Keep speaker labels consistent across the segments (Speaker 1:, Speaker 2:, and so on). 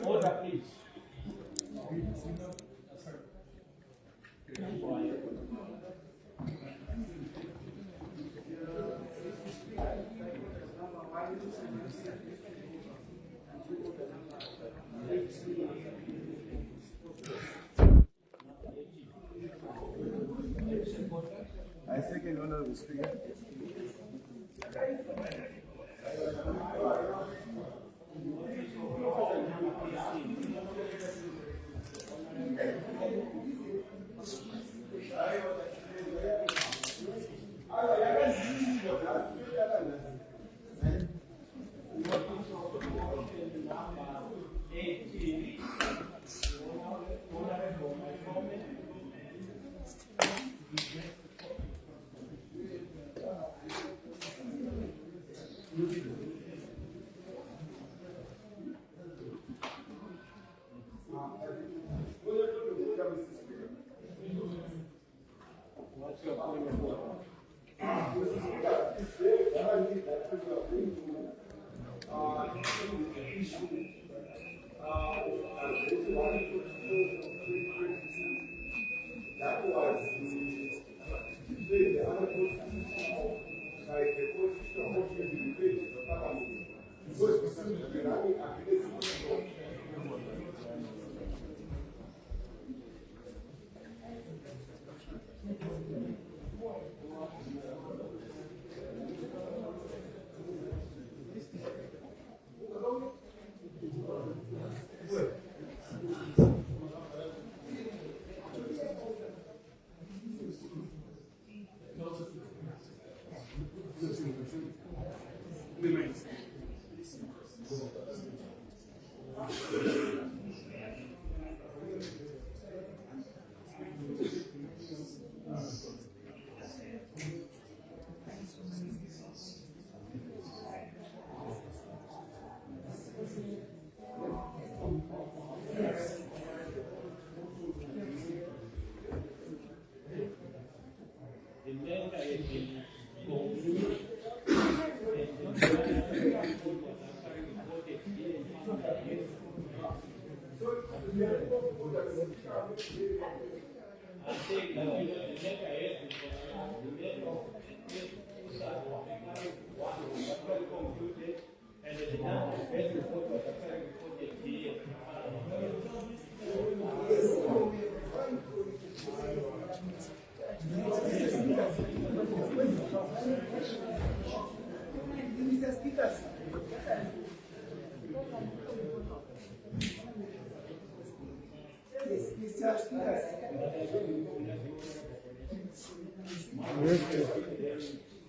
Speaker 1: Order, please.
Speaker 2: I second Honorable Speaker.
Speaker 3: That was the other constitutional, like the constitutional motion in the debate of Parliament. Because we seem to be running against it.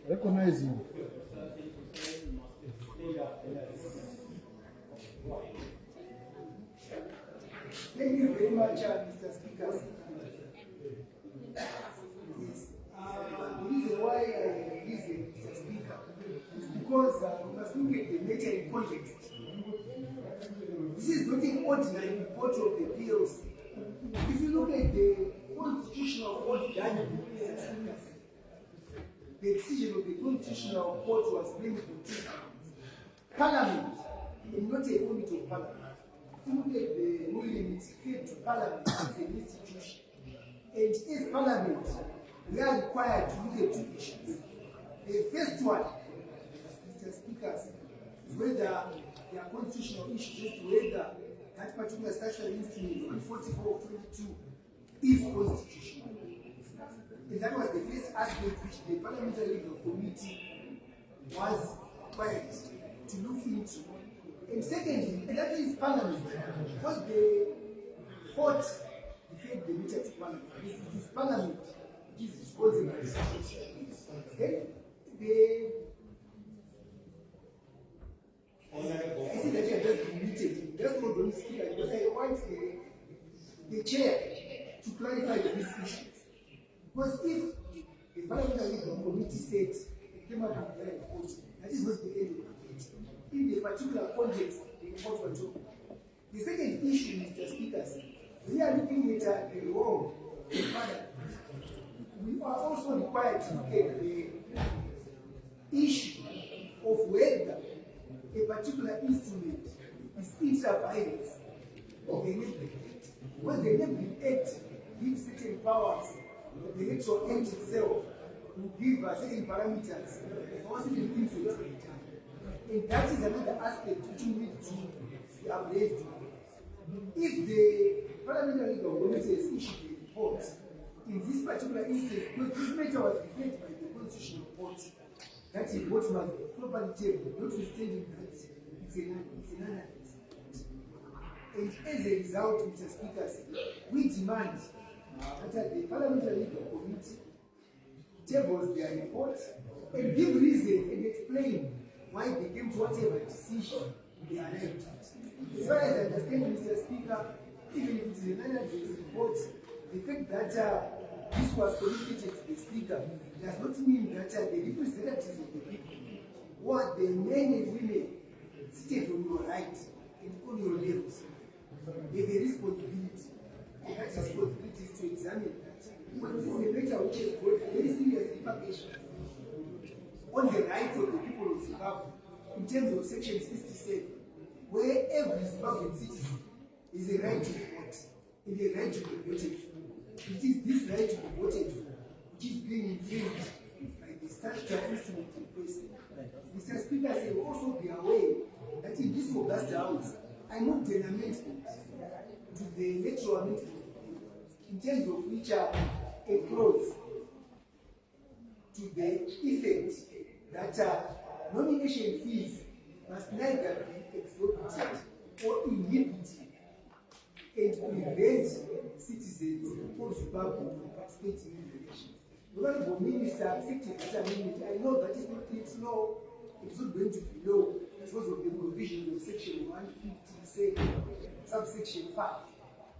Speaker 2: Recognize him.
Speaker 4: Thank you very much, Mr. Speaker. The reason why I listen, Mr. Speaker, is because we must look at the nature and context. This is not an ordinary report of the PLC. If you look at the constitutional court judgment, Mr. Speaker, the decision of the constitutional court was blamed for two grounds. Parliament, and not a committee of Parliament. If you look at the ruling, it's referred to Parliament as an institution. And as Parliament, we are required to look at two issues. The first one, Mr. Speaker, is whether there are constitutional issues as to whether that particular statutory instrument 144 of 22 is constitutional. And that was the first aspect which the Parliamentary Legal Committee was required to look into. And secondly, and that is Parliament, because the court referred the matter to Parliament. It is Parliament which is responsible for the situation. I see that you are just muted. That's not the speaker, because I want the chair to clarify these issues. Because if the Parliamentary Legal Committee said it came out of the report, that is not the end of the debate. In the particular context, the report was talking. The second issue, Mr. Speaker, we are looking at the role of Parliament. We are also required to look at the particular instrument is intra-virus of the Enabling Act. When the Enabling Act gives certain powers, the Electoral Act itself will give certain parameters for certain things to be done. And that is another aspect which we need to be ablaze. If the Parliamentary Legal Committee has issued a report in this particular instance, because this matter was referred by the Constitutional Court, that is what was properly tabled, notwithstanding that it's an analysis. And as a result, Mr. Speaker, we demand that the Parliamentary Legal Committee tables their report and give reasons and explain why they came to whatever decision they arrived at. As far as I understand, Mr. Speaker, even if it is an analysis report, the fact that this was communicated to the Speaker does not mean that the representatives of the people, who are the men and women seated on your right and on your left, have a responsibility. And that responsibility is to examine that. But this is a matter which has got very serious repercussions on the rights of the people of Zimbabwe in terms of Section 67, where every Zimbabwean citizen is a right to vote and a right to be voted for. It is this right to be voted for which is being infringed by the statutory instrument in place. Mr. Speaker, say also be aware that in this August House, I moved an amendment to the electoral amendment in terms of which a clause to the effect that nomination fees must neither be exorbitant or inhibitive and prevent citizens of Zimbabwe from participating in the elections. The Honourable Minister accepted that amendment. I know that it's not law, it's not going to be law because of the provisions of Section 157, subsection 5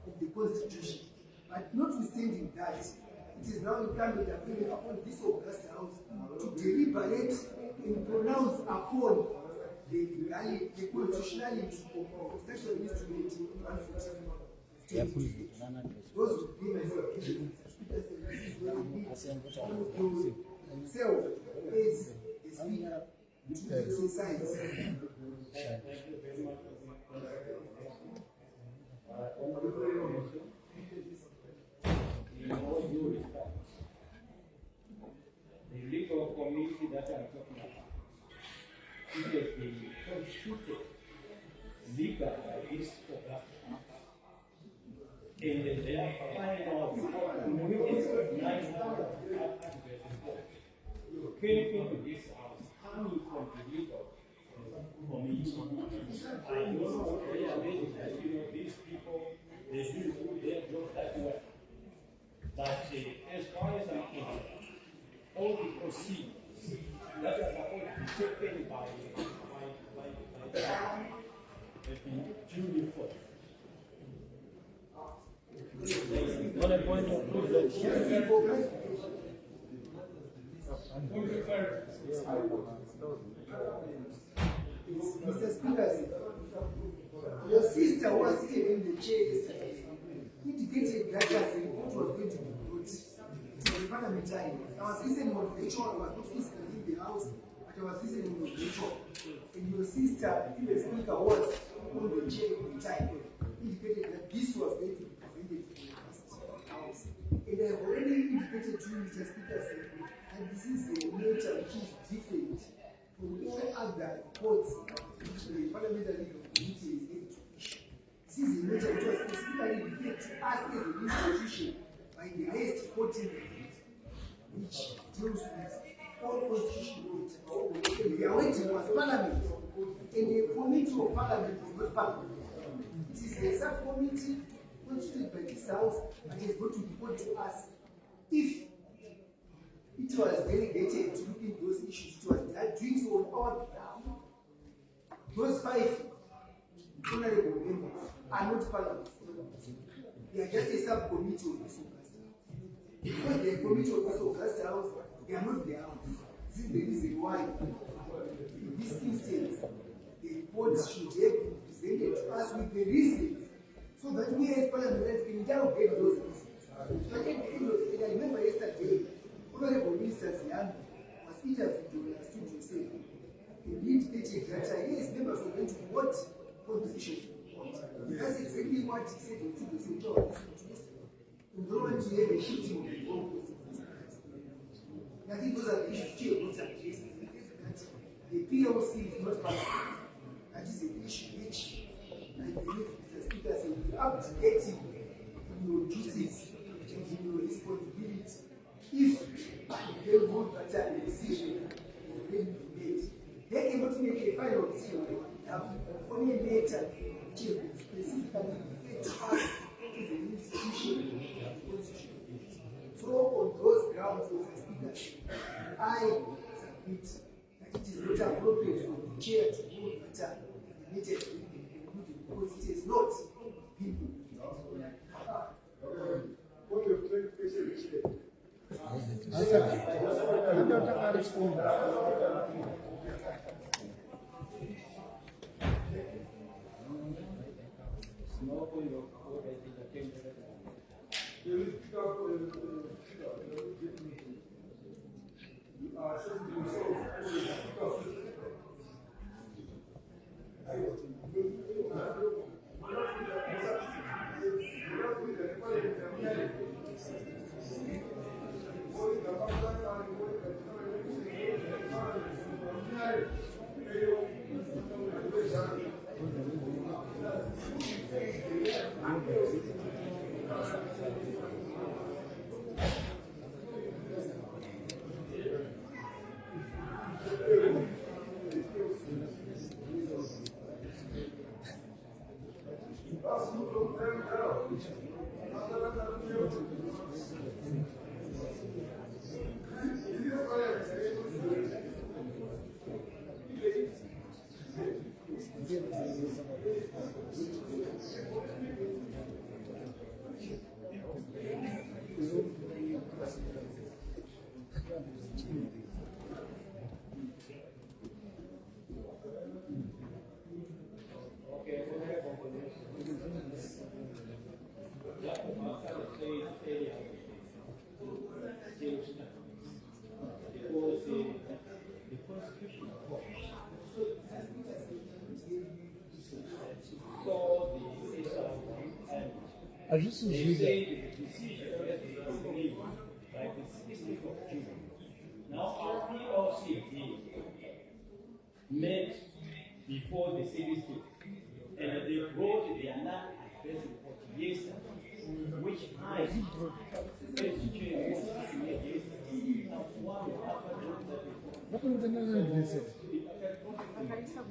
Speaker 4: of the Constitution. But notwithstanding that, it is now incumbent upon this August House to deliberate and pronounce upon the constitutionality of Section 144. Those would be my submissions. Self is the speaker to exercise.
Speaker 1: The legal committee that I'm talking about, it has been constituted legal by this August. And their final report, which is 900 came into this house coming from the legal committee. I know they are ready that these people, they do their job that well. But as far as I'm concerned, all the proceedings that are supposed to be taken by the government have been duly followed. On a point of privilege.
Speaker 4: Mr. Speaker, your sister who was sitting in the chair yesterday indicated that the report was going to be brought to the parliamentary. I was listening on virtual, I was not physically in the house, but I was listening on virtual. And your sister, the speaker, was on the chair at the time, indicated that this was going to be presented to the house. And I have already indicated to you, Mr. Speaker, that this is a matter which is different from all other reports which the Parliamentary Committee is able to issue. This is a matter which was specifically referred to us as an institution by the highest court in the land, which deals with all constitutional matters. And we are waiting for Parliament, and the committee of Parliament is not Parliament. It is a subcommittee constituted by this House and is going to report to us if it was delegated to look into those issues. It was doing so on our behalf. Those 5 honorable members are not Parliament. They are just a subcommittee of this August House. Because they are a committee of this August House, they are not the House. This is the reason why, in this instance, the report should have been presented to us with the reasons so that we as parliamentarians can interrogate those reasons. So at the end of the day, I remember yesterday, Honorable Minister ZANU was interviewed on Studio 7, need data. Yes, members are going to vote on the issue. That's exactly what he said in 2012. We don't want to have a shifting of the goalposts. I think those are the issues Chair wants to address. The PLC is not perfect. That is an issue which I believe the speaker said you are updating your duties and your responsibility. If they vote that the decision already been made, they cannot make a final decision. They have only later to specifically affect us as an institution. So on those grounds, Mr. Speaker, I submit that it is not appropriate for the chair to vote that the meeting because it is not people.
Speaker 3: Point of clarification,
Speaker 2: I just read
Speaker 1: Now our PLC met before the CDC and they brought their non-address report yesterday, which I as chair wanted to make yesterday. Now one after
Speaker 2: What was the name of this? No, it's not.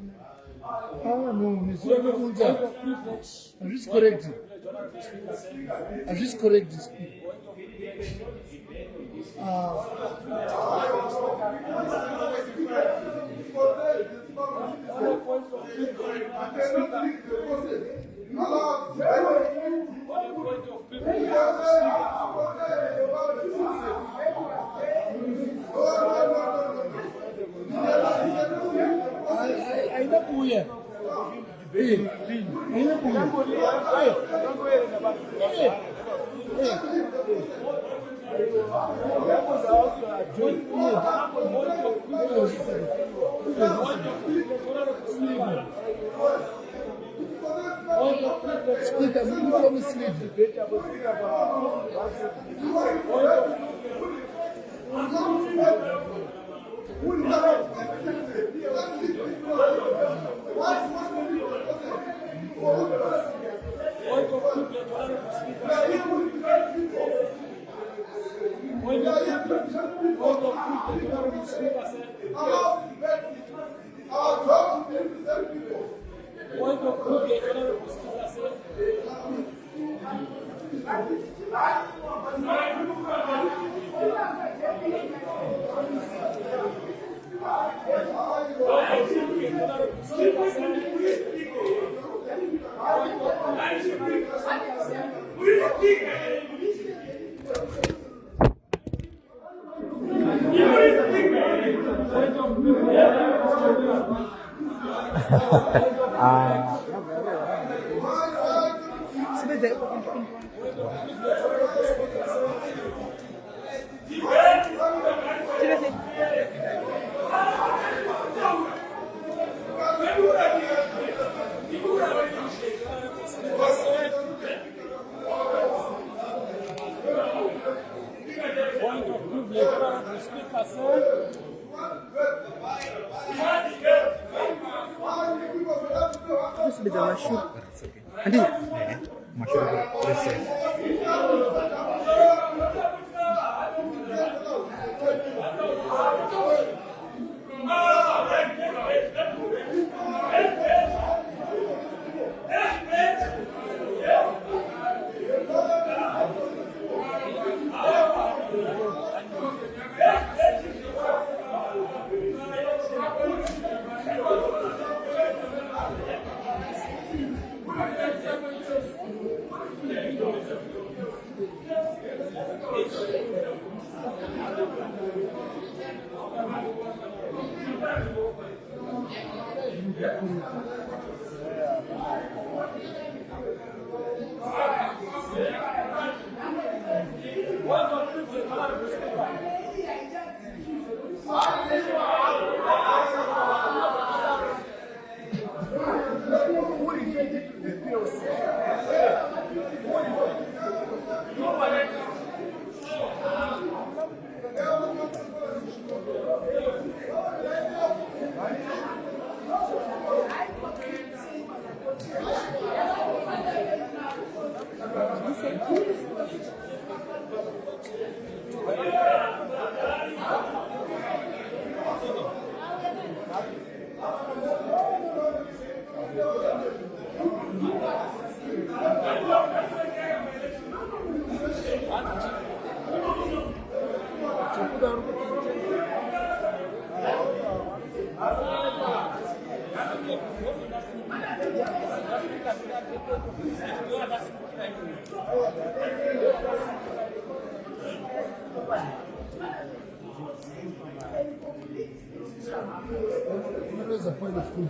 Speaker 2: I'm just correcting. I'm just correct this. I know who you are.
Speaker 5: Terus beda masyur. Andi. Masyur terus.
Speaker 2: What is the point of school?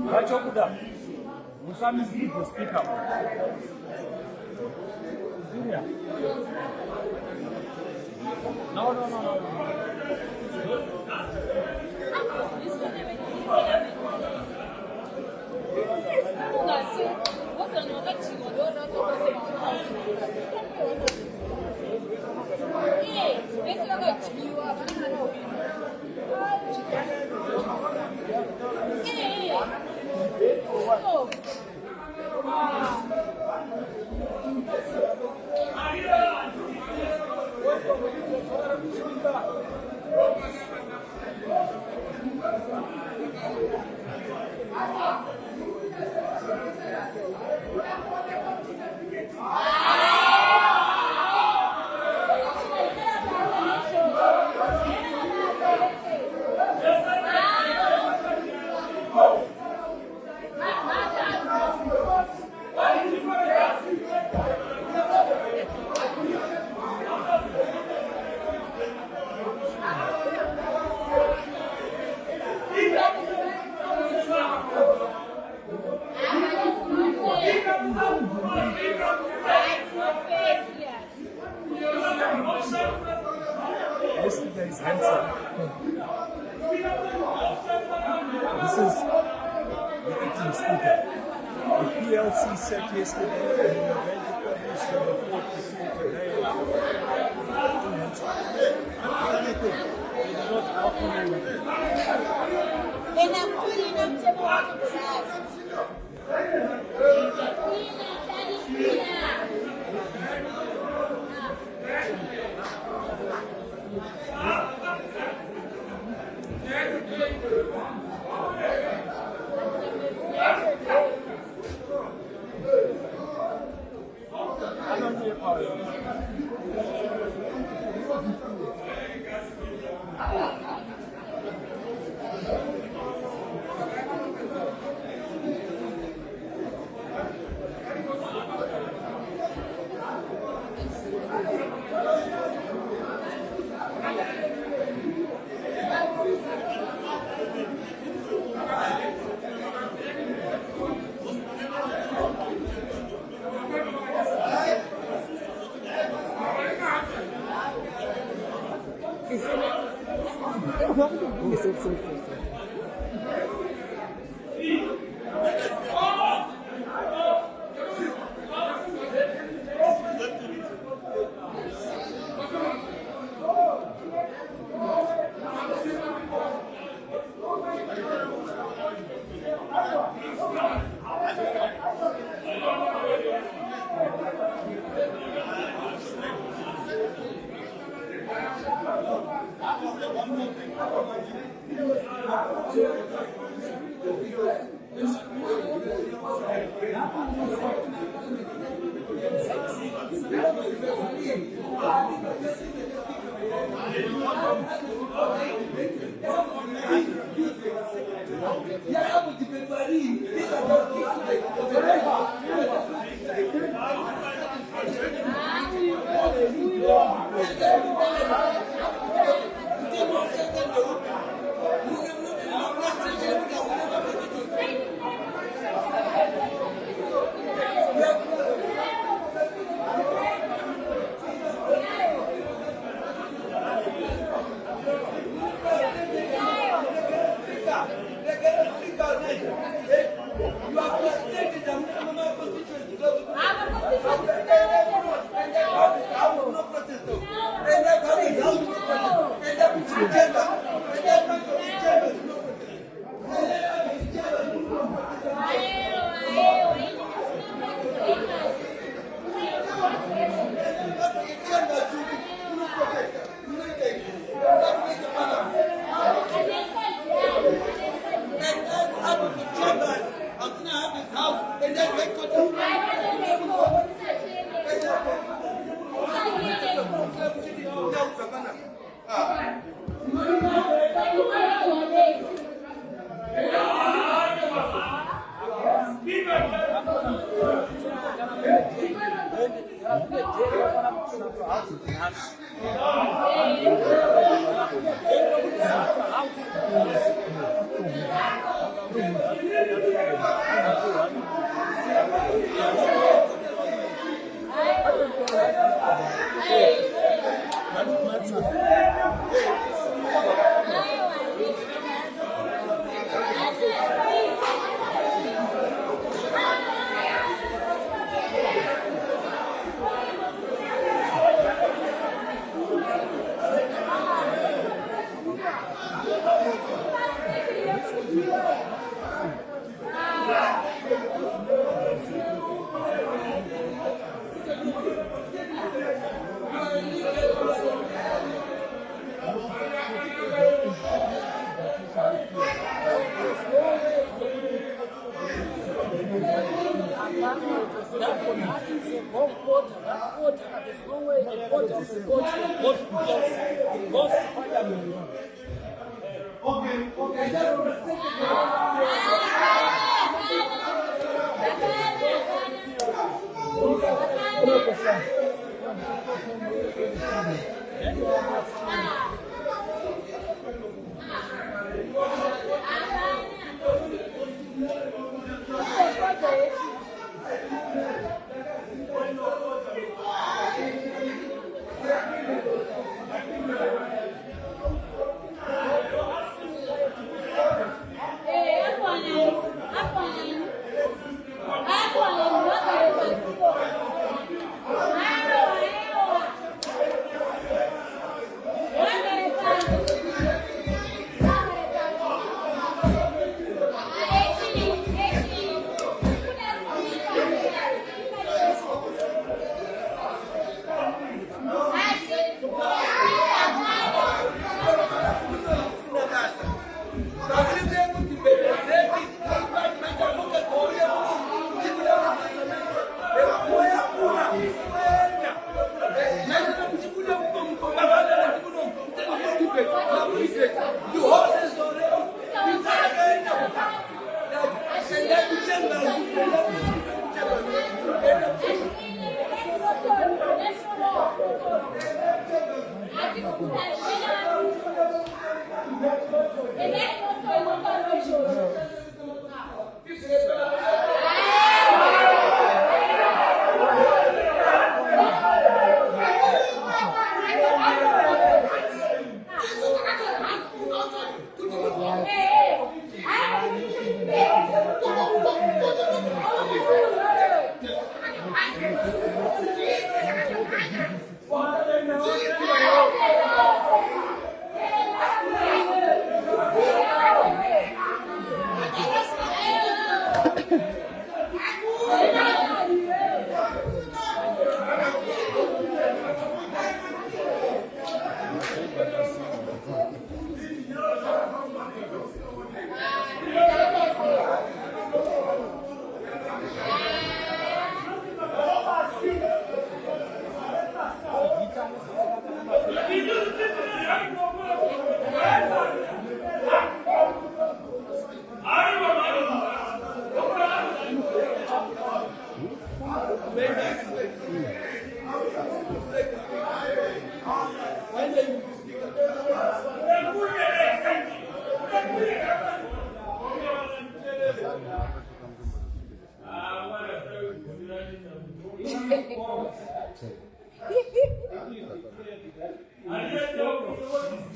Speaker 1: Wachokuda. Musami's people speak up. Syria. No.
Speaker 5: Yesterday is handsome. This is the acting speaker. The PLC said yesterday and we are going to publish the report to see today. It's not happening.
Speaker 6: And I'm pulling up to water trash.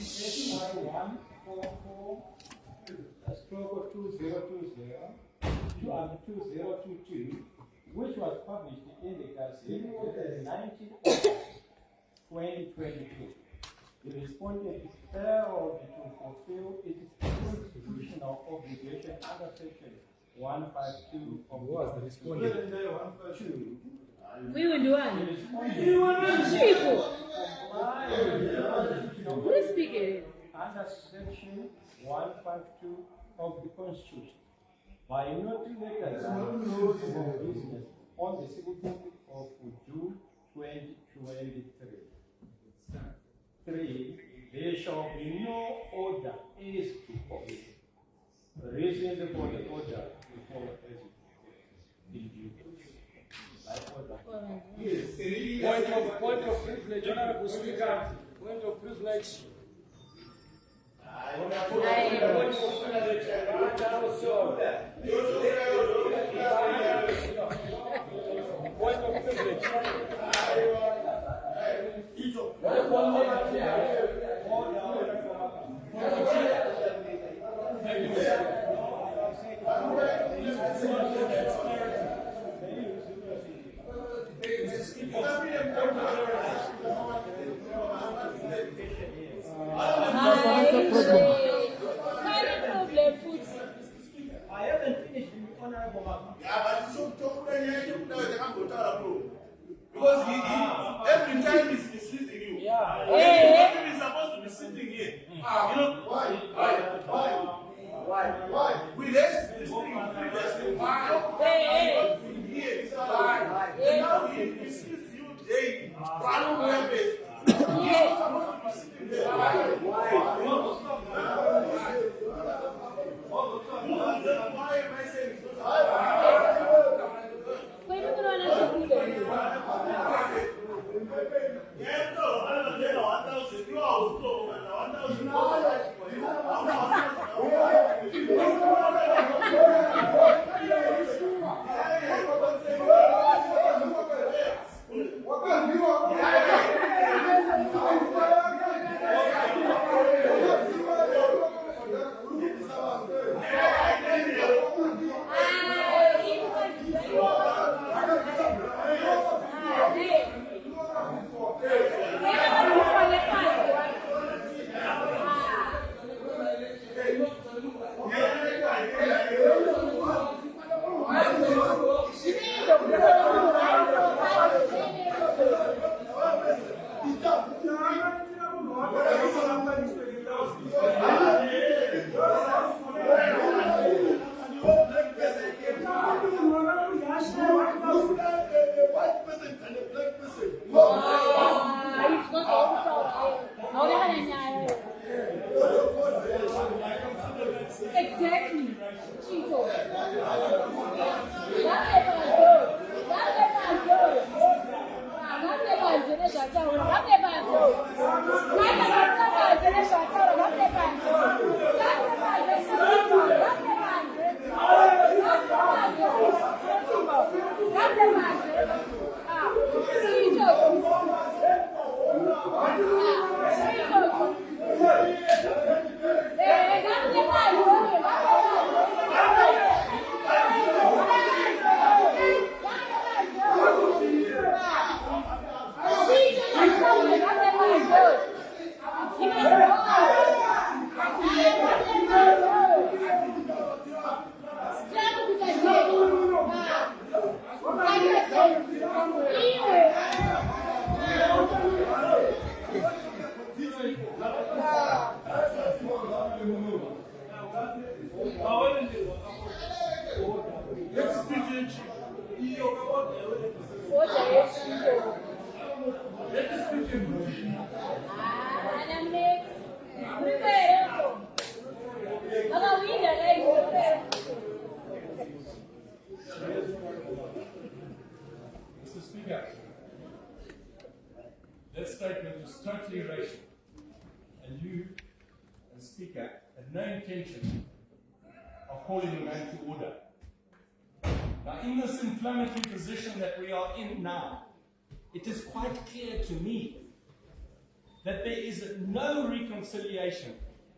Speaker 1: 144/2020, which was published in the Gazette on the 19th of 2022. The respondent failed to fulfill its constitutional obligation under section 152 of the Constitution.
Speaker 6: We will do one. People. Who is speaking?
Speaker 1: Under section 152 of the Constitution, by not letters of business on the 16th of June 2023. 3. There shall be no order as to office. Reason for the order before the
Speaker 5: Point of privilege, Honorable Speaker. Point of privilege. Point of privilege.
Speaker 1: I haven't finished the honorable member.
Speaker 3: Because every time he's misleading you. He's supposed to be sitting here. You know why? We raised this thing previously. Why? Here, and now he misleads you daily. You're supposed to be sitting there. Why am I saying it's not?
Speaker 6: Exactly.
Speaker 7: Mr. Speaker, that statement is totally racial, and you, as Speaker, had no intention of calling the man to order. Now, in this inflammatory position that we are in now, it is quite clear to me that there is no reconciliation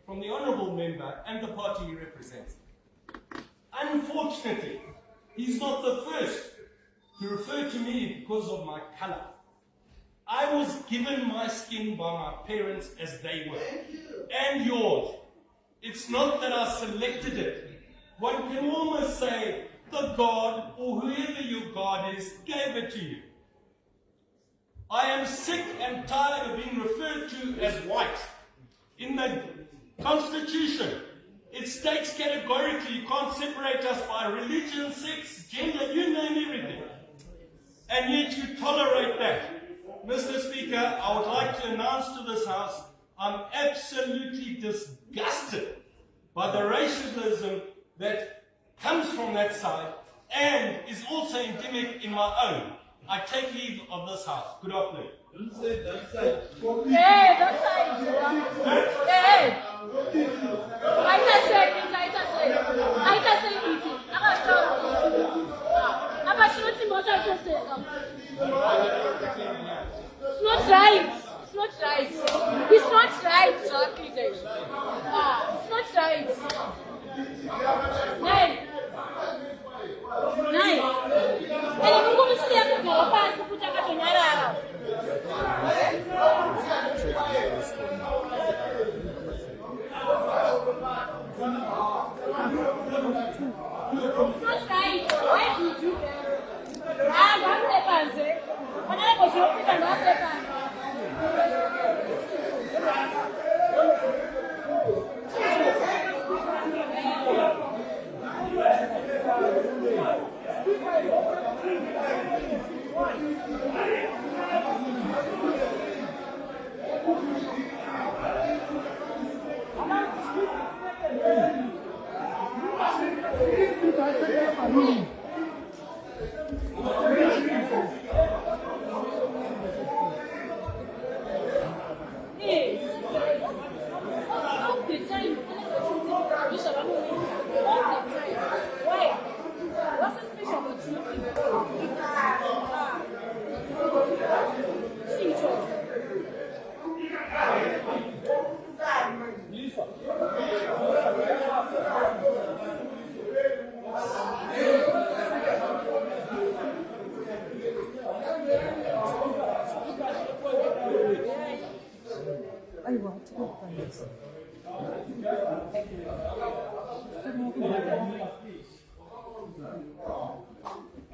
Speaker 7: from the honourable member and the party he represents. Unfortunately, he's not the first to refer to me because of my colour. I was given my skin by my parents as they were, and yours. It's not that I selected it. One can almost say the God, or whoever your God is, gave it to you. I am sick and tired of being referred to as white. In the Constitution, it states categorically you can't separate us by religion, sex, gender, you name everything. And yet you tolerate that. Mr. Speaker, I would like to announce to this House, I'm absolutely disgusted by the racialism that comes from that side and is also endemic in my own. I take leave of this House. Good afternoon.
Speaker 6: Hey, don't say it. Hey. I can say it. It's not right. It's not right. It's not right, accusation. It's not right. Hey. Nine. And I'm going to see a good pass to put a cat on your arm. It's not right. Why did you do that? I'm not the pansy. When I was looking at the pansy.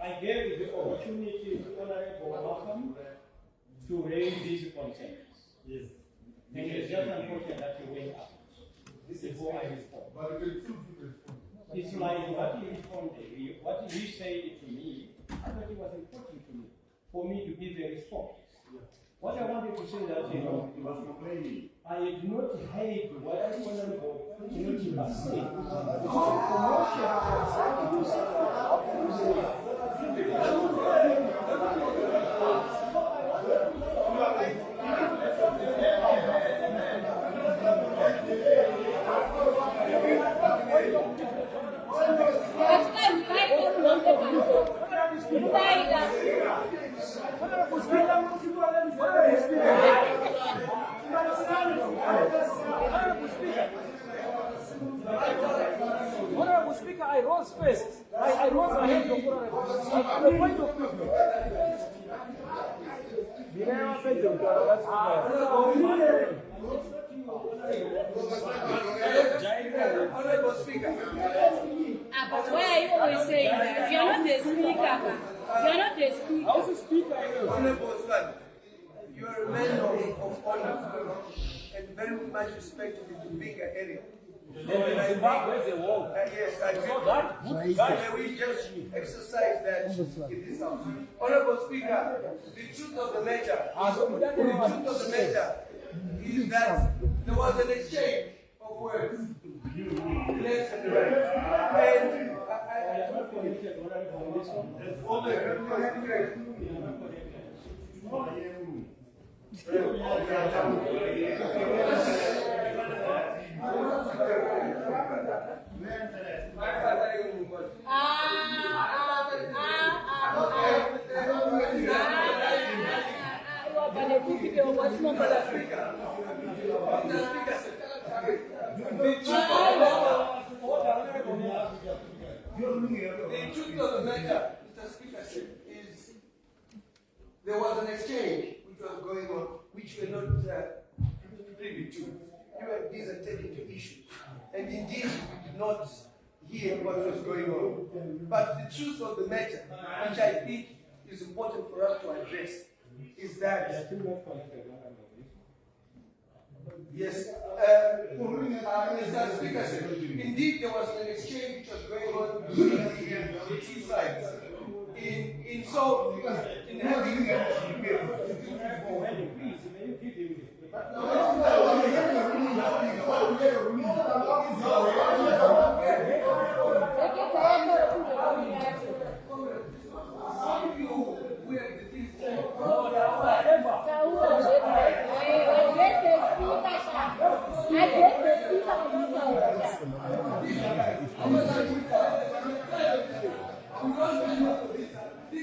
Speaker 1: I gave the opportunity to Honorable Malcolm to raise these concerns. Yes. And it's just unfortunate that you went up. This is how I respond. It's like what he responded, what he said to me, I thought it was important to me, for me to give a response. What I wanted to say that, he was complaining. I did not hate what Honorable Timothy said.
Speaker 5: Honorable Speaker, I rose first. I rose ahead of the point of privilege.
Speaker 4: Honorable Speaker.
Speaker 6: But why are you always saying that? You're not the speaker. You're not the speaker.
Speaker 4: Honorable son, you are a man of honor and very much respected in the bigger area.
Speaker 5: Zimbabwe is a war.
Speaker 4: Yes, I
Speaker 5: So
Speaker 4: agree.
Speaker 5: that
Speaker 4: Can we just exercise that in this house? Honorable Speaker, the truth of the matter is that there was an exchange of words, left and right. And
Speaker 8: truth of the matter, Mr. Speaker, is there was an exchange which was going on, which we're not privy to. You were busy taking to issues. And indeed, we did not hear what was going on. But the truth of the matter, which I think is important for us to address, is that yes, Mr. Speaker, indeed there was an exchange which was going on between the two sides. In having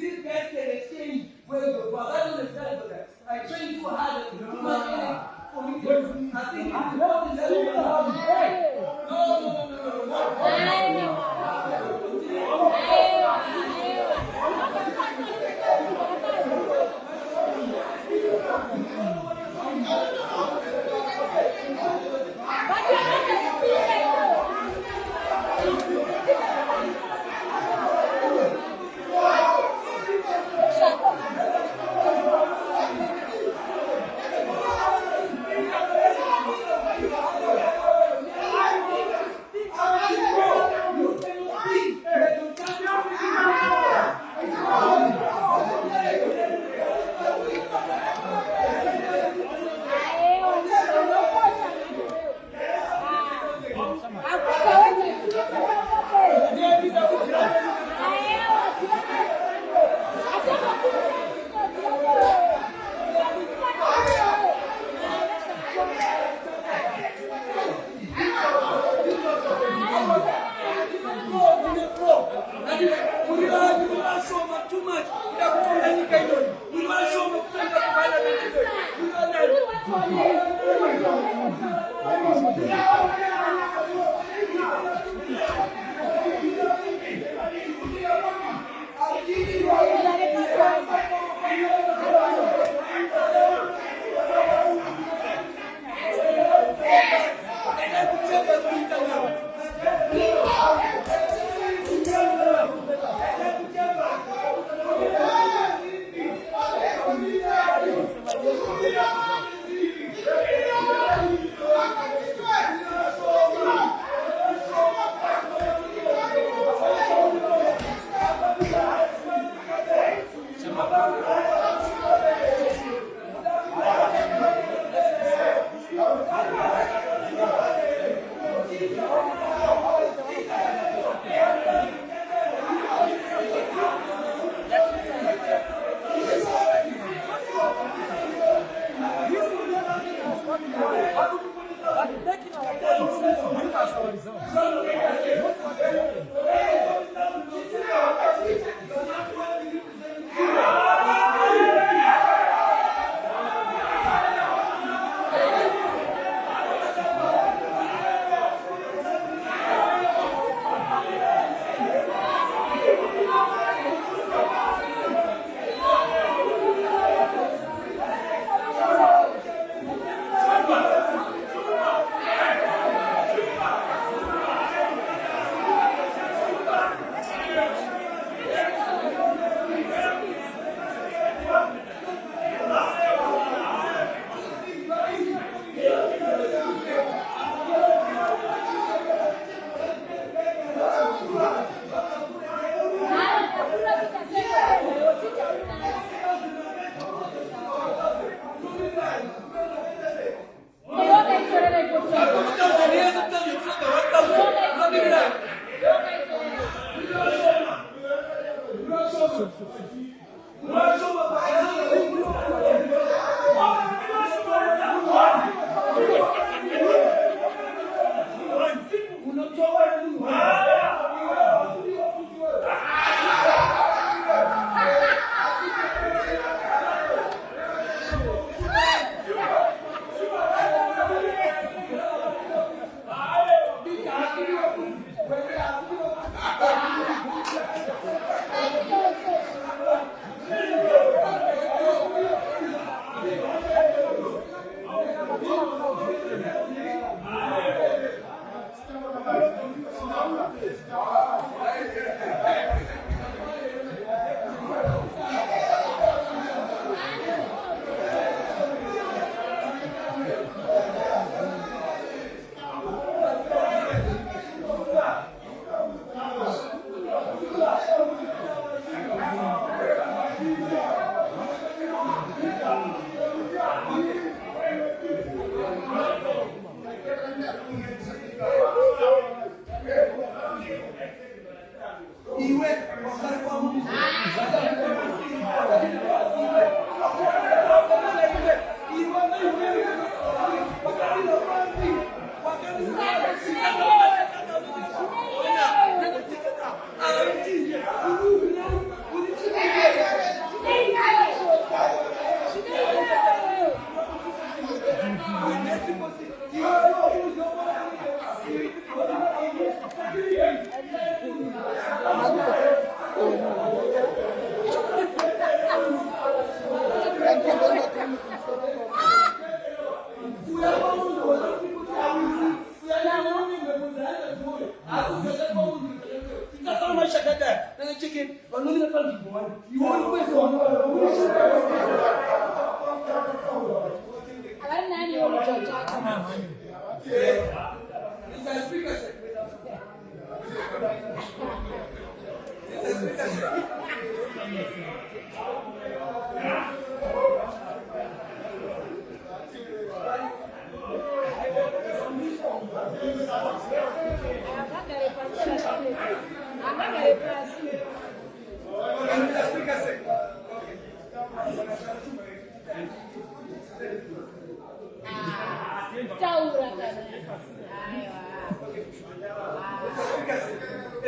Speaker 8: didn't get the exchange where the father said that I trained too hard and too much energy for me to I think it's important that we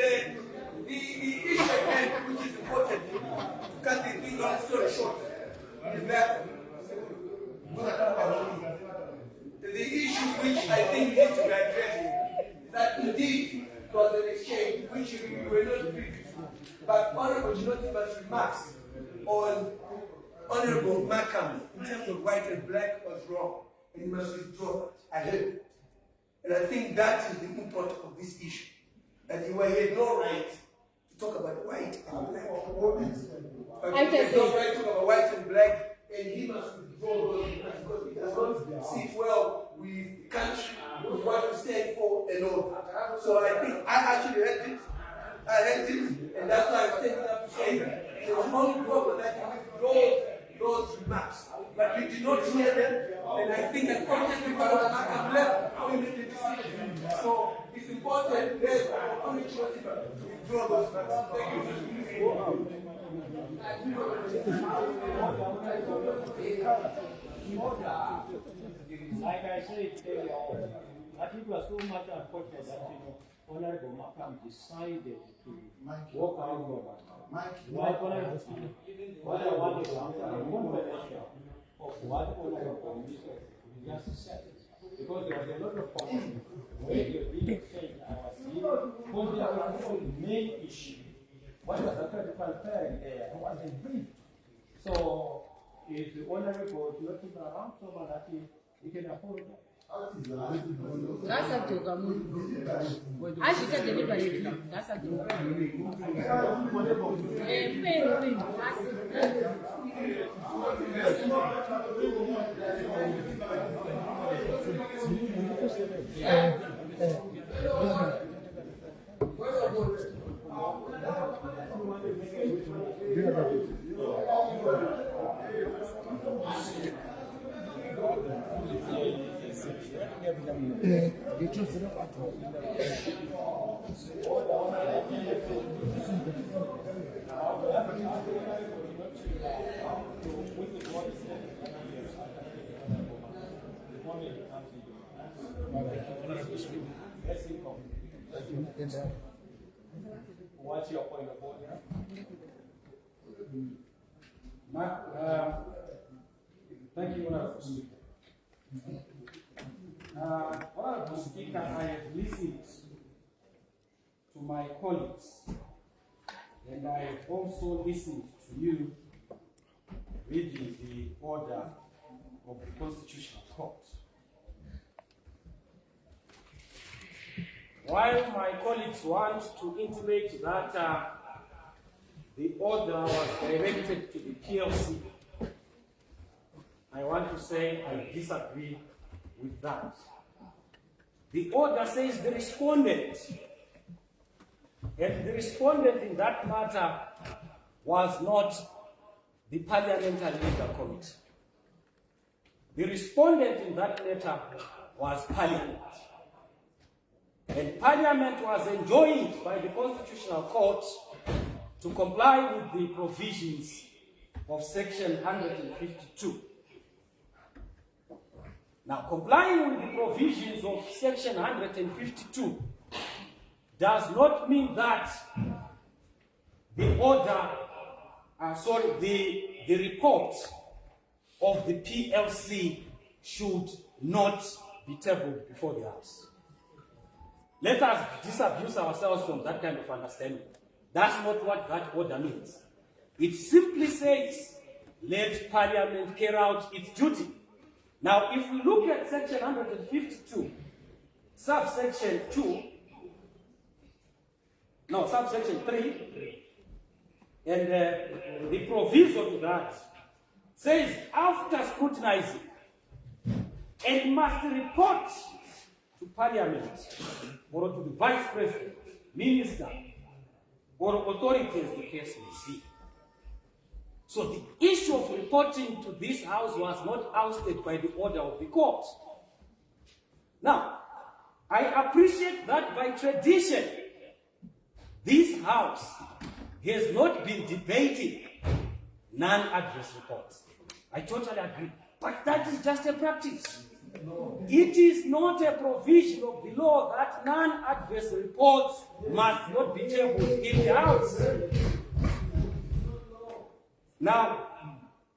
Speaker 8: The issue again, which is important, to cut the thing long story short, is that the issue which I think needs to be addressed is that indeed it was an exchange which we were not privy to. But Honorable Genotiba's remarks on Honorable Markham in terms of white and black was wrong, and he must withdraw it. I heard it. And I think that is the import of this issue. That he had no right to talk about white and black. He has no right to talk about white and black, and he must withdraw those because it does not sit well with the country, with what we stand for and all. So I think I actually heard it. I heard it, and that's why I'm standing up to say that there was only problem that he withdrew those remarks. But we did not hear them, and I think unfortunately because Markham left, we made the decision. So it's important therefore for only to withdraw those remarks. Thank you.
Speaker 1: Like I said earlier on, I think it was so much unfortunate that Honorable Markham decided to walk out of what I wanted to answer the combination of what Honorable just said. Because there was a lot of confusion where you're being said I was here, pointing out the main issue. What was actually transparent there wasn't brief. So if the Honorable is looking around someone that he can apologize.
Speaker 6: That's a joke. I should tell anybody. That's a joke.
Speaker 1: What's your point of order?
Speaker 9: Thank you, Honorable Speaker. Honorable Speaker, I have listened to my colleagues, and I have also listened to you reading the order of the Constitutional Court. While my colleagues want to intimate that the order was directed to the PLC, I want to say I disagree with that. The order says the respondent, and the respondent in that matter was not the Parliamentary Legal Committee. The respondent in that letter was Parliament. And Parliament was enjoined by the Constitutional Court to comply with the provisions of Section 152. Now, complying with the provisions of Section 152 does not mean that the order, the report of the PLC should not be tabled before the House. Let us disabuse ourselves from that kind of understanding. That's not what that order means. It simply says, let Parliament carry out its duty. Now, if we look at section 152, subsection 3, and the proviso to that says, after scrutinizing, and must report to Parliament or to the Vice President, Minister, or authority as the case may be. So the issue of reporting to this House was not ousted by the order of the court. Now, I appreciate that by tradition, this House has not been debating non-adverse reports. I totally agree. But that is just a practice. It is not a provision of the law that non-adverse reports must not be tabled in the House. Now,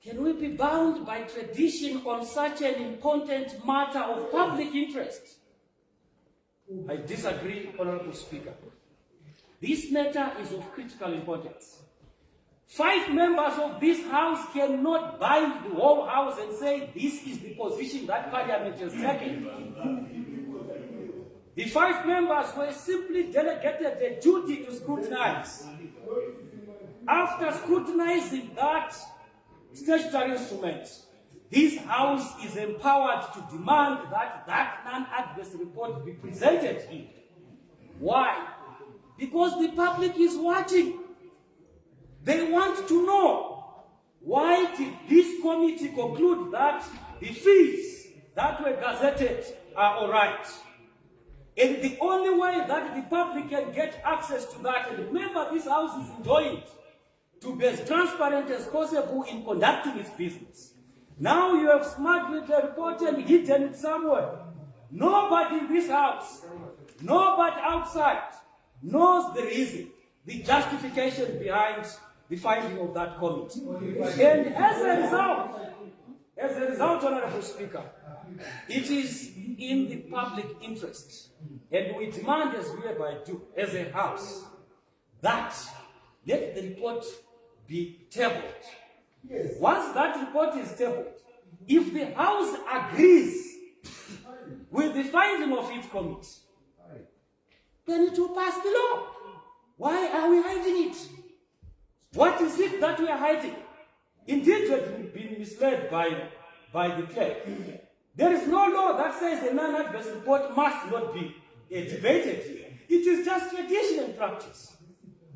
Speaker 9: can we be bound by tradition on such an important matter of public interest? I disagree, Honorable Speaker. This matter is of critical importance. 5 members of this House cannot bind the whole House and say this is the position that Parliament has taken. The 5 members were simply delegated the duty to scrutinize. After scrutinizing that statutory instrument, this House is empowered to demand that that non-adverse report be presented here. Why? Because the public is watching. They want to know, why did this committee conclude that the fees that were gazetted are all right? And the only way that the public can get access to that, and remember this House is enjoined to be as transparent as possible in conducting its business. Now you have smuggled the report and hidden it somewhere. Nobody in this House, nobody outside, knows the reason, the justification behind the finding of that committee. And as a result, Honorable Speaker, it is in the public interest, and we demand, as we hereby do, as a House, that let the report be tabled. Yes. Once that report is tabled, if the House agrees with the finding of its committee, then it will pass the law. Why are we hiding it? What is it that we are hiding? Indeed, we have been misled by the clerk. There is no law that says a non-adverse report must not be debated here. It is just tradition and practice.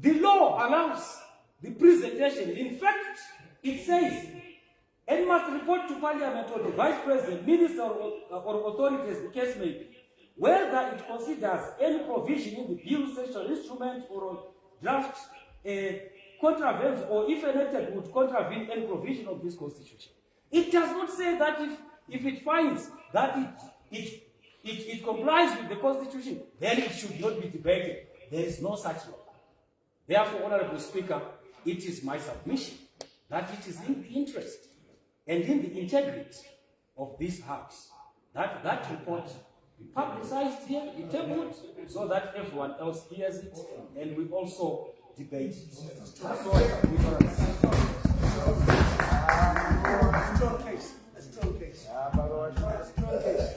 Speaker 9: The law allows the presentation. In fact, it says, and must report to Parliament or the Vice President, Minister, or authority as the case may be, whether it considers any provision in the bill, special instrument, or draft contravenes, or if enacted would contravene any provision of this Constitution. It does not say that if it finds that it complies with the Constitution, then it should not be debated. There is no such law. Therefore, Honorable Speaker, it is my submission that it is in the interest and in the integrity of this House that that report be publicized here, be tabled, so that everyone else hears it, and we also debate it. That's all I have.
Speaker 4: A strong case. A strong case. A strong case.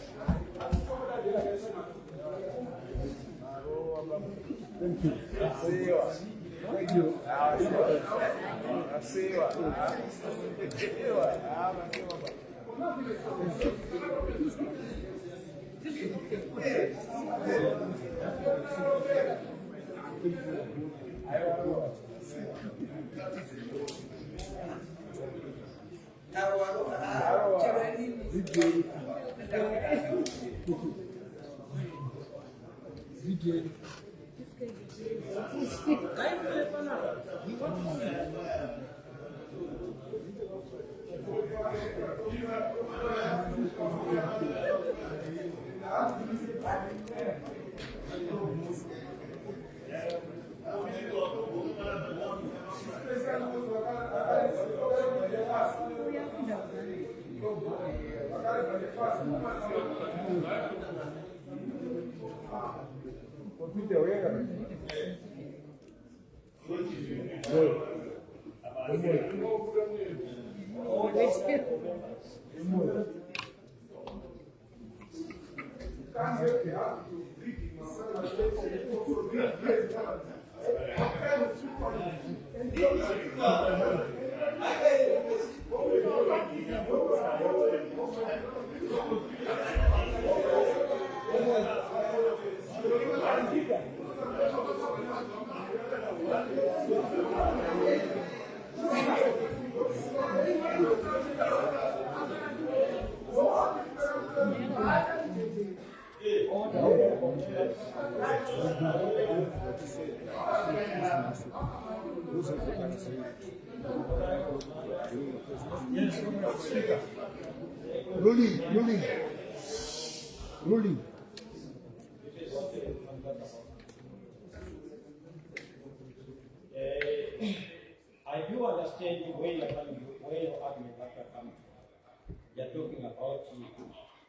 Speaker 2: Thank you. Thank you. Ruling.
Speaker 1: I do understand where you're coming, where your argument are coming. You're talking about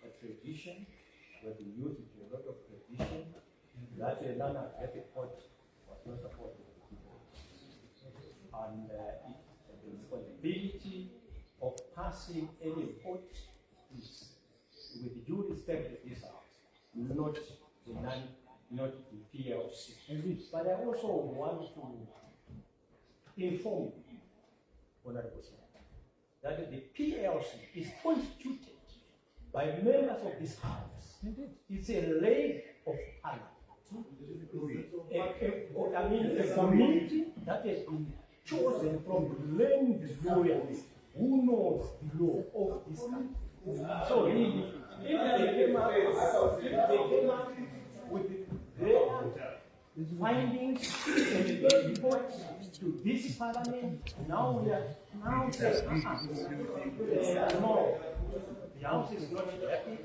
Speaker 1: a tradition, where the youth is a lot of tradition, that a non-athletic court was not supported. And it's the responsibility of passing any report is, with due respect to this house, not the PLC. But I also want to inform Honorable Senator that the PLC is constituted by members of this house. It's a leg of parliament. A committee that has been chosen from the learned lawyers who knows the law of this country. So really, if they came up with their findings and report to this parliament, now we are saying, no, the house is not happy, I think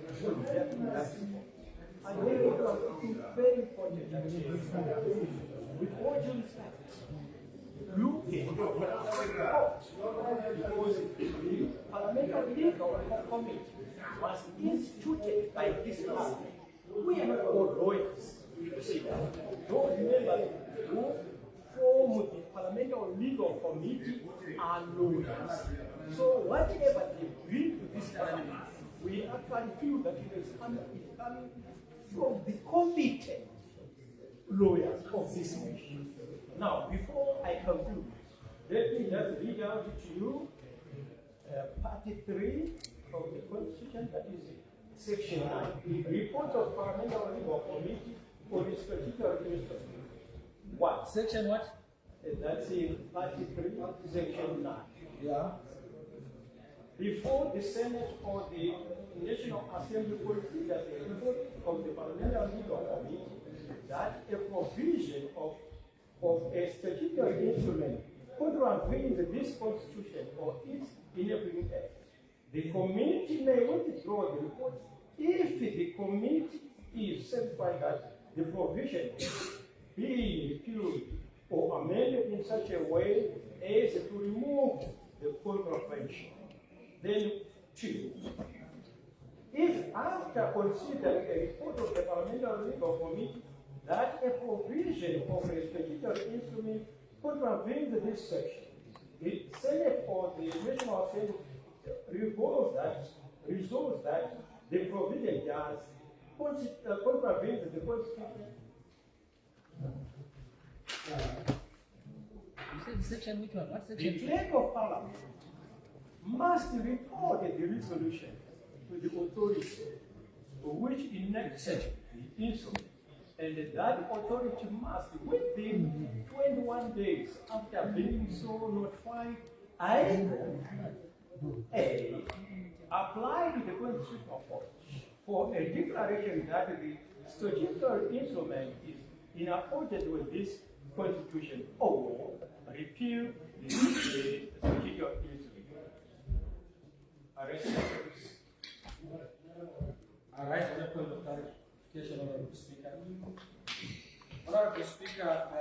Speaker 1: it was very important with all due respect, look at the report, because the parliamentary legal committee was instituted by this parliament. We are not all lawyers. You see that? Those members who form the parliamentary legal committee are lawyers. So whatever they bring to this parliament, we actually feel that it is coming from the competent lawyers of this nation. Now, before I conclude, let me just read out to you Party 3 of the Constitution, that is Section 9. Report of Parliamentary Legal Committee for the Statutory Instrument. What?
Speaker 2: Section what?
Speaker 1: That's in Party 3, Section 9.
Speaker 2: Yeah.
Speaker 1: Before the Senate or the National Assembly considers the report of the Parliamentary Legal Committee that a provision of a statutory instrument contravenes this Constitution or its enabling act, the committee may withdraw the report if the committee is satisfied that the provision be repealed or amended in such a way as to remove the contravention. Then, 2. If after considering a report of the Parliamentary Legal Committee that a provision of a statutory instrument contravenes this section, the Senate or the National Assembly resolves that the provision does contravenes the Constitution.
Speaker 2: You said section which one? What section?
Speaker 1: The clerk of Parliament must report the resolution to the authority which enacted the instrument, and that authority must, within 21 days after being so notified, apply to the Constitutional Court for a declaration that the statutory instrument is in accordance with this Constitution or repeal the statutory instrument.
Speaker 9: All right, on the point of clarification, Honorable Speaker. Honorable Speaker, I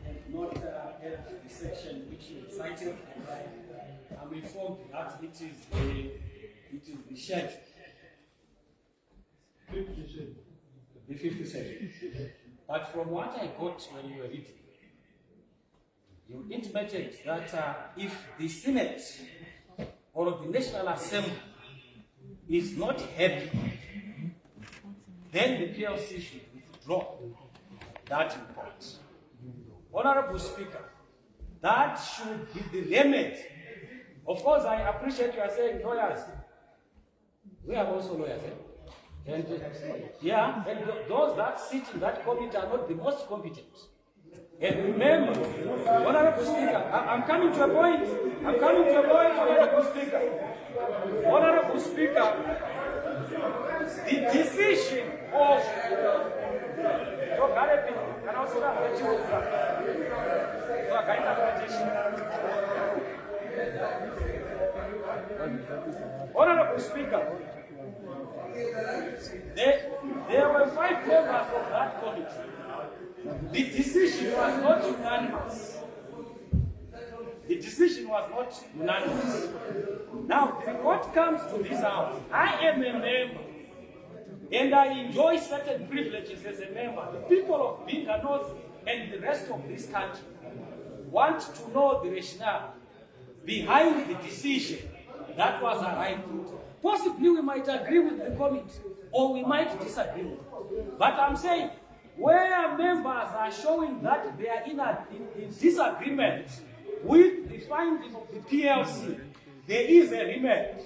Speaker 9: have not heard the section which you cited, and I'm informed that it is the schedule The 57. But from what I got when you were reading, you intimated that if the Senate or the National Assembly is not happy, then the PLC should withdraw that report. Honorable Speaker, that should be the remedy. Of course, I appreciate you are saying lawyers. We are also lawyers, eh? And those that sit in that committee are not the most competent. And remember, Honorable Speaker, I'm coming to a point. Honorable Speaker. Honorable Speaker, the decision of Honorable Speaker, there were 5 members of that committee. The decision was not unanimous. Now, the report comes to this house. I am a member, and I enjoy certain privileges as a member. The people of Binga North and the rest of this country want to know the rationale behind the decision that was arrived at. Possibly we might agree with the committee, or we might disagree with it. But I'm saying, where members are showing that they are in disagreement with the finding of the PLC, there is a remedy.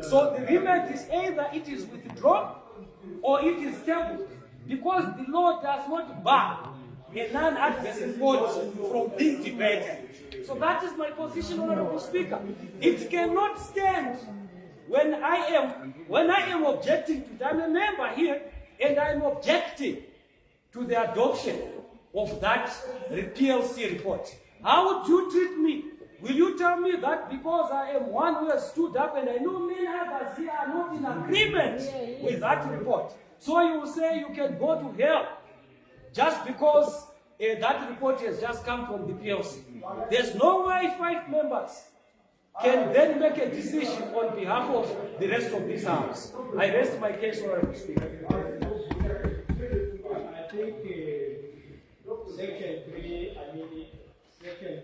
Speaker 9: So the remedy is either it is withdrawn or it is tabled, because the law does not bar a non-adverse report from being debated. So that is my position, Honorable Speaker. It cannot stand when I am objecting to that. I'm a member here, and I'm objecting to the adoption of that PLC report. How would you treat me? Will you tell me that because I am one who has stood up and I know many others here are not in agreement with that report, so you will say you can go to hell just because that report has just come from the PLC? There's no way 5 members can then make a decision on behalf of the rest of this House. I rest my case, Honorable Speaker.
Speaker 1: I think Section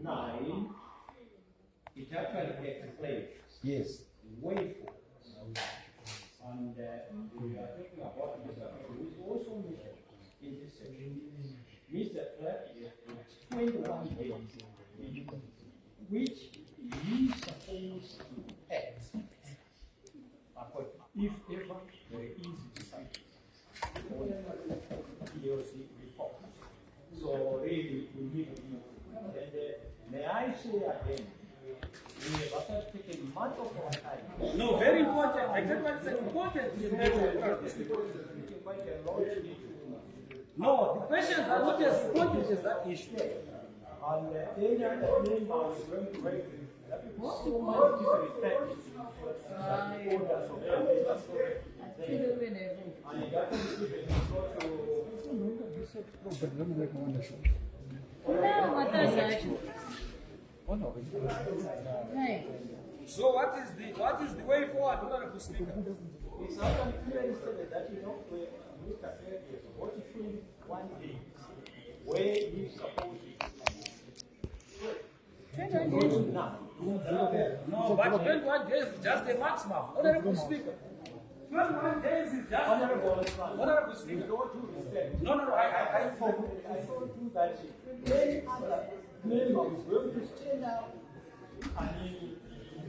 Speaker 1: 3(9), it actually explains.
Speaker 2: Yes.
Speaker 1: Way forward. And we are talking about Mr. who is also mentioned in this section. Mr. Clerk is 21 days, which he is supposed to act upon if ever there is disagreement on PLC report. So really, we need to be. And may I say again, we have actually taken much of our time.
Speaker 9: No, very important. Exactly what is important. No, the questions are not as important as that issue.
Speaker 1: And any other member is going to raise that because so much disrespect that the orders of the legislature. And it happens to be
Speaker 9: So what is the way forward, Honorable Speaker?
Speaker 1: It's actually clearly stated that Mr. Fair is 41 days where he's supposed to.
Speaker 9: 21 days. No, but 21 days is just a maximum. Honorable Speaker. 21 days is just Honorable Speaker. No, I
Speaker 1: told you that any other member is going to stand out and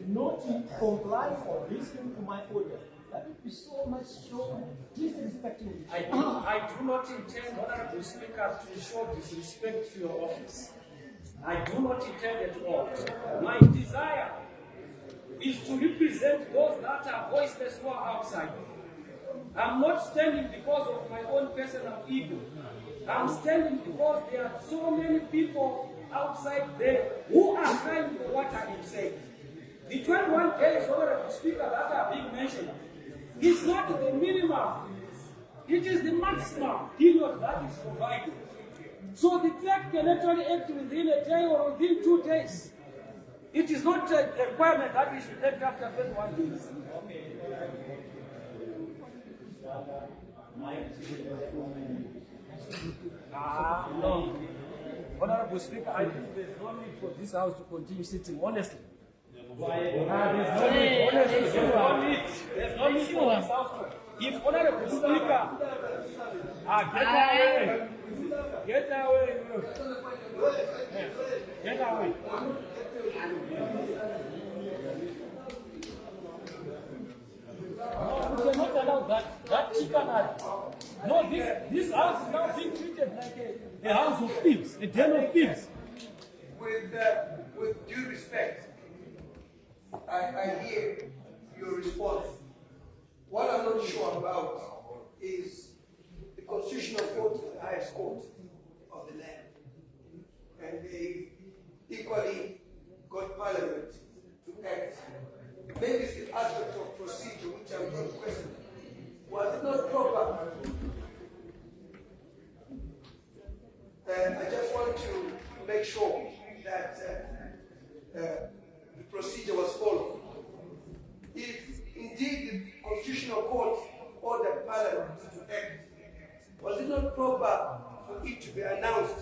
Speaker 1: not comply or listen to my order. That would be so much disrespecting.
Speaker 9: I do not intend, Honorable Speaker, to show disrespect to your office. I do not intend at all. My desire is to represent those that are voiceless who are outside. I'm not standing because of my own personal ego. I'm standing because there are so many people outside there who are crying for what I am saying. The 21 days, Honorable Speaker, that are being mentioned is not the minimum. It is the maximum period that is provided. So the clerk can actually act within a day or within 2 days. It is not a requirement that we should act after 21 days. No. Honorable Speaker, I think there's no need for this House to continue sitting, honestly. There's no need, honestly, there's no need for this House to. If Honorable Speaker, get away, get away. No, we cannot allow that chicken. No, this house is now being treated like a house of thieves, a den of thieves.
Speaker 8: With due respect, I hear your response. What I'm not sure about is the Constitutional Court is the highest court of the land. And they equally got Parliament to act. Maybe it's the aspect of procedure which I'm going to question. Was it not proper? I just want to make sure that the procedure was followed. If indeed the Constitutional Court ordered Parliament to act, was it not proper for it to be announced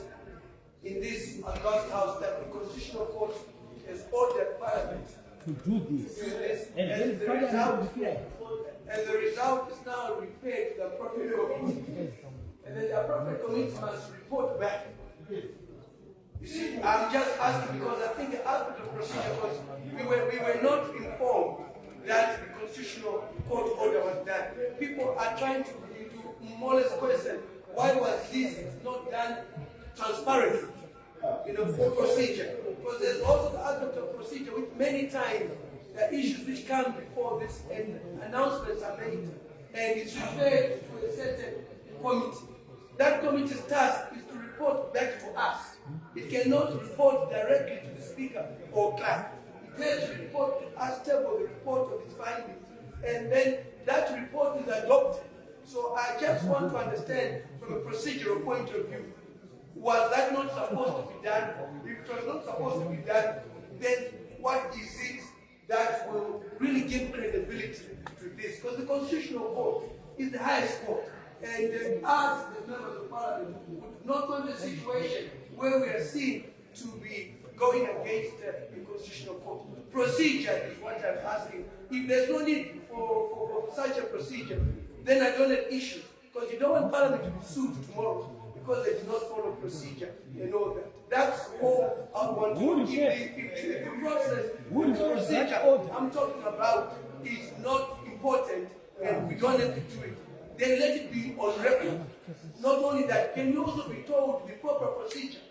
Speaker 8: in this August House that the Constitutional Court has ordered Parliament
Speaker 2: to do this? And
Speaker 8: the result is now referred to the appropriate committee. And then the appropriate committee must report back. You see, I'm just asking because I think the aspect of procedure was we were not informed that the Constitutional Court order was done. People are trying to more or less question why was this not done transparently, for procedure. Because there's also the aspect of procedure which many times the issues which come before this and announcements are made and it's referred to a certain committee. That committee's task is to report back to us. It cannot report directly to the Speaker or clerk. It has to report to us, table the report of its findings, and then that report is adopted. So I just want to understand from a procedural point of view, was that not supposed to be done? If it was not supposed to be done, then what is it that will really give credibility to this? Because the Constitutional Court is the highest court. And us, the members of Parliament, would not want a situation where we are seen to be going against the Constitutional Court. Procedure is what I'm asking. If there's no need for such a procedure, then I don't have issues. Because you don't want Parliament to be sued tomorrow because they did not follow procedure and all that. That's all I want to do. If the process, the procedure I'm talking about is not important and we don't have to do it, then let it be on record. Not only that, can we also be told the proper procedure?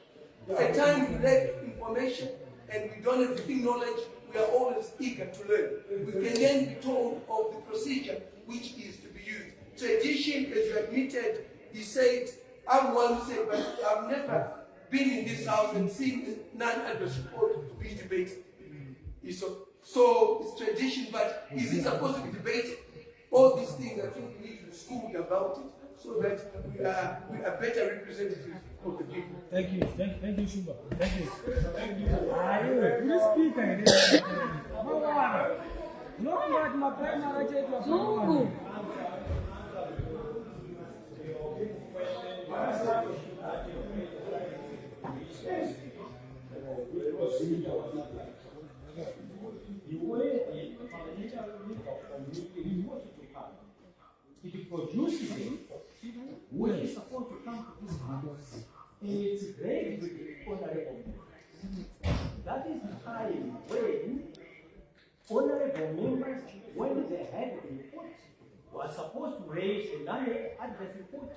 Speaker 8: At times we lack information and we don't have the knowledge, we are always eager to learn. We can then be told of the procedure which is to be used. Tradition, as you admitted, he said, I'm one who said, but I've never been in this house and seen non-adverse report be debated. So it's tradition, but is it supposed to be debated? All these things, I think we need to be schooled about it so that we are better representatives of the people.
Speaker 2: Thank you, Shumba. Thank you. Please speak again. No, but my primary Zungu.
Speaker 1: The way a parliamentary committee it produces it, which is supposed to come to this house, and it's read with the honorable members. That is the time when honorable members, when they had a report, were supposed to raise a non-adverse report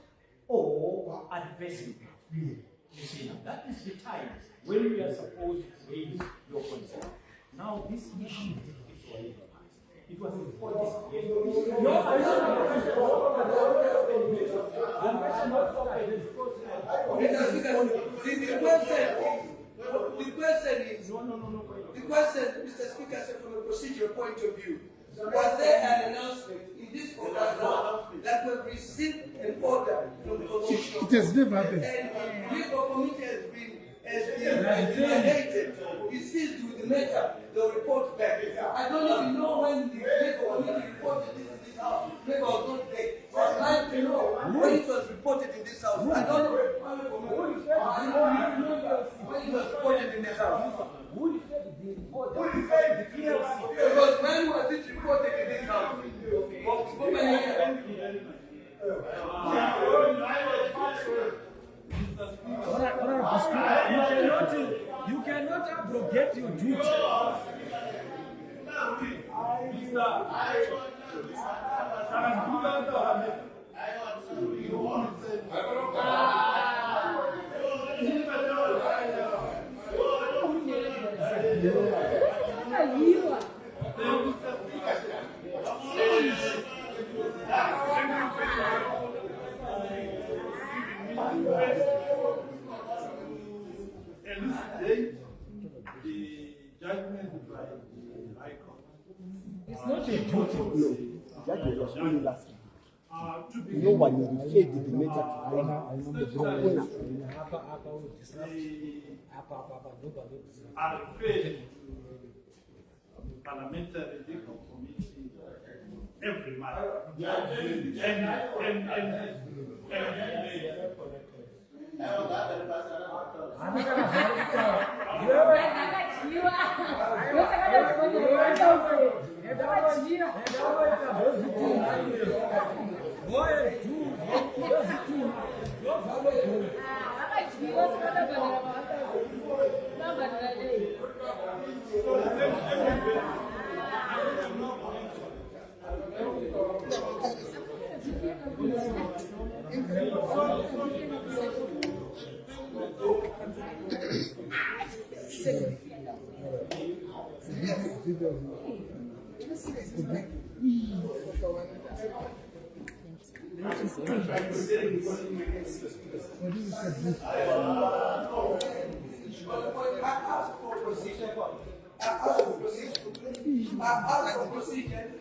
Speaker 1: or adverse report. You see, that is the time when we are supposed to raise your concern. Now, this issue is already passed. It was reported.
Speaker 8: The question, Mr. Speaker, said from a procedural point of view, was there an announcement in this order that we received an order from the Constitutional Court?
Speaker 2: It has never happened.
Speaker 8: And the legal committee has been mandated. It seized with the matter, they'll report back. I don't even know when the legal committee reported this in this house. Maybe I was not there. I'd like to know when it was reported in this house. I don't know when it was reported in this house. Because when was it reported in this house?
Speaker 2: You cannot abrogate your duty.
Speaker 1: Elucidate the judgment by the High Court.
Speaker 2: It's not a duty.
Speaker 10: No, judgment was only last week. No one referred the matter to
Speaker 1: are referred to parliamentary legal committee every month.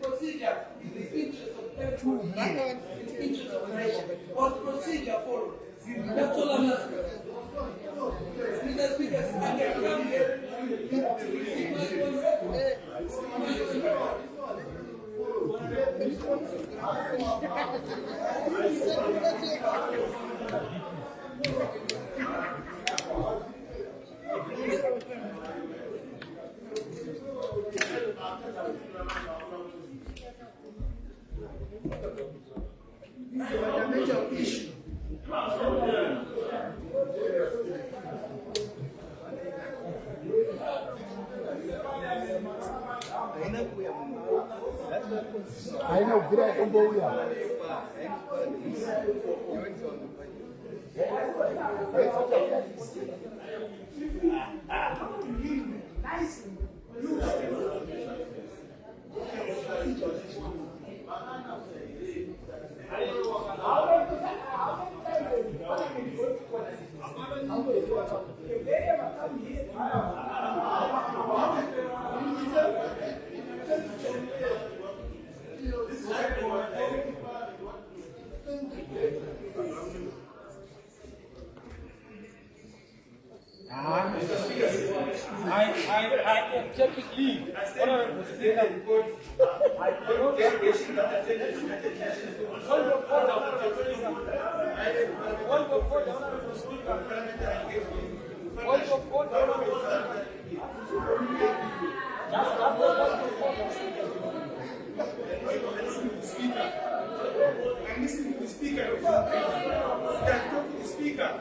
Speaker 8: Procedure in the interest of everyone here, in the interest of the nation. What procedure followed? That's all I'm asking. Mr. Speaker, I can come here.
Speaker 4: This is a major issue.
Speaker 10: I know, very humble we are.
Speaker 2: I am taking leave. Honorable Speaker, I cannot take point of order, Honorable Speaker. Point of order, Honorable Speaker. Just after point of order.
Speaker 3: I'm listening to the speaker. You can talk to the speaker.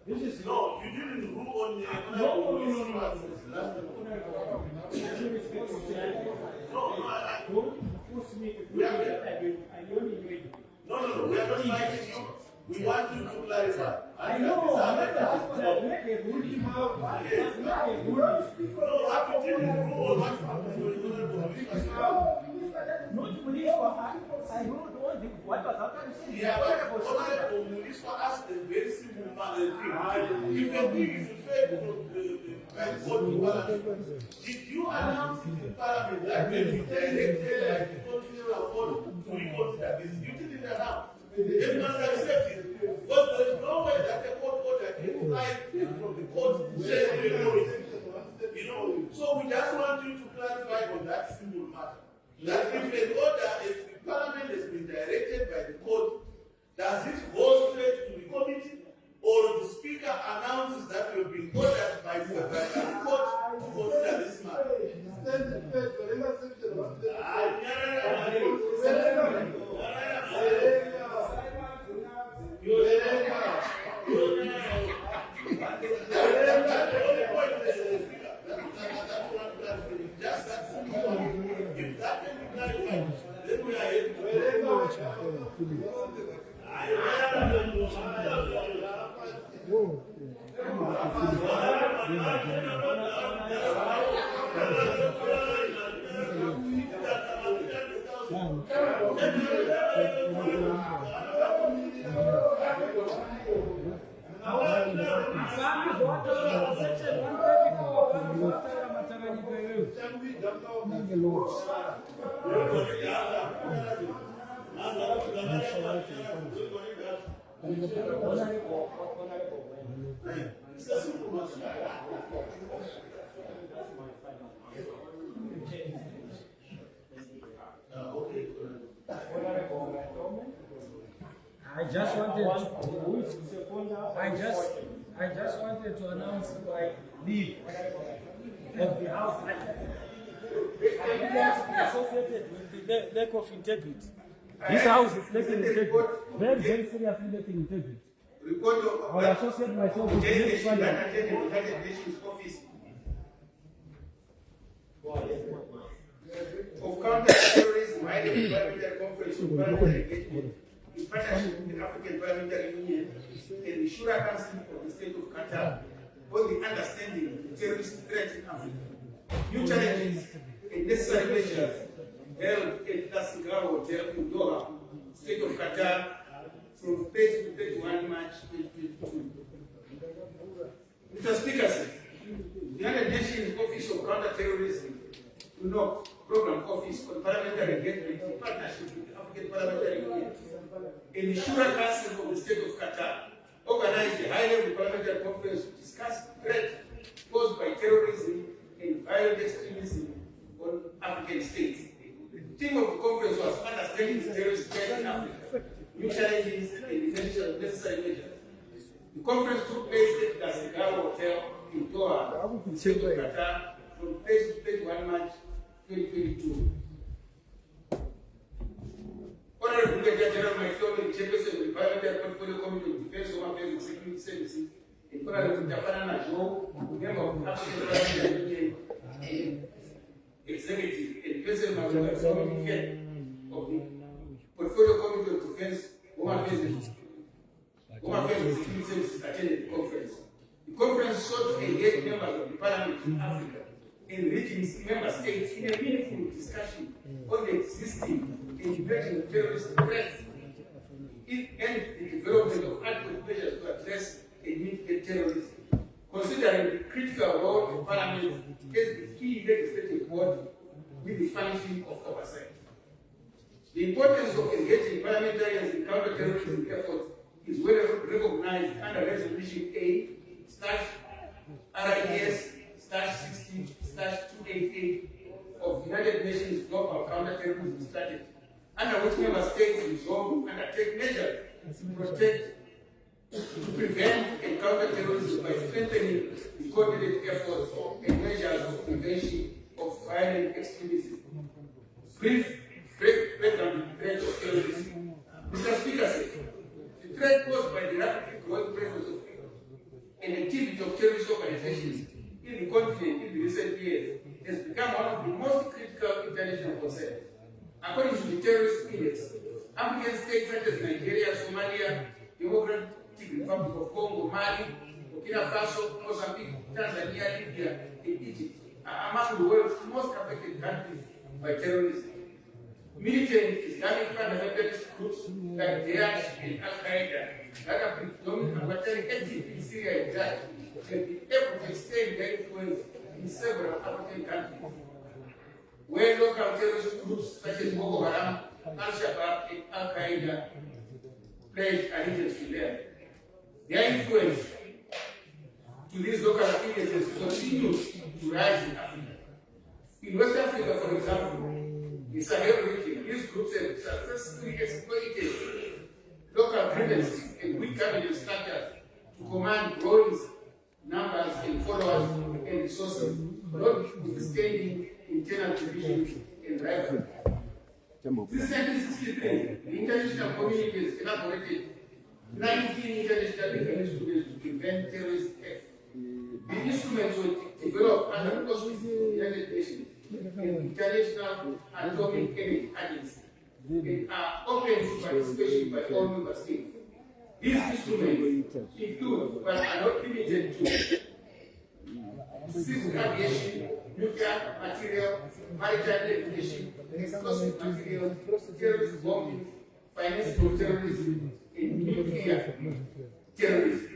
Speaker 1: This is no, you didn't rule on the No, we are not fighting you. We want you to clarify. I know. Make a ruling. No,
Speaker 4: police for us. I don't know what was happening.
Speaker 3: Yeah, but honorable police for us a very simple thing. If a thing is referred from the court to parliament, did you announce in the parliament that they be directed like the constitutional court to reconsider this? You didn't announce. They must accept it. But there is no way that the court order can fly from the court straight to the police. You know, so we just want you to clarify on that simple matter. That if an order, if the parliament has been directed by the court, does it go straight to the committee, or the speaker announces that you have been ordered by the court to consider this matter? Just that simple. If that can be clarified, then we are able to
Speaker 2: I just wanted to announce my leave of the house. I am associated with the lack of integrity. This house is lacking integrity. Very, very seriously lacking integrity. I will associate myself with the next one.
Speaker 8: United Nations office of counter-terrorism, high-level parliamentary conference of parliamentary engagement in partnership with the African Parliamentary Union and the Shura Council of the State of Qatar on the understanding of the terrorist threat in Africa. New challenges and necessary measures held at the Cigar Hotel in Doha, State of Qatar, from 30 to 31 March 2022. Mr. Speaker, the United Nations Office of Counter-Terrorism, UNOC, Program Office on Parliamentary Engagement in partnership with the African Parliamentary Union and the Shura Council of the State of Qatar organized a high-level parliamentary conference to discuss threats posed by terrorism and violent extremism on African states. The theme of the conference was understanding the terrorist threat in Africa, new challenges and the necessary measures. The conference took place at the Cigar Hotel in Doha, State of Qatar, from 30 to 31 March 2022. Honorable Brigadier General myself, the Chairperson of the Parliamentary Portfolio Committee of Defense, Home Affairs and Security Services, and Honorable Tafana Najo, member of the African Parliamentary Union Executive, and President of the Head of the Portfolio Committee of Defense, Home Affairs and Security Services attended the conference. The conference sought to engage members of the Parliament in Africa and regions, member states in a meaningful discussion on the existing and emerging terrorist threats and the development of adequate measures to address and mitigate terrorism, considering the critical role of Parliament as the key legislative body with the function of oversight. The importance of engaging parliamentarians in counter-terrorism efforts is well recognized under Resolution A/RIS/16/288 of the United Nations Global Counter-Terrorism Strategy, under which member states resolve to undertake measures to protect, to prevent and counter terrorism by strengthening the coordinated efforts and measures of prevention of violent extremism. Brief background on the threat of terrorism. Mr. Speaker, the threat posed by the rapidly growing presence of and activity of terrorist organizations in the continent in the recent years has become one of the most critical international concerns. According to the terrorist index, African states such as Nigeria, Somalia, Democratic Republic of Congo, Mali, Burkina Faso, Mozambique, Tanzania, Libya, and Egypt are among the world's most affected countries by terrorism. Militant Islamic fundamentalist groups like Daesh and Al-Qaeda that are predominantly active in Syria and Iraq have been able to extend their influence in several African countries, where local terrorist groups such as Boko Haram, Al-Shabaab, and Al-Qaeda pledge allegiance to them. Their influence to these local affiliates continues to rise in Africa. In West Africa, for example, in Sahel region, these groups have successfully exploited local grievances and weak government structures to command growing numbers and followers and resources, notwithstanding internal divisions and rivalry. Since 1963, the international community has elaborated 19 international instruments to prevent terrorist acts. The instruments were developed under the auspices of the United Nations and International Atomic Energy Agency and are open to participation by all member states. These instruments include, but are not limited to, civil aviation, nuclear material, maritime navigation, explosive material, terrorist bombing, financing of terrorism, and nuclear terrorism.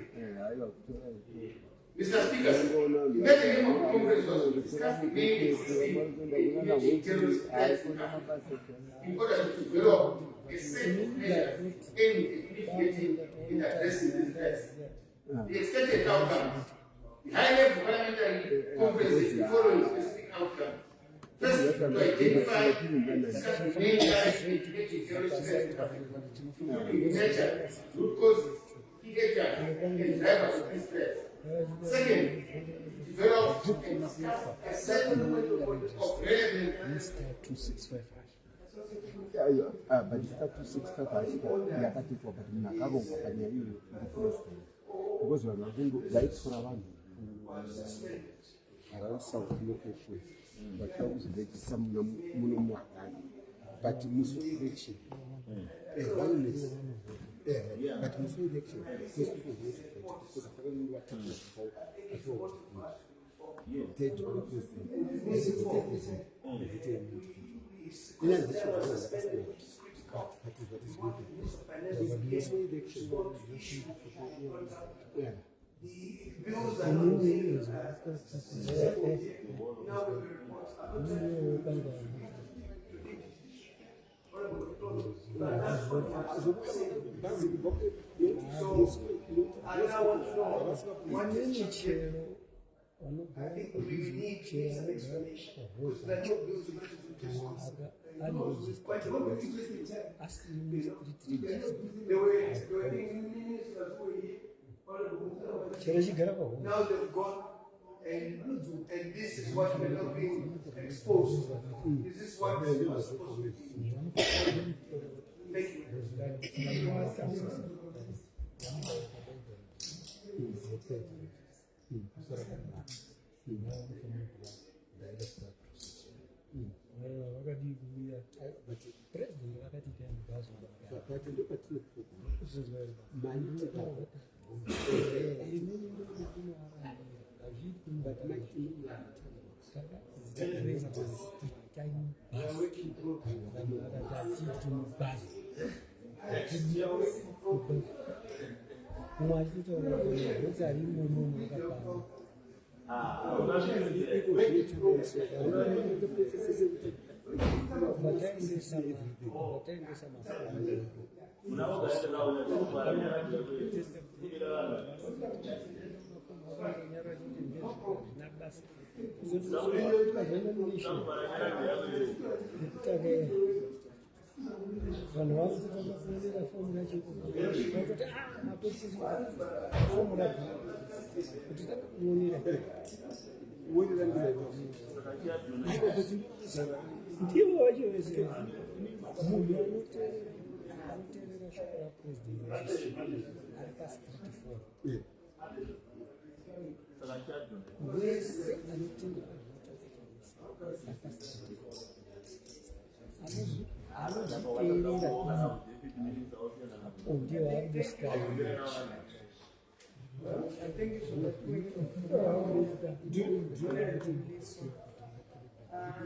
Speaker 8: Mr. Speaker, in that name of the Congress was to discuss the main existing terrorist threats in Africa in order to develop a set of measures aimed at mitigating and addressing these threats. The expected outcomes. The high-level parliamentary conference is the following specific outcome. First, to identify such main threats related terrorist threats in Africa, including nature, root causes, key agents, and drivers of these threats. Second, develop and discuss a set of relevant.
Speaker 10: But start 265 yakatitwa but munakavongwa panyayiri mupresident because vanhu vaitsora vanhu around location vakuda kuzirejisa muno muharare but musi election but musi election most people vote for it because apparently what happened before I thought dead president in addition to
Speaker 4: I think we need some explanation because there are no bills in because quite a lot of things in China. They were ministers now they've gone and this is what we're not being exposed. Is this what we're supposed to be? Thank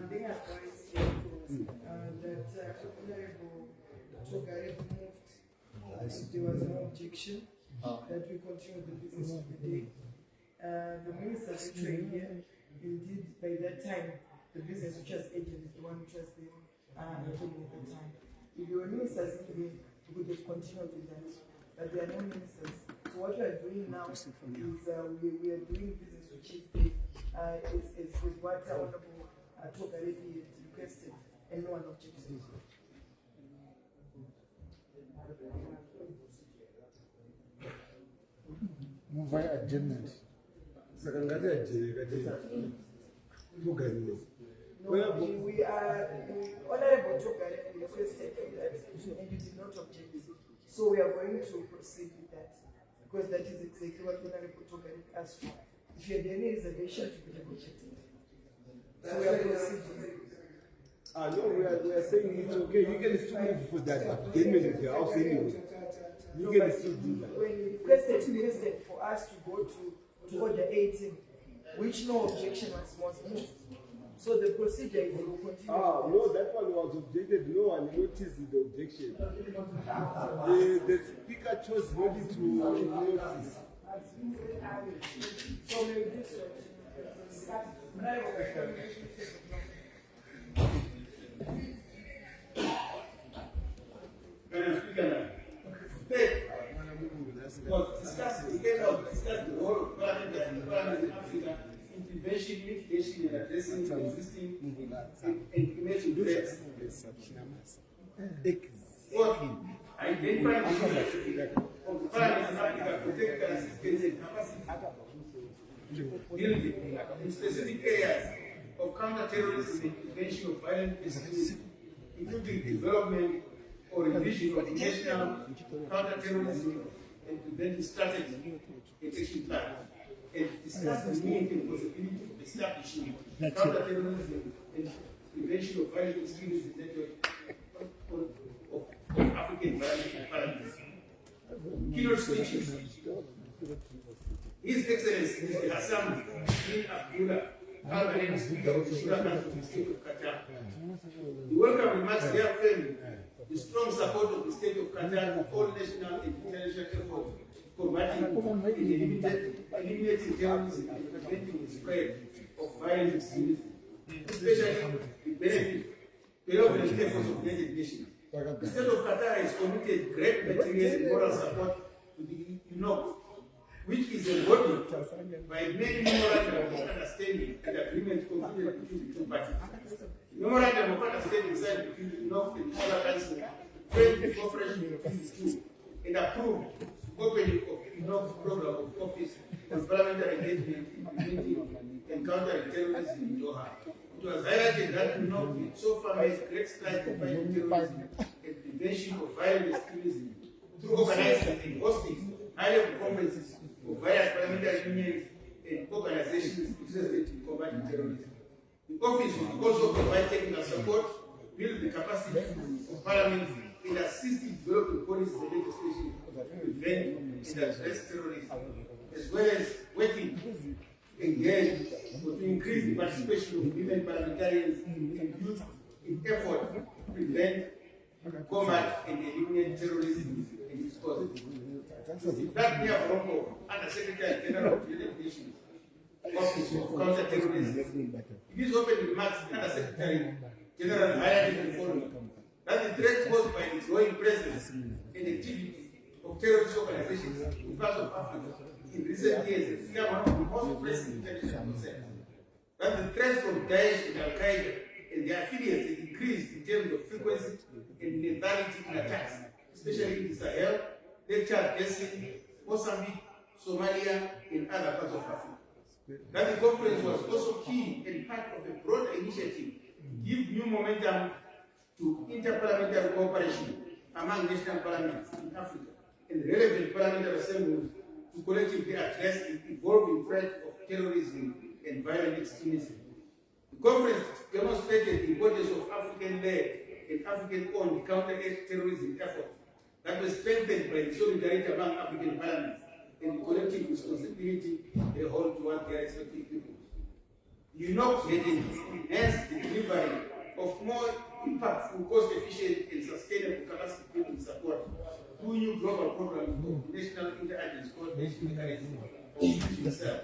Speaker 4: They advised that Honorable Togare moved. There was no objection that we continue the business of the day. The minister secretary here, indeed, by that time, the business which was agent is the one which was there at the time. If there were ministers in here, we could have continued with that. But there are no ministers. So what we are doing now is we are doing business which is what Honorable Togare requested, and no one objected.
Speaker 10: Move by adjournment. Second,
Speaker 4: We are Honorable Togare requested for that, and you did not object. So we are going to proceed with that, because that is exactly what Honorable Togare asked for. If you had any reservation, you could have objected. So we are proceeding.
Speaker 10: No, we are saying it's okay. You can still move for that adjournment in the house anyway. You can still do that.
Speaker 4: When you requested for us to go to order 18, which no objection was moved. So the procedure is will continue.
Speaker 10: No, that one was objected. No one noticed the objection. The speaker chose not to notice.
Speaker 4: So maybe this
Speaker 3: discuss the role of Parliament and Africa, intervention, mitigation, and addressing existing and emerging threats. Identifying the of Parliament and Africa for technical assistance and capacity building in specific areas of counter-terrorism and prevention of violent extremism, including development or revision of the national counter-terrorism and prevention strategy and action plan, and discuss the need and possibility of establishing counter-terrorism and prevention of violent extremism network of African violence and parliaments. Keynote speeches. His Excellency Mr. Hassan bin Abdullah Al-Ghani, Speaker of the Shura Council of the State of Qatar. The welcome remarks reaffirmed the strong support of the State of Qatar to all national and international efforts combating and eliminating terrorism and preventing the spread of violent extremism, especially the benefit benevolent efforts of the United Nations. The State of Qatar has committed great material and moral support to the UNOC, which is embodied by many memorandum of understanding and agreements concluded between the two parties. The memorandum of understanding signed between the UNOC and the Solar Council, friendly cooperation between the two, and approved opening of UNOC's program of office on parliamentary engagement implementing and countering terrorism in Doha. It was highlighted that UNOC so far made great strides in fighting terrorism and prevention of violent extremism through organizing and hosting high-level conferences of various parliamentary unions and organizations interested in combating terrorism. The office will also provide technical support, build the capacity of Parliament, and assist in developing policies and legislation to prevent and address terrorism, as well as working engaged to increase the participation of women parliamentarians and youth in effort to prevent, combat, and eliminate terrorism and its causes. That near Morocco, Under Secretary General of the United Nations Office of Counter-Terrorism, it is open remarks Under Secretary General highlighted in the forum that the threat posed by the growing presence and activity of terrorist organizations in parts of Africa in recent years has become one of the most pressing international concerns. That the threats from Daesh and Al-Qaeda and their affiliates has increased in terms of frequency and lethality in attacks, especially in the Sahel, Lake Chad Basin, Mozambique, Somalia, and other parts of Africa. That the conference was also key and part of a broader initiative to give new momentum to interparliamentary cooperation among national parliaments in Africa and relevant parliamentary assemblies to collectively address the evolving threat of terrorism and violent extremism. The conference demonstrated the importance of African-led and African-owned counter-terrorism efforts that were strengthened by the solidarity among African parliaments and the collective responsibility they hold towards their respective peoples. UNOC had enhanced the
Speaker 11: delivery of more impactful, cost-efficient, and sustainable capacity building support through new global programs of national interagency coordination mechanism of itself.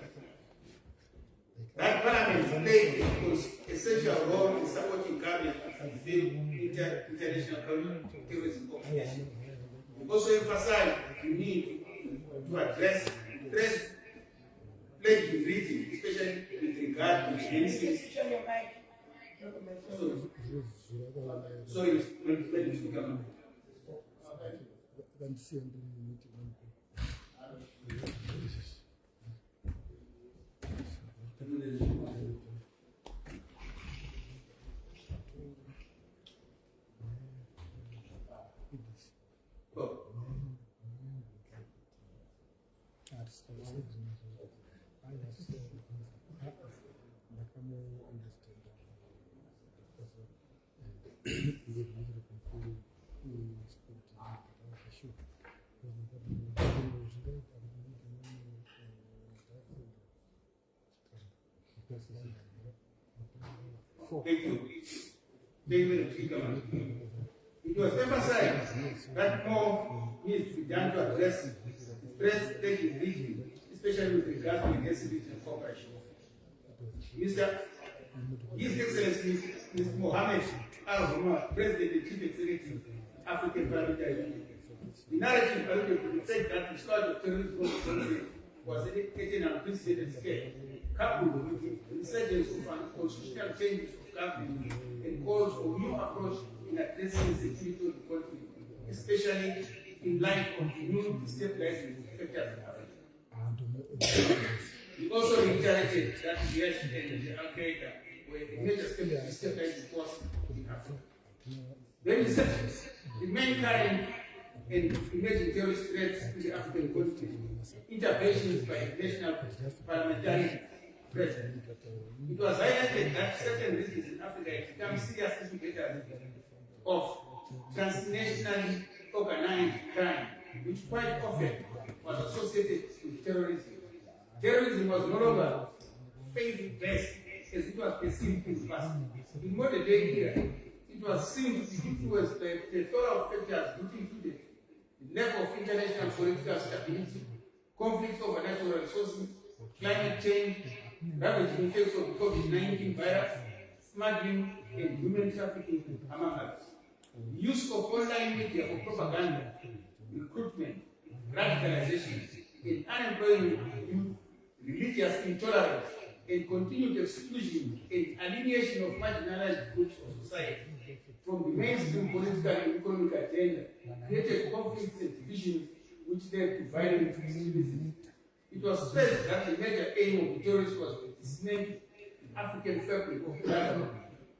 Speaker 11: That Parliament played an essential role in supporting government to fulfill international terrorism obligations. We also emphasize the need to address pledged breathing, especially with regard to the sorry, let me speak up. Thank you. It was emphasized that more needs to be done to address threats taking region, especially with regard to intensity and cooperation. His Excellency Mr. Mohammed Al-Huma, President and Chief Executive, African Parliamentary Union. The narrative alluded to the fact that the start of terrorism was at an unprecedented scale, coupled with the resurgence of constitutional changes of government and calls for new approach in addressing security of the country, especially in light of new destabilizing factors in Africa. He also reiterated that the US and Al-Qaeda were a major destabilizing force in Africa. Then he said, the main current and emerging terrorist threats to the African continent, interventions by national parliamentary president. It was highlighted that certain regions in Africa have become serious indicators of transnationally organized crime, which quite often was associated with terrorism. Terrorism was no longer faith-based as it was perceived in the past. In modern day era, it was seen to be influenced by the thorough factors which included the lack of international political stability, conflicts over natural resources, climate change, ravaging effects of the COVID-19 virus, smuggling, and human trafficking, among others. The use of online media for propaganda, recruitment, radicalization, and unemployment youth, religious intolerance, and continued exclusion and alienation of marginalized groups of society from the mainstream political and economic agenda created conflicts and divisions which led to violent extremism. It was stressed that the major aim of the terrorists was to dismantle the African fabric of government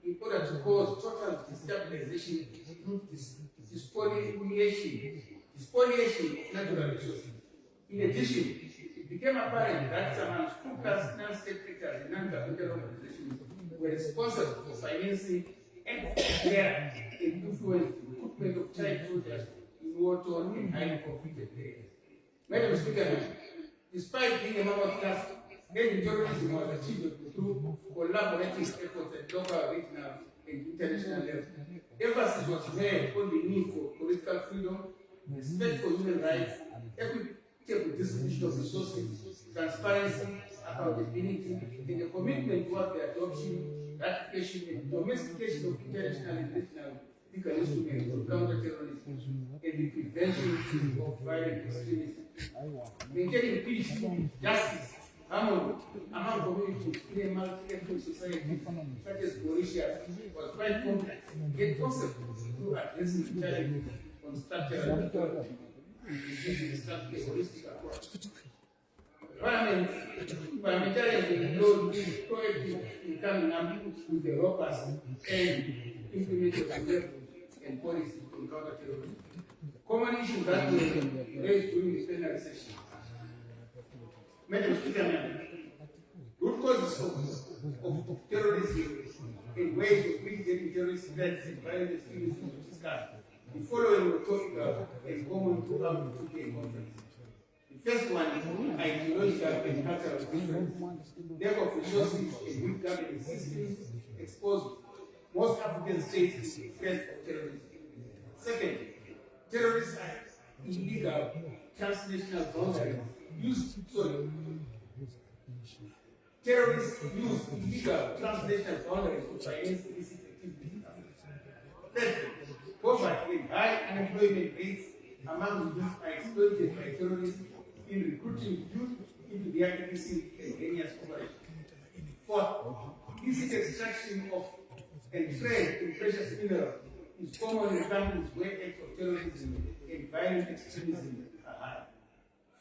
Speaker 11: in order to cause total destabilization through spoliation of natural resources. In addition, it became apparent that some unscrupulous non-state actors and non-governmental organizations were responsible for financing and care and influence the recruitment of child soldiers in war-torn and highly conflicted areas. Madam Speaker, despite being a mammoth task, ending terrorism was achieved through collaborative efforts at local, regional, and international level. Emphasis was made on the need for political freedom, respect for human rights, equitable distribution of resources, transparency, accountability, and a commitment toward the adoption, ratification, and domestication of international and regional legal instruments to counter terrorism and the prevention of violent extremism. Maintaining peace, justice, harmony among communities in a multi-ethnic society such as Mauritius was quite complex, yet possible through addressing the challenges on structural and holistic approach. Parliamentarians will proactive in coming up with the robust and implemented levels and policies to counter terrorism. Common issues that were raised during the plenary session. Madam Speaker, root causes of terrorism and ways of mitigating terrorist threats and violent extremism to discuss. The following were topical and common throughout the 2-day conference. The first one, ideological and cultural difference, lack of resources and weak government systems exposed most African states in threat of terrorism. Second, terrorists are illegal transnational boundaries terrorists use illegal transnational boundaries to finance illicit activities. Third, poverty and high unemployment rates among youth are exploited by terrorists in recruiting youth into their illicit and heinous operations. Fourth, illicit extraction of and trade in precious minerals is common in countries where acts of terrorism and violent extremism are high.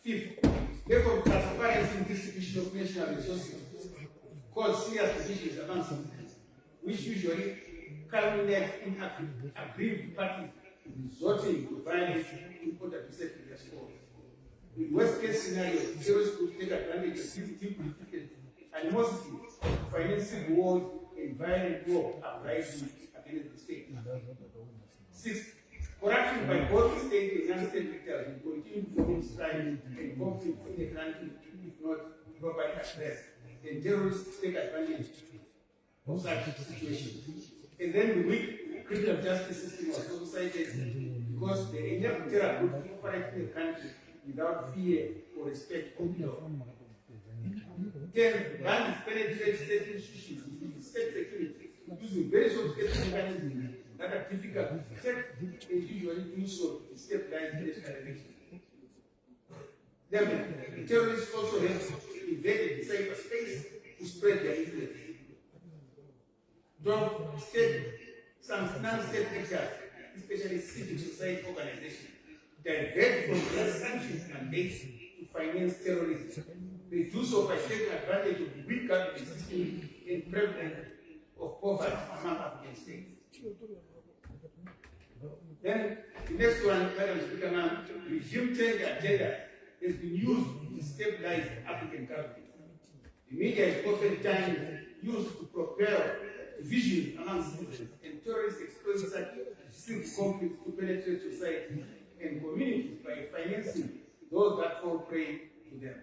Speaker 11: Fifth, lack of transparency in distribution of national resources cause serious divisions among citizens, which usually culminate in aggrieved parties resorting to violence in order to settle their scores. In worst-case scenario, terrorists could take advantage of this deep-rooted animosity to finance civil wars and violent war uprising against the state. Sixth, corruption by both state and non-state actors will continue to form strife and conflict in the country if not properly addressed. And terrorists take advantage of such situations. And then the weak criminal justice system was also cited because they enable terror groups to operate in the country without fear or respect of the law. 10. Bandits penetrate state institutions with state security using very sophisticated mechanisms that are difficult to detect and usually do so to stabilize national elections. 11. The terrorists also have invaded the cyberspace to spread their influence. 12. Some non-state actors, especially civil society organizations, divert from their sanctions mandates to finance terrorism. They do so by taking advantage of the weak government system and prevalence of poverty among African states. Then the next one, Madam Speaker, regime change agenda has been used to stabilize African governments. The media is oftentimes used to propel divisions among citizens, and terrorists exploit such civil conflicts to penetrate society and communities by financing those that fall prey to them.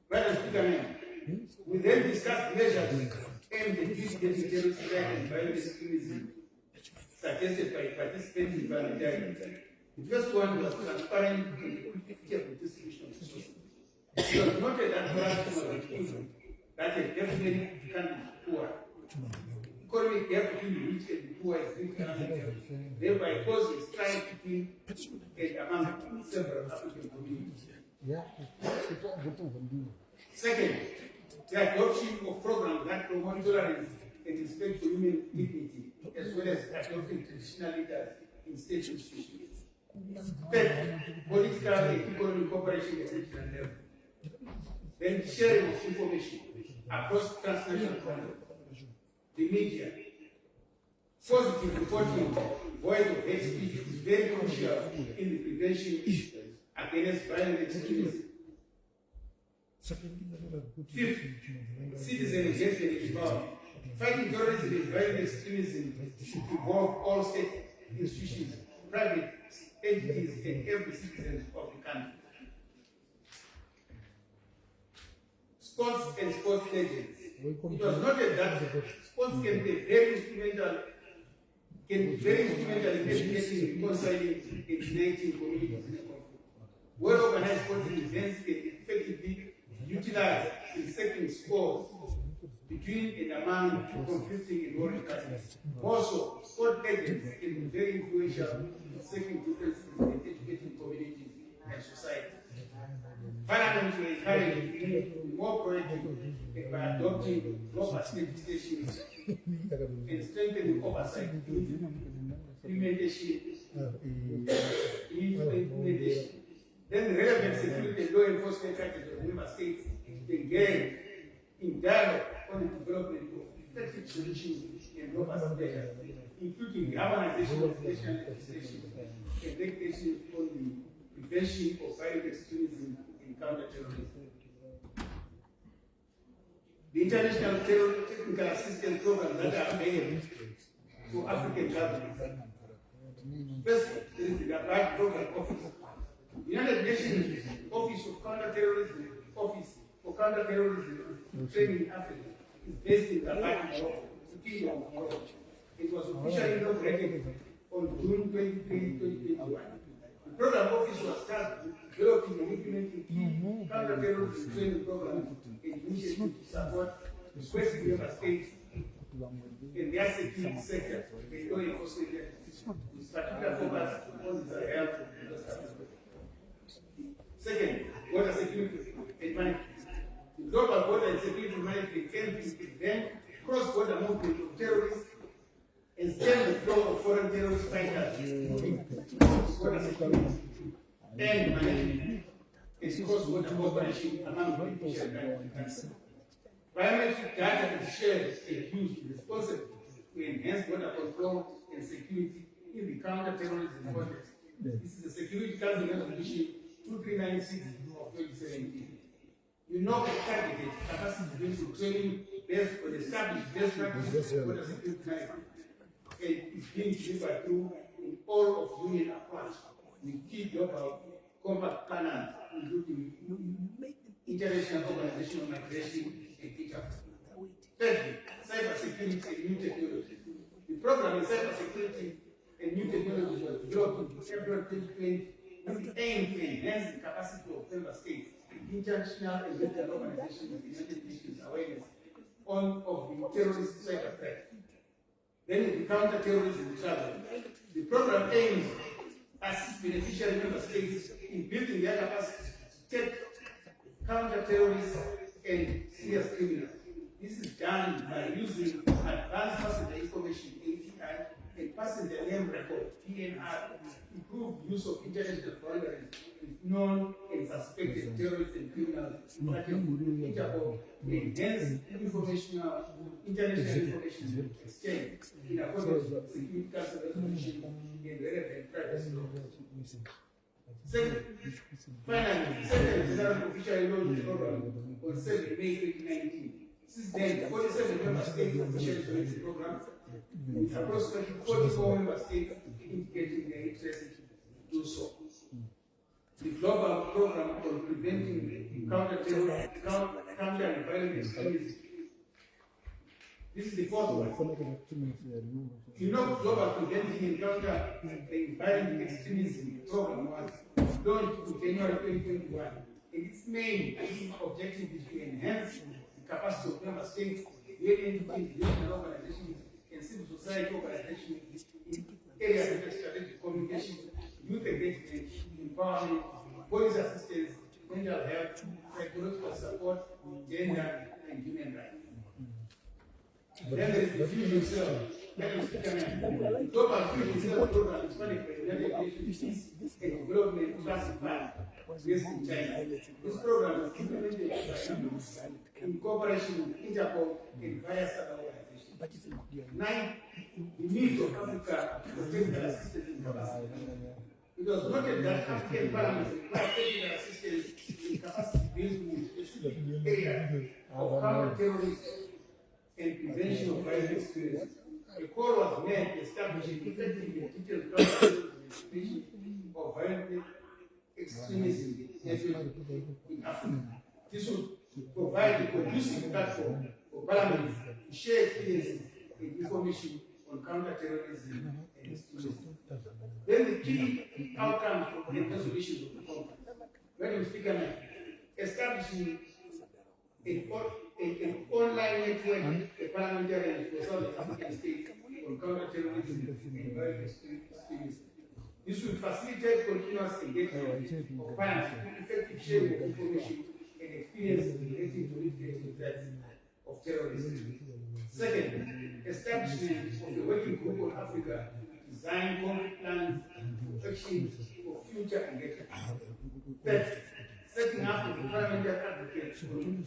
Speaker 11: Madam Speaker, we then discussed measures aimed at mitigating terrorist threat and violent extremism suggested by participants in parliamentarians. The first one was transparent and equitable distribution of resources. It was noted that corruption was an issue that had definitely become poor. Economic gap between the rich and the poor is significant, thereby causing strife between and among several African communities. Second, the adoption of programs that promote tolerance and respect for human dignity, as well as adopting traditional leaders in state institutions. Third, political and economic cooperation at regional level. Then sharing of information across transnational borders. The media. Positive reporting, void of hate speech is very crucial in the prevention against violent extremism. Fifth, citizen engagement is empowerment. Fighting terrorism and violent extremism should involve all state institutions, private entities, and every citizen of the country. Sports and sports legends. It was noted that sports can be very instrumental in mitigating and reconciling and uniting communities in conflict. Well-organized sporting events can effectively utilize in settling scores between and among conflicting and warring countries. Also, sport legends can be very influential in settling differences and educating communities and society. Parliament will encourage be more proactive by adopting robust legislation and strengthening oversight, implementation. Then the relevant security and law enforcement practices of member states engage in dialogue on the development of effective solutions and robust measures, including the harmonization of national legislation and regulations on the prevention of violent extremism and counter-terrorism. The international technical assistance programs that are available to African governments. First, there is the Rabat Program Office. The United Nations Office of Counterterrorism, Office for Counterterrorism Training in Africa is based in Rabat, Morocco. Kingdom of Morocco. It was officially inaugurated on June 23, 2021. The program office was tasked with developing and implementing key counter-terrorism training programs and initiatives to support requesting member states in their security sector and law enforcement agencies, with particular focus on the Sahel and West Africa. Second, border security and management. The global border and security management can prevent cross-border movement of terrorists and stem the flow of foreign terrorist fighters, border security and management and cross-border cooperation among beneficial countries. Biometric data is shared and used responsibly to enhance border control and security in the counter-terrorism context. This is the Security Council Resolution 2396 of 2017. You know the targeted capacity building training based on established best practices of border security management, and is being delivered through an all-of-union approach with key global compact planners, including international organizational migration and Egypt. Thirdly, cybersecurity and new technology. The program in cybersecurity and new technology was developed in April 2020 with the aim to enhance the capacity of member states, international and regional organizations with United Nations awareness of the terrorist cyber threat. Then the counter-terrorism travel. The program aims to assist beneficiary member states in building their capacity to take counter-terrorists and serious criminals. This is done by using advanced passenger information (ATI) and passenger name record (PNR), improved use of international boundaries with known and suspected terrorists and criminals, such as Interpol, to enhance international information exchange in accordance with Security Council Resolution and relevant privacy laws. Second, finally, second general official launch program on 7 May 2019. Since then, 47 member states officially joined the program, with approximately 44 member states indicating their interest to do so. The global program on preventing counter-terrorism, counter-violent extremism. This is the fourth one. You know, global preventing and counter-violent extremism program was launched in January 2021, and its main objective is to enhance the capacity of member states, UN entities, regional organizations, and civil society organizations in areas such as strategic communication, youth engagement, empowerment, police assistance, mental health, psychological support, gender, and human rights. Then there is the Fusion Cell. The Global Fusion Cell program is funded by the United Nations Peace and Development Trust Fund based in China. This program is implemented by in cooperation with Interpol and various other organizations. Ninth, the needs of Africa for technical assistance in capacity. It was noted that African parliaments require technical assistance in capacity building in specific areas of counter-terrorism and prevention of violent experiences. A call was made to establish an effective and detailed counter-terrorism investigation of violent extremism in Africa. This would provide a conducive platform for parliaments to share experiences and information on counter-terrorism and extremism. Then the key outcomes and resolutions of the conference. Madam Speaker, establishing an online network of parliamentarians for South African states on counter-terrorism and violent extremism. This will facilitate continuous engagement of parliament with effective sharing of information and experiences relating to mitigating threats of terrorism. Second, establishment of a working group on Africa to design concrete plans for action for future engagement. Third, setting up of the parliamentary advocates on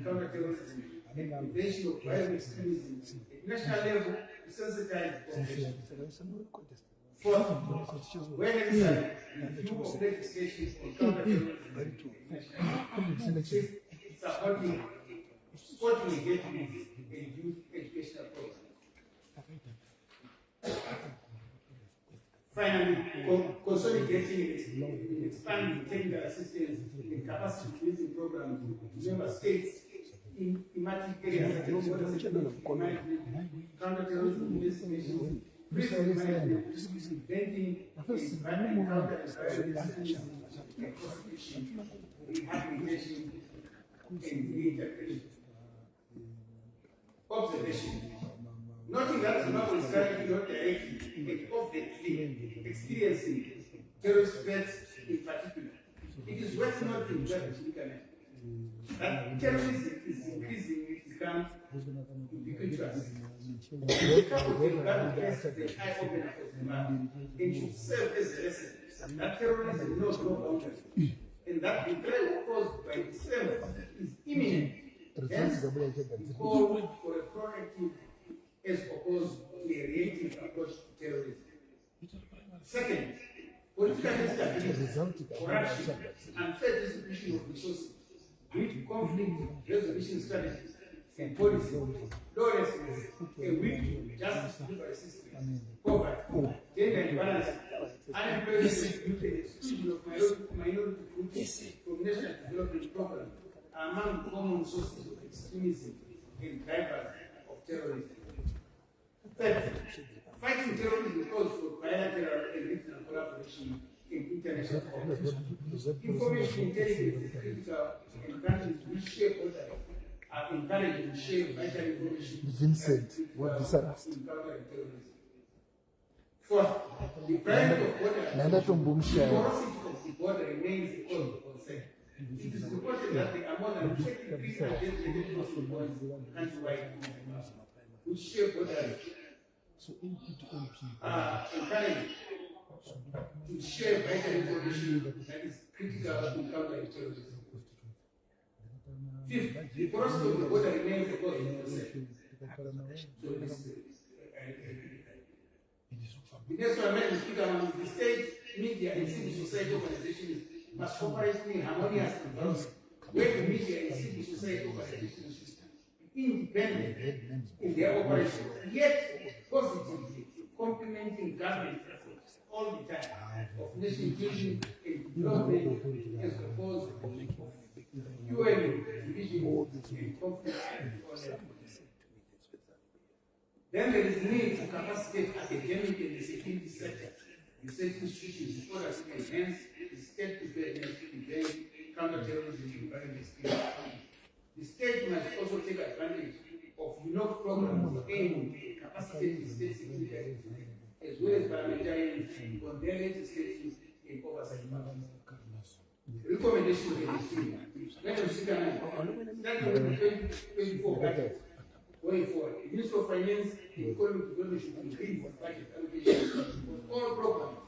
Speaker 11: counter-terrorism and prevention of violent extremism at national level to sensitize the population. Fourth, where necessary, review of legislation on counter-terrorism at national level. Fifth, supporting engagement and youth educational programs. Finally, consolidating and expanding technical assistance and capacity building programs to member states in thematic areas such as water security, counterterrorism investigation, prison management, preventing and fighting counter-terrorism, and prosecution, rehabilitation, and reintegration. Observation. Noting that Zimbabwe is currently not directly and obviously experiencing terrorist threats in particular, it is worth noting that terrorism is increasingly become ubiquitous. The eye-opener for Zimbabwe, and should serve as a lesson that terrorism knows no boundaries, and that the threat caused by the same is imminent. Hence, we call for a proactive as opposed to a reactive approach to terrorism. Second, political instability, corruption, unfair distribution of resources, with conflict resolution strategies and policy, lawlessness, a weak justice delivery system, poverty, gender imbalance, unemployment, and exclusion of minority groups from national development programs are among common sources of extremism and drivers of terrorism. Third, fighting terrorism calls for bilateral and regional collaboration in international cooperation. Information intelligence is critical, and countries which share borders are encouraged to share vital information in countering terrorism. Fourth, the priority of border, the porosity of the border remains a cause of concern. It is reported that there are more than 23 identified Muslim boys countrywide which share borders encouraged to share vital information that is critical in countering terrorism. Fifth, the porosity of the border remains a cause of concern. So the next one, Madam Speaker, the state, media, and civil society organizations must operate in a harmonious environment where the media and civil society organizations be independent in their operation, yet positively complementing government efforts all the time of nation building and development as opposed to UN division and conflict. Then there is need to capacitate academic and the security sector, research institutions in order to enhance the state preparedness to prevent counterterrorism and violent security. The state must also take advantage of unique programs aimed at capacitating state security agencies as well as parliamentarians on their legislative and oversight functions. Recommendation of the team. Madam Speaker, starting with the 2024 budget. Going forward, the Minister of Finance and Economic Development should increase its budget allocation for all programs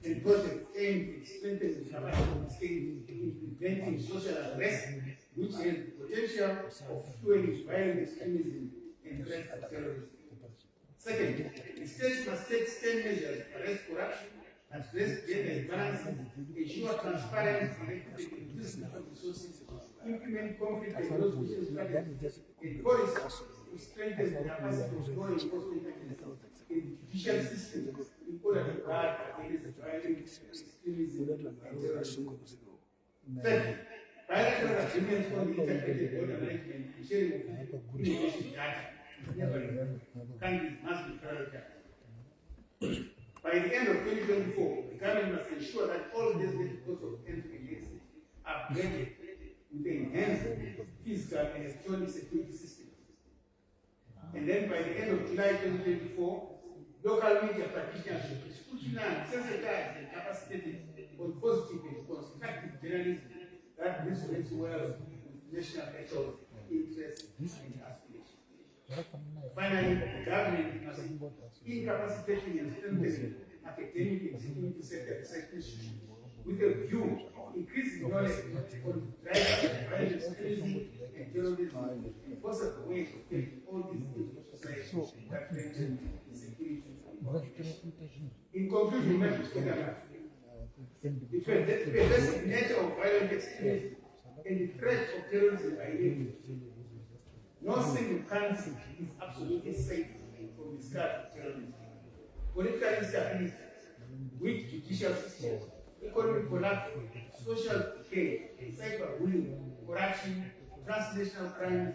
Speaker 11: and projects aimed at strengthening the capacity of the state in preventing social unrest, which has the potential of fueling violent extremism and threats of terrorism. Second, the state must take stern measures to arrest corruption, address gender imbalances, ensure transparent and equitable investment of resources, implement conflict resolution strategies and policies to strengthen the capacity of law enforcement agencies in the judicial system in order to guard against violent extremism and terrorism. Third, bilateral agreements on the integrated border management and sharing of immigration data countries must be prioritized. By the end of 2024, the government must ensure that all designated ports of entry and exit are blended with enhanced physical and electronic security systems. And then by the end of July 2024, local media practitioners should be scrutinized, sensitized, and capacitated on positive and constructive journalism that resonates well with national actors, interests, and aspirations. Finally, the government must incapacitating and strengthening academic and security sector research institutions with a view increasing knowledge on drivers of violent extremism and terrorism and possible ways of getting all these into society that threaten security. In conclusion, Madam Speaker, the pervasive nature of violent extremism and the threat of terrorism are evident. No single country is absolutely safe from the start of terrorism. Political instability, weak judicial system, economic collapse, social decay, cyberbullying, corruption, transnational crimes,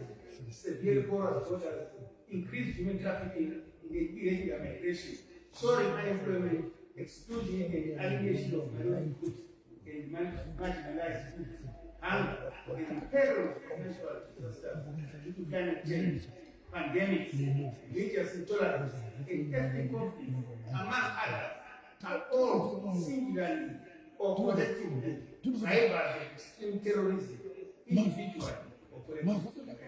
Speaker 11: severe porous borders, increased human trafficking, irregular migration, soaring unemployment, exclusion and alienation of minority groups and marginalized groups, hunger, the peril of natural disasters due to climate change, pandemics, religious intolerance, and ethnic conflict, among others, are all singularly or collectively drivers of extreme terrorism, individually or collectively.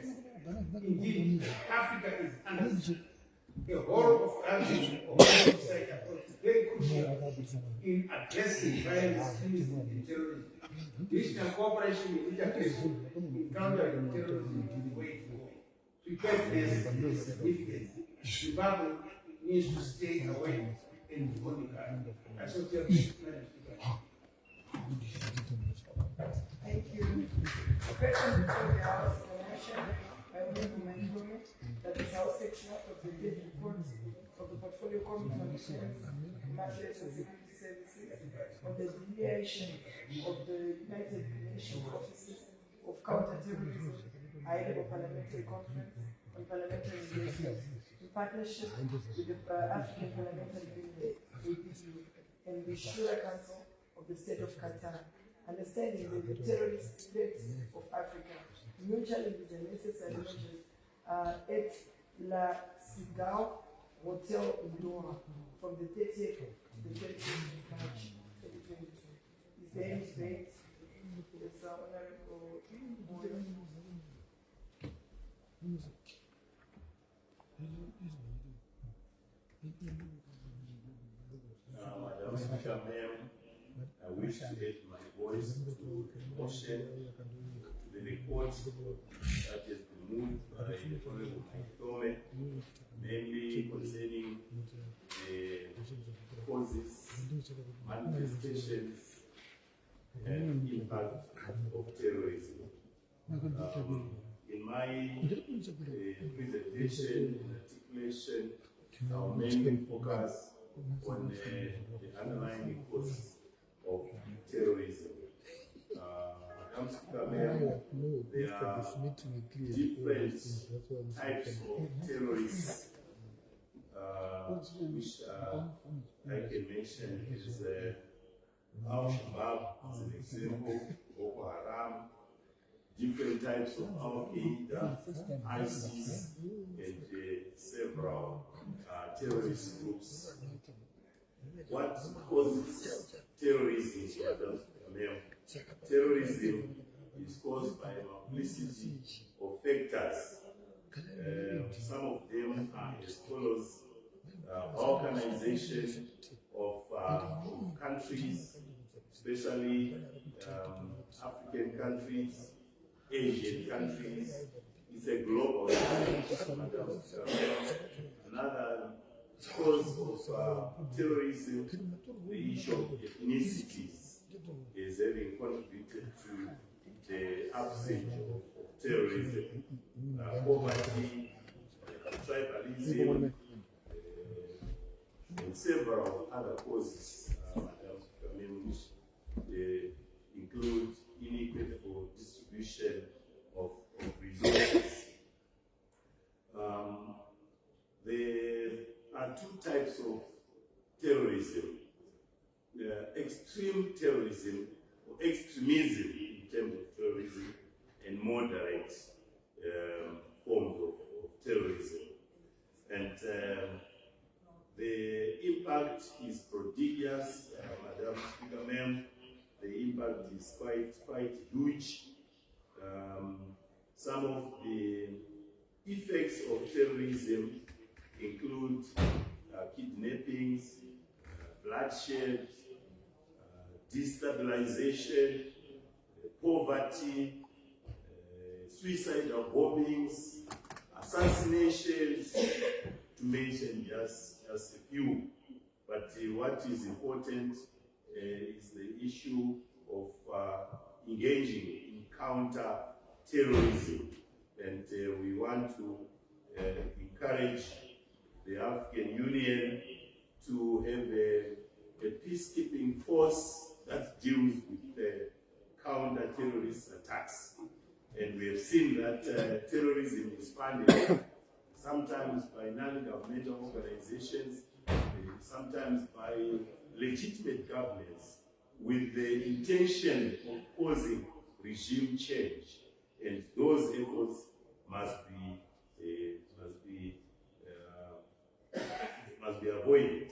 Speaker 11: Indeed, Africa is under the whole of Africa or society approach is very crucial in addressing violence, extremism, and terrorism. Regional cooperation and integration in countering terrorism is the way to go. Preparedness is significant. Zimbabwe needs to stay away and monitor. I shall tell you,
Speaker 4: Thank you. A question before the House Commission by Honorable Mandela that the House section of the third report of the Portfolio Committee on Defense, Matters and Security Services on the deviation of the United Nations Offices of Counterterrorism High-Level Parliamentary Conference on Parliamentary Relations in partnership with the African Parliamentary Union, APU, and the Shura Council of the State of Qatar, understanding the terrorist threat of Africa, new challenges and necessary measures at La Cigale Hotel in Doha from the 30th to the 31st of March 2022. Is there any debate? Yes, Honorable Moyo.
Speaker 1: Madam Speaker, ma'am, I wish to add my voice to the motion, to the report that has been moved by the Honorable Tome, mainly concerning the causes, manifestations, and impact of terrorism. In my presentation and articulation, I'll mainly focus on the underlying causes of terrorism. Madam Speaker, ma'am, there are different types of terrorists, which I can mention is Al-Shabaab as an example, Boko Haram, different types of Al-Qaeda, ISIS, and several terrorist groups. What causes terrorism, Madam Speaker? Terrorism is caused by a multiplicity of factors. Some of them are as follows: organization of countries, especially African countries, Asian countries. It's a global challenge. Another cause of terrorism, the issue of ethnicities, is having contributed to the absence of terrorism, poverty, tribalism, and several other causes, which include inequitable distribution of resources. There are two types of terrorism: extreme terrorism or extremism in terms of terrorism, and moderate forms of terrorism. And the impact is prodigious, Madam Speaker, ma'am. The impact is quite huge. Some of the effects of terrorism include kidnappings, bloodshed, destabilization, poverty, suicidal bombings, assassinations, to mention just a few. But what is important is the issue of engaging in counter-terrorism. And we want to encourage the African Union to have a peacekeeping force that deals with counter-terrorist attacks.
Speaker 12: And we have seen that terrorism is funded sometimes by non-governmental organizations, sometimes by legitimate governments with the intention of causing regime change. And those efforts must be avoided.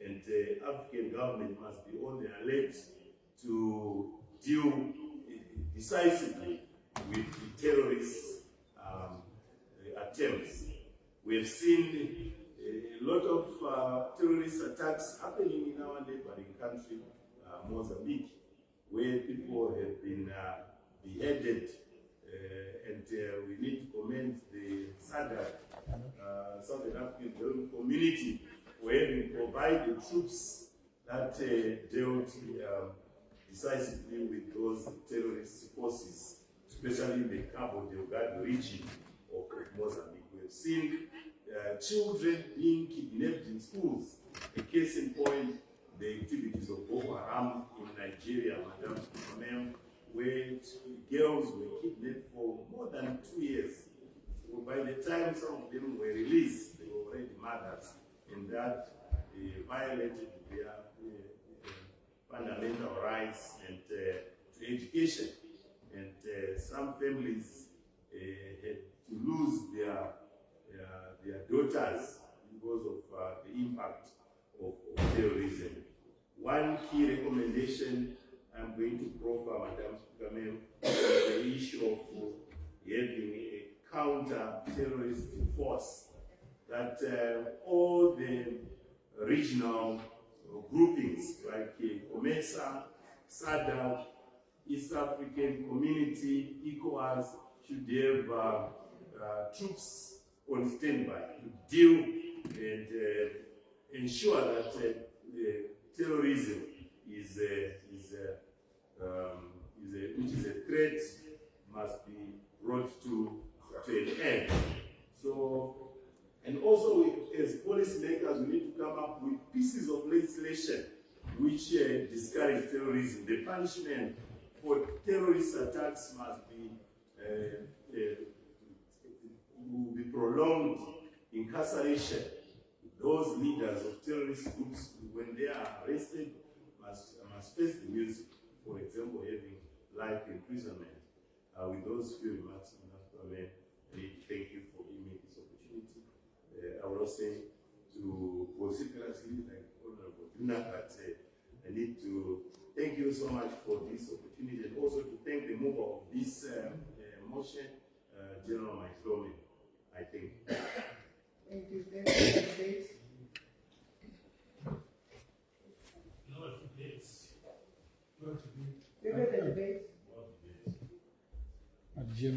Speaker 12: And African government must be on the alert to deal decisively with the terrorist attempts. We have seen a lot of terrorist attacks happening in our neighboring country, Mozambique, where people have been beheaded, and we need to commend the SADC, Southern African community, for having provided troops that dealt decisively with those terrorist forces, especially in the Cabo Delgado region of Mozambique. We have seen children being kidnapped in schools. A case in point, the activities of Boko Haram in Nigeria, Madam, where girls were kidnapped for more than 2 years. So by the time some of them were released, they were already mothers, and that violated their fundamental rights and to education. And some families had to lose their daughters because of the impact of terrorism. One key recommendation I'm going to proffer, Madam Speaker, is the issue of having a counter-terrorist force that all the regional groupings like M.A.C, SADC, East African Community, ECOWAS should have troops on standby to deal and ensure that terrorism which is a threat must be brought to an end. So, and also as policymakers, we need to come up with pieces of legislation which discourage terrorism. The punishment for terrorist attacks must be will be prolonged incarceration. Those leaders of terrorist groups, when they are arrested, must face the music. For example, having life imprisonment. With those few remarks, I need to thank you for giving me this opportunity. I will also say to vociferously, like Honorable Duna, but I need to thank you so much for this opportunity, and also to thank the mover of this motion, General Mike Loman. I think.
Speaker 4: Thank you. Thank you. Debate.
Speaker 10: Jim.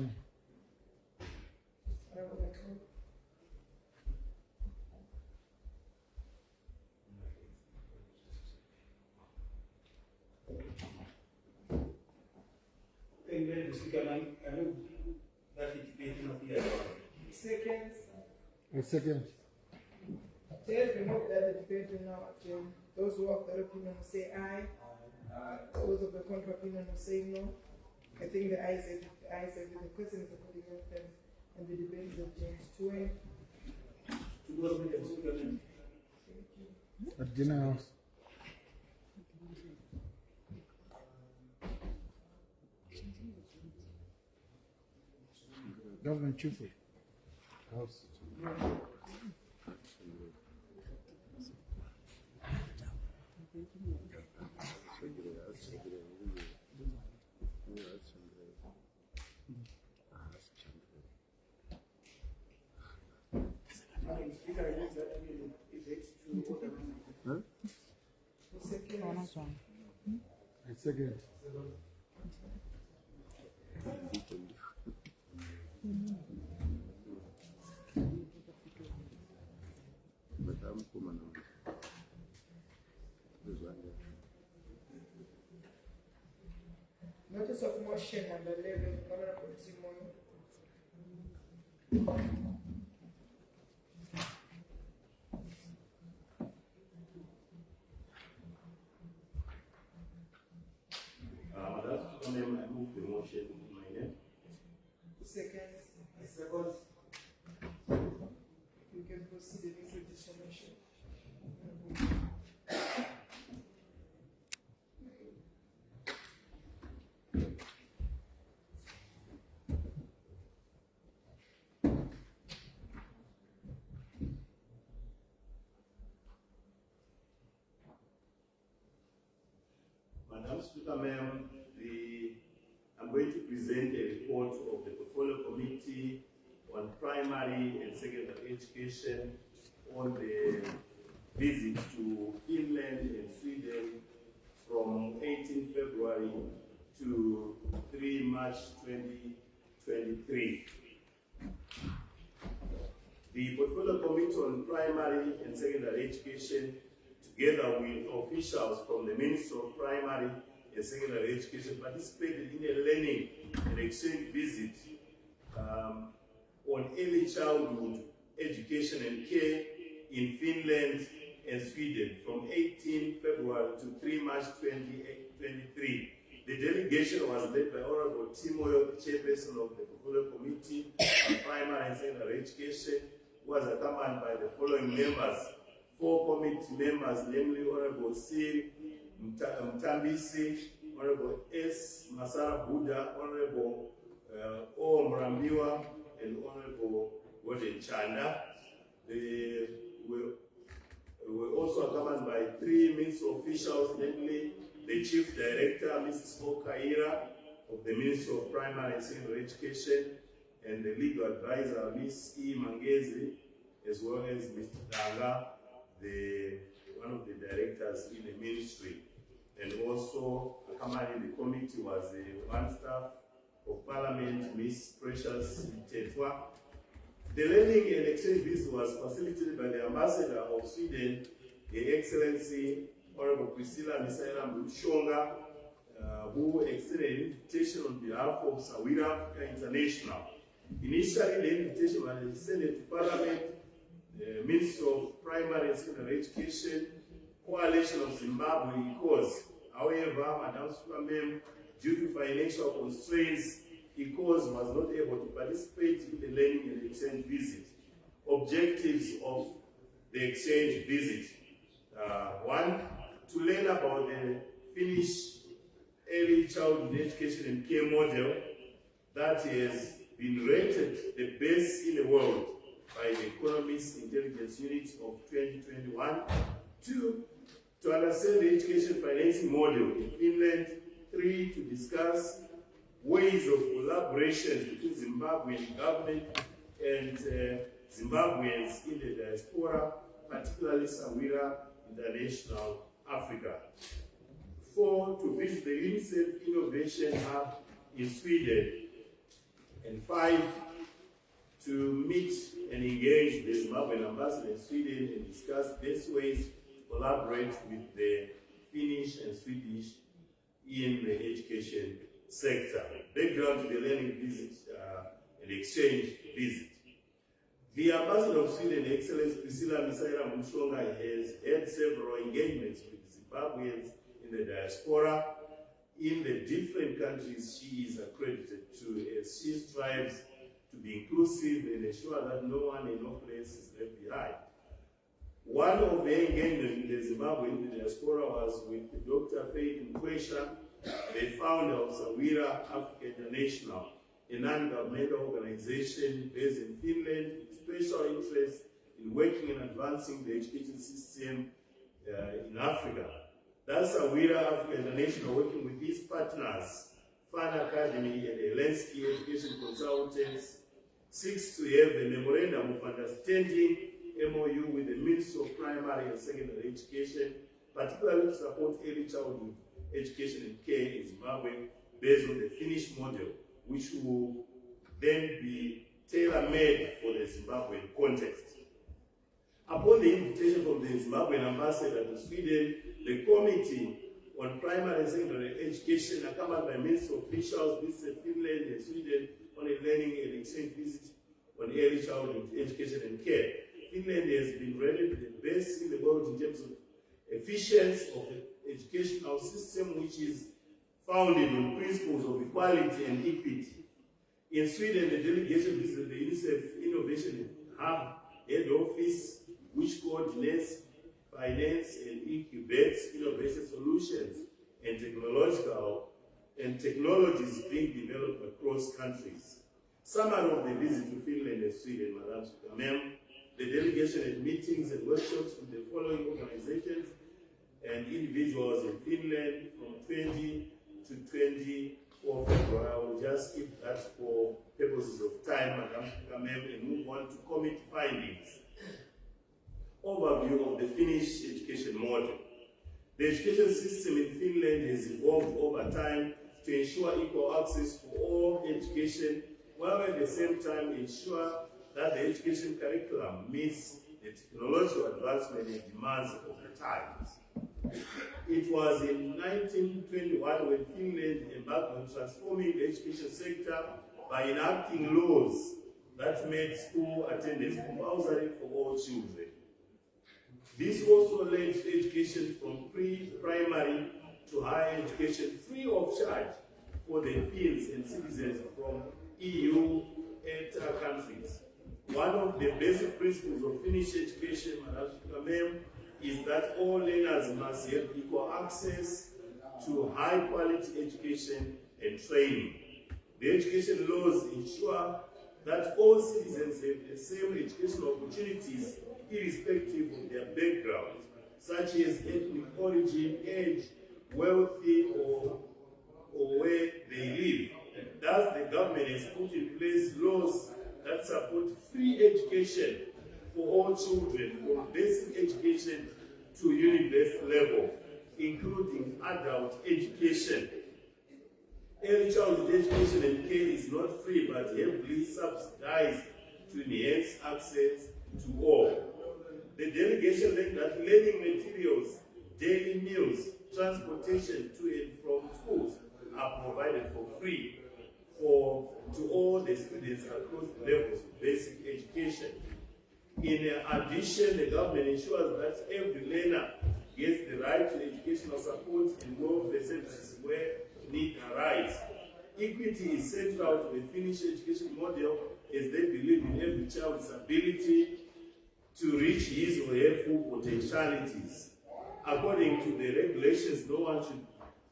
Speaker 11: Thank you, Mr. Speaker. I move that the debate not be allowed.
Speaker 4: Seconds.
Speaker 10: A second.
Speaker 4: Chair, remove that the debate will now adjourn. Those who have the opinion will say aye. Those of the contrary opinion will say no. I think the ayes have it. The ayes have it. The question is according to offense, and the debate is adjourned to end.
Speaker 11: To go to the Speaker.
Speaker 10: At dinner. Government Chief. Second.
Speaker 4: Notice of motion number 11, Honorable Simon.
Speaker 12: I move the motion in my name.
Speaker 4: can proceed and introduce your motion.
Speaker 12: Madam Speaker, ma'am, I'm going to present a report of the Portfolio Committee on Primary and Secondary Education on the visit to Finland and Sweden from 18 February to 3 March 2023. The Portfolio Committee on Primary and Secondary Education, together with officials from the Ministry of Primary and Secondary Education, participated in a learning and exchange visit on early childhood education and care in Finland and Sweden from 18 February to 3 March 2023. The delegation was led by Honorable Timoyo, the chairperson of the Portfolio Committee on Primary and Secondary Education, who was accompanied by the following members. 4 committee members, namely Honorable C. Mtambisi, Honorable S. Masara Buddha, Honorable O. Mrambiwa, and Honorable Gordon Chanda. They were also accompanied by 3 ministry officials, namely the Chief Director, Mrs. Okaira, of the Ministry of Primary and Secondary Education, and the Legal Advisor, Ms. E. Mangezi, as well as Mr. Danga, one of the directors in the ministry. And also accompanying the committee was one staff of Parliament, Ms. Precious Tetwa. The learning and exchange visit was facilitated by the Ambassador of Sweden, Her Excellency Honorable Priscilla Misaela Mbushonga, who extended an invitation on behalf of Sawira Africa International. Initially, the invitation was extended to Parliament, the Ministry of Primary and Secondary Education, Coalition of Zimbabwe, ECOS. However, Madam Speaker, ma'am, due to financial constraints, ECOS was not able to participate in the learning and exchange visit. Objectives of the exchange visit. 1, to learn about the Finnish early childhood education and care model that has been rated the best in the world by the Economist Intelligence Unit of 2021. 2, to understand the education financing model in Finland. 3, to discuss ways of collaboration between Zimbabwean government and Zimbabweans in the diaspora, particularly Sawira International Africa. 4, to visit the UNICEF Innovation Hub in Sweden. And 5, to meet and engage the Zimbabwean ambassador in Sweden and discuss best ways to collaborate with the Finnish and Swedish in the education sector. Background to the learning visit and exchange visit. The ambassador of Sweden, Excellency Priscilla Misaela Mbushonga, has had several engagements with Zimbabweans in the diaspora in the different countries she is accredited to, as she strives to be inclusive and ensure that no one and no place is left behind. One of the engagements in the Zimbabwe in the diaspora was with Dr. Faith Mkwesha, the founder of Sawira Africa International, a non-governmental organization based in Finland with special interest in working and advancing the education system in Africa. That's Sawira Africa International, working with its partners, Fan Academy and Helensky Education Consultants, seeks to have a memorandum of understanding, MOU, with the Ministry of Primary and Secondary Education, particularly to support early childhood education and care in Zimbabwe based on the Finnish model, which will then be tailor-made for the Zimbabwean context. Upon the invitation from the Zimbabwean ambassador to Sweden, the Committee on Primary and Secondary Education, accompanied by ministry officials, visited Finland and Sweden on a learning and exchange visit on early childhood education and care. Finland has been rated the best in the world in terms of efficiency of the educational system, which is founded on principles of equality and equity. In Sweden, the delegation visited the UNICEF Innovation Hub head office technological and technologies being developed across countries. Summary of the visit to Finland and Sweden, Madam Speaker. The delegation had meetings and workshops with the following organizations and individuals in Finland from 20 to 24 February. I will just skip that for purposes of time, Madam Speaker, and move on to committee findings. Overview of the Finnish education model. The education system in Finland has evolved over time to ensure equal access to all education, while at the same time ensure that the education curriculum meets the technological advancement and demands of the times. It was in 1921 when Finland embarked on transforming the education sector by enacting laws that made school attendance compulsory for all children. This also led to education from pre-primary to higher education free of charge for the Finns and citizens from EU ETA countries. One of the basic principles of Finnish education, Madam, is that all learners must have equal access to high-quality education and training. The education laws ensure that all citizens have the same educational opportunities irrespective of their background, such as ethnic origin, age, wealthy, or where they live. Thus, the government has put in place laws that support free education for all children from basic education to university level, including adult education. Early childhood education and care is not free but heavily subsidized to enhance access to all. The delegation learned that learning materials, daily meals, transportation to and from schools are provided for free to all the students across the levels of basic education. In addition, the government ensures that every learner gets the right to educational support and welfare services where need arise. Equity is central to the Finnish education model as they believe in every child's ability to reach his or her full potentialities. According to the regulations, no one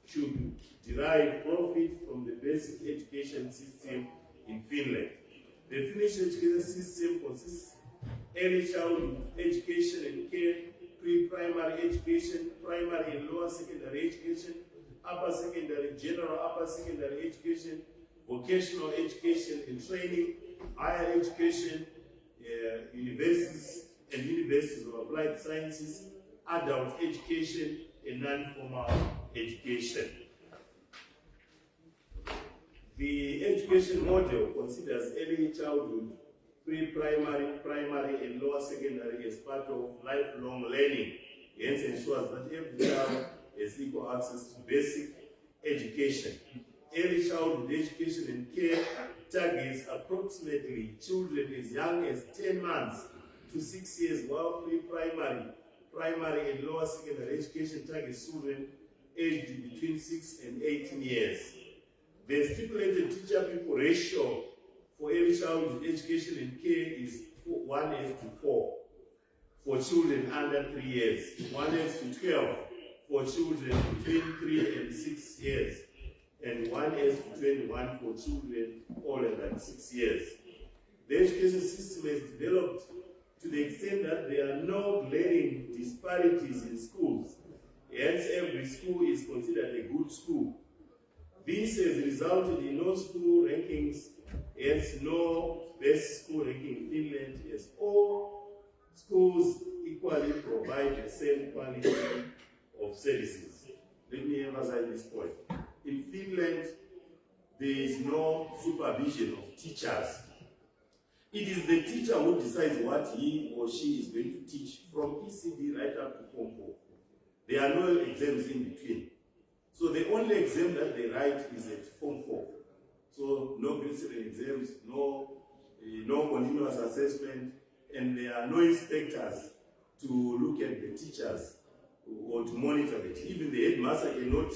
Speaker 12: should derive profit from the basic education system in Finland. The Finnish education system consists of early childhood education and care, pre-primary education, primary and lower secondary education, upper secondary, general upper secondary education, vocational education and training, higher education, universities and universities of applied sciences, adult education, and non-formal education. The education model considers early childhood, pre-primary, primary, and lower secondary as part of lifelong learning, hence ensures that every child has equal access to basic education. Early childhood education and care targets approximately children as young as 10 months to 6 years, while pre-primary, primary, and lower secondary education targets children aged between 6 and 18 years. The stipulated teacher-pupil ratio for early childhood education and care is 1:4 for children under 3 years, 1:12 for children between 3 and 6 years, and 1:21 for children older than 6 years. The education system has developed to the extent that there are no glaring disparities in schools. Hence, every school is considered a good school. This has resulted in no school rankings, hence no best school ranking in Finland, as all schools equally provide the same quality of services. Let me emphasize this point. In Finland, there is no supervision of teachers. It is the teacher who decides what he or she is going to teach from ECD right up to Form 4. There are no exams in between. So the only exam that they write is at Form 4. So no business exams, no continuous assessment, and there are no inspectors to look at the teachers or to monitor it. Even the headmaster cannot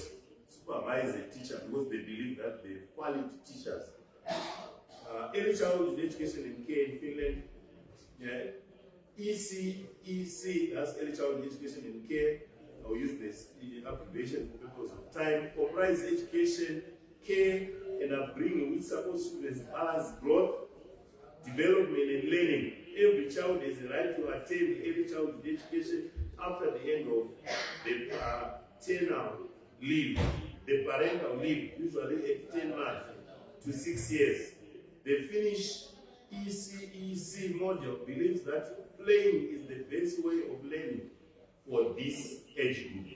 Speaker 12: supervise the teacher because they believe that they have quality teachers. Early childhood education and care in Finland, EC, that's early childhood education and care, I'll use this abbreviation for purpose of time, comprise education, care, and upbringing which supports students' balanced growth, development, and learning. Every child has a right to attend early childhood education after the end of the parental leave, usually at 10 months to 6 years. The Finnish ECEC model believes that playing is the best way of learning for this age group.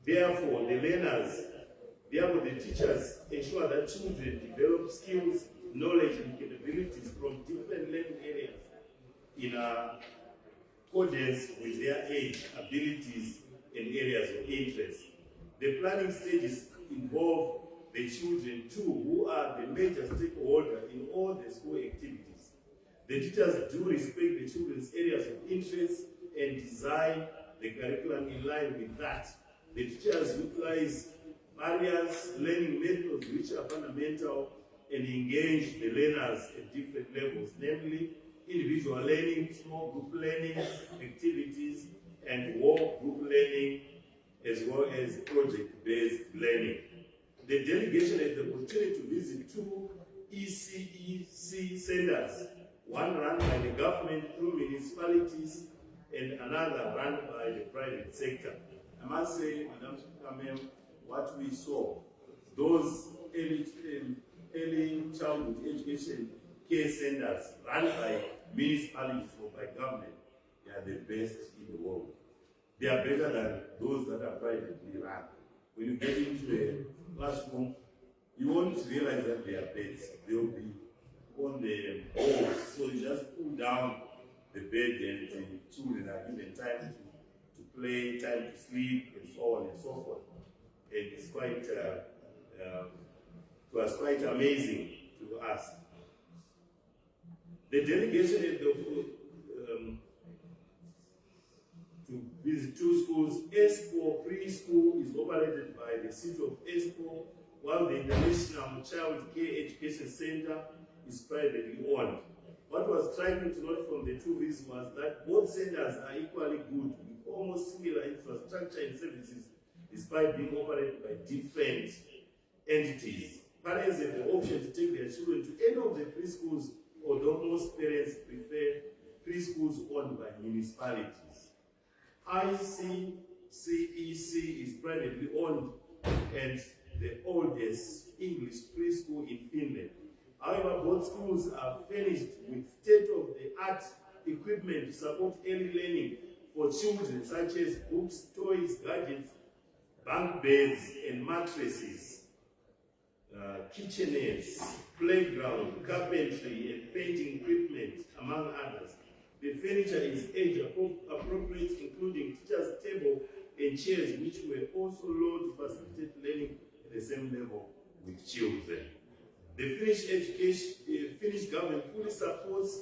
Speaker 12: Therefore, the teachers ensure that children develop skills, knowledge, and capabilities from different learning areas in accordance with their age, abilities, and areas of interest. The planning stages involve the children too, who are the major stakeholder in all the school activities. The teachers do respect the children's areas of interest and design the curriculum in line with that. The teachers utilize various learning methods which are fundamental and engage the learners at different levels, namely individual learning, small group learning activities, and work group learning, as well as project-based learning. The delegation had the opportunity to visit 2 ECEC centers, one run by the government through municipalities and another run by the private sector. I must say, Madam Speaker, what we saw, those early childhood education care centers run by municipalities or by government, they are the best in the world. They are better than those that are privately run. When you get into the classroom, you won't realize that they are beds. They will be on the walls. So you just pull down the bed and the children are given time to play, time to sleep, and so on and so forth. And it's quite, it was quite amazing to us. The delegation at to visit 2 schools. Espoo preschool is operated by the city of Espoo, while the International Child Care Education Center is privately owned. What was striking to note from the 2 visits was that both centers are equally good, with almost similar infrastructure and services, despite being operated by different entities. Parents have the option to take their children to any of the preschools, although most parents prefer preschools owned by municipalities. ICCEC is privately owned and the oldest English preschool in Finland. However, both schools are furnished with state-of-the-art equipment to support early learning for children, such as books, toys, gadgets, bunk beds, and mattresses, kitchenettes, playground, carpentry, and painting equipment, among others. The furniture is age appropriate, including teacher's table and chairs, which were also low to facilitate learning at the same level with children. The Finnish government fully supports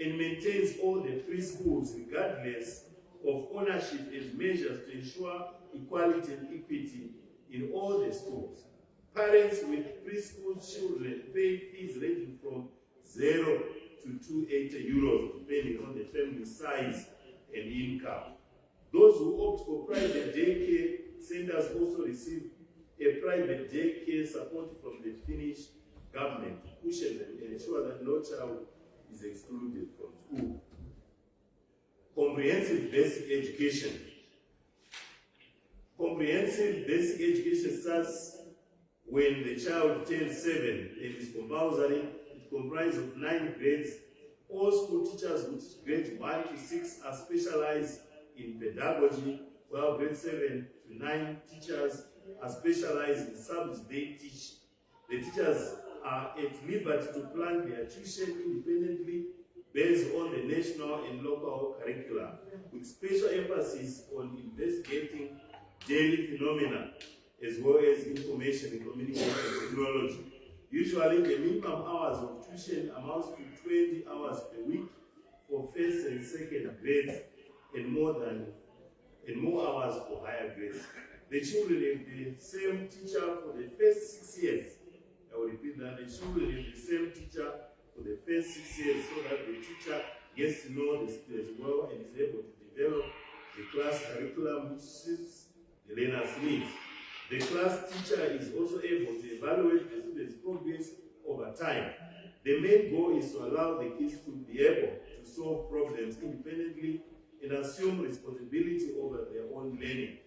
Speaker 12: and maintains all the preschools, regardless of ownership, as measures to ensure equality and equity in all the schools. Parents with preschool children pay fees ranging from 0 to 280 euros, depending on the family size and income. Those who opt for private daycare centers also receive a private daycare support from the Finnish government to cushion them and ensure that no child is excluded from school. Comprehensive basic education. Comprehensive basic education starts when the child turns 7 and is compulsory. It comprises of 9 grades. All school teachers who teach grades 1 to 6 are specialized in pedagogy, while grades 7 to 9 teachers are specialized in subjects they teach. The teachers are at liberty to plan their tuition independently based on the national and local curricula, with special emphasis on investigating daily phenomena as well as information and communication technology. Usually, the minimum hours of tuition amounts to 20 hours per week for first and second grades, and more hours for higher grades. The children have the same teacher for the first 6 years. I will repeat that. The children have the same teacher for the first 6 years, so that the teacher gets to know the students well and is able to develop the class curriculum which suits the learner's needs. The class teacher is also able to evaluate the student's progress over time. The main goal is to allow the kids to be able to solve problems independently and assume responsibility over their own learning.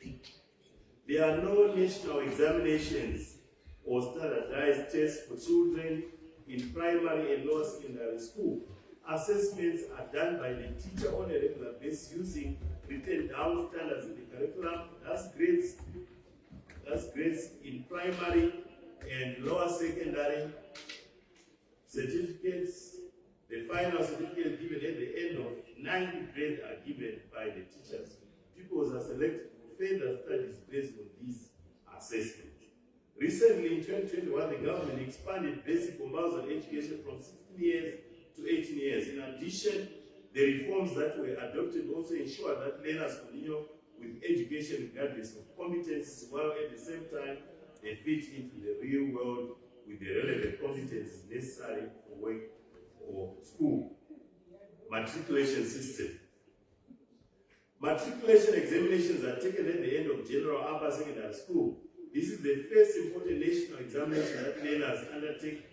Speaker 12: There are no national examinations or standardized tests for children in primary and lower secondary school. Assessments are done by the teacher on a regular basis using written down standards in the curriculum. That's grades in primary and lower secondary. Certificates, the final certificate given at the end of 9th grade are given by the teachers. Pupils are selected for further studies based on these assessments. Recently, in 2021, the government expanded basic compulsory education from 16 years to 18 years. In addition, the reforms that were adopted also ensure that learners continue with education regardless of competencies, while at the same time they fit into the real world with the relevant competencies necessary for work or school. Matriculation system. Matriculation examinations are taken at the end of general upper secondary school. This is the first important national examination that learners undertake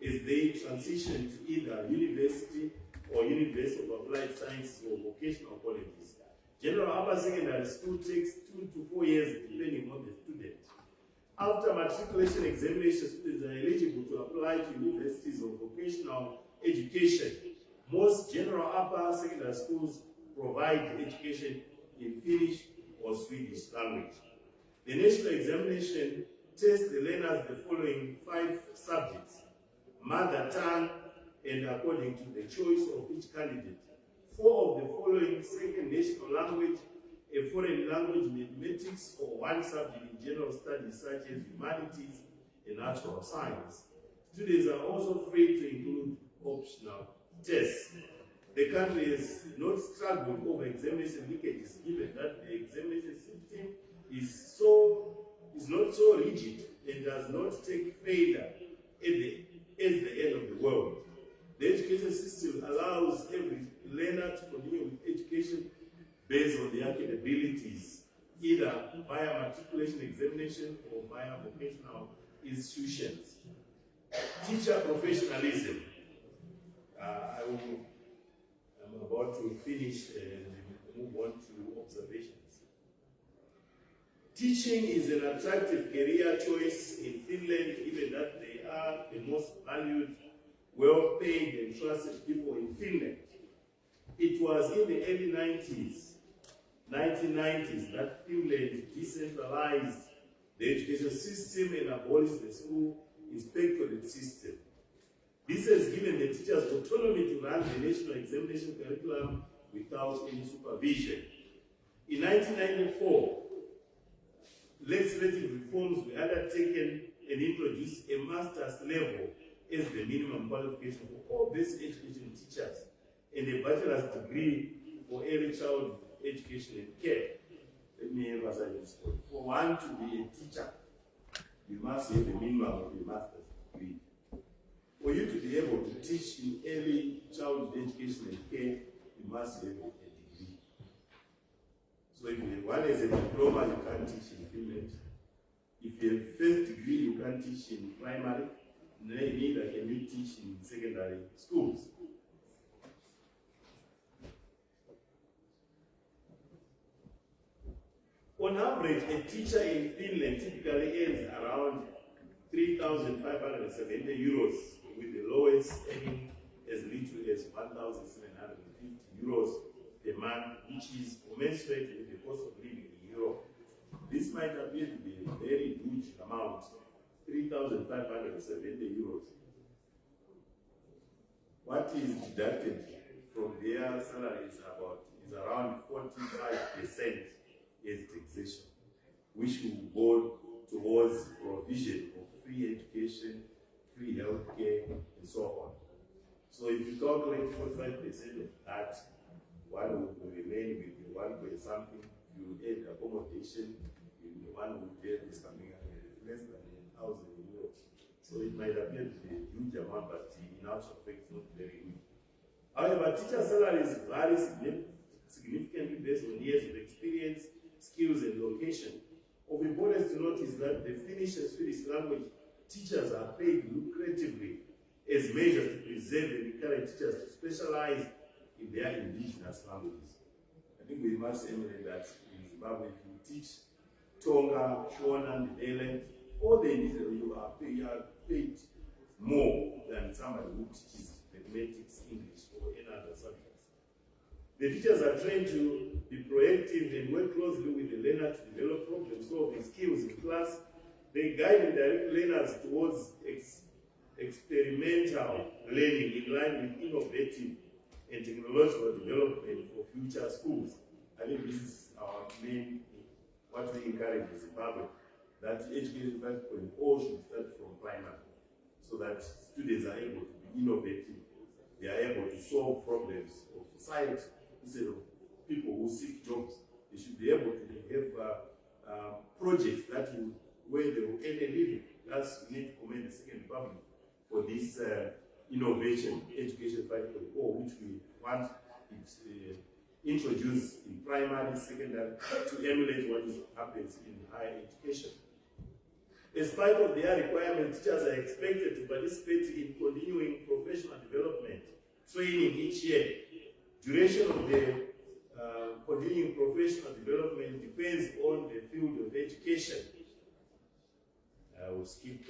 Speaker 12: as they transition to either university or University of Applied Sciences or vocational colleges. General upper secondary school takes 2 to 4 years depending on the student. After matriculation examination, students are eligible to apply to universities or vocational education. Most general upper secondary schools provide education in Finnish or Swedish language. The national examination tests the learners the following 5 subjects: mother tongue, and according to the choice of each candidate, 4 of the following second national language, a foreign language, mathematics, or 1 subject in general studies such as humanities and natural science. Students are also free to include optional tests. The country has not struggled over examination leakages, given that the examination system is not so rigid and does not take failure as the end of the world. The education system allows every learner to continue with education based on their capabilities, either via matriculation examination or via vocational institutions. Teacher professionalism. I'm about to finish and move on to observations. Teaching is an attractive career choice in Finland, given that they are the most valued, well-paid and trusted people in Finland. It was in the early 1990s, that Finland decentralized the education system and abolished the school inspectorate system. This has given the teachers autonomy to run the national examination curriculum without any supervision. In 1994, legislative reforms were undertaken and introduced a master's level as the minimum qualification for all basic education teachers and a bachelor's degree for early child education and care. Let me emphasize this point. For one to be a teacher, you must have a minimum of a master's degree. For you to be able to teach in early child education and care, you must have a degree. So if one has a diploma, you can't teach in Finland. If you have first degree, you can't teach in primary, neither can you teach in secondary schools. On average, a teacher in Finland typically earns around 3,570 euros, with the lowest earning as little as 1,750 euros per month, which is commensurate with the cost of living in Europe. This might appear to be a very huge amount, 3,570 euros. What is deducted from their salary is around 45% as taxation, which will go towards provision of free education, free healthcare, and so on. So if you calculate 45% of that, one will remain with the 1 point something. You add accommodation, one will get is coming at less than 1,000 euros. So it might appear to be a huge amount, but in actual fact, it's not very huge. However, teacher salaries vary significantly based on years of experience, skills, and location. Of importance to note is that the Finnish and Swedish language teachers are paid lucratively as measures to preserve and encourage teachers to specialize in their indigenous languages. I think we must emulate that in Zimbabwe. If you teach Tonga, Shona, Ndebele, all the indigenous, you are paid more than somebody who teaches mathematics, English, or any other subjects. The teachers are trained to be proactive and work closely with the learner to develop problem-solving skills in class. They guide and direct learners towards experimental learning in line with innovative and technological development for future schools. I think this is our main, what we encourage in Zimbabwe, that Education 5.0 should start from primary, so that students are able to be innovative, they are able to solve problems of society instead of people who seek jobs. They should be able to have projects that will, where they will earn a living. That's, we need to commend the Second Republic for this innovation, Education 5.0, which we want it introduced in primary, secondary, to emulate what happens in higher education. As part of their requirements, teachers are expected to participate in continuing professional development training each year. Duration of the continuing professional development depends on the field of education. We'll skip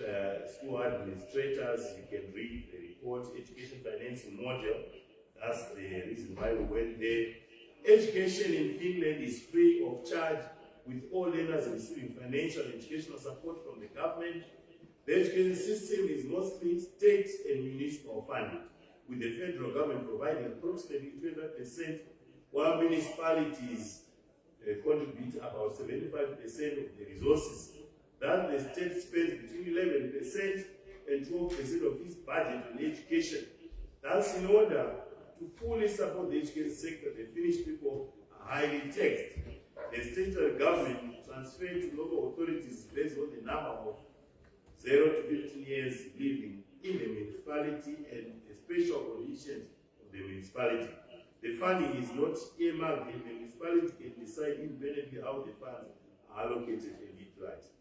Speaker 12: school administrators. You can read the report, education financing module. That's the reason why we went there. Education in Finland is free of charge, with all learners receiving financial and educational support from the government. The education system is mostly state and municipal funded, with the federal government providing approximately 25%, while municipalities contribute about 75% of the resources. That the state spends between 11% and 12% of its budget on education. That's in order to fully support the education sector. The Finnish people are highly taxed. The state government transferred to local authorities based on the number of 0 to 15 years living in the municipality and the special conditions of the municipality. The funding is not earmarked, and the municipality can decide independently how the funds are allocated and utilized.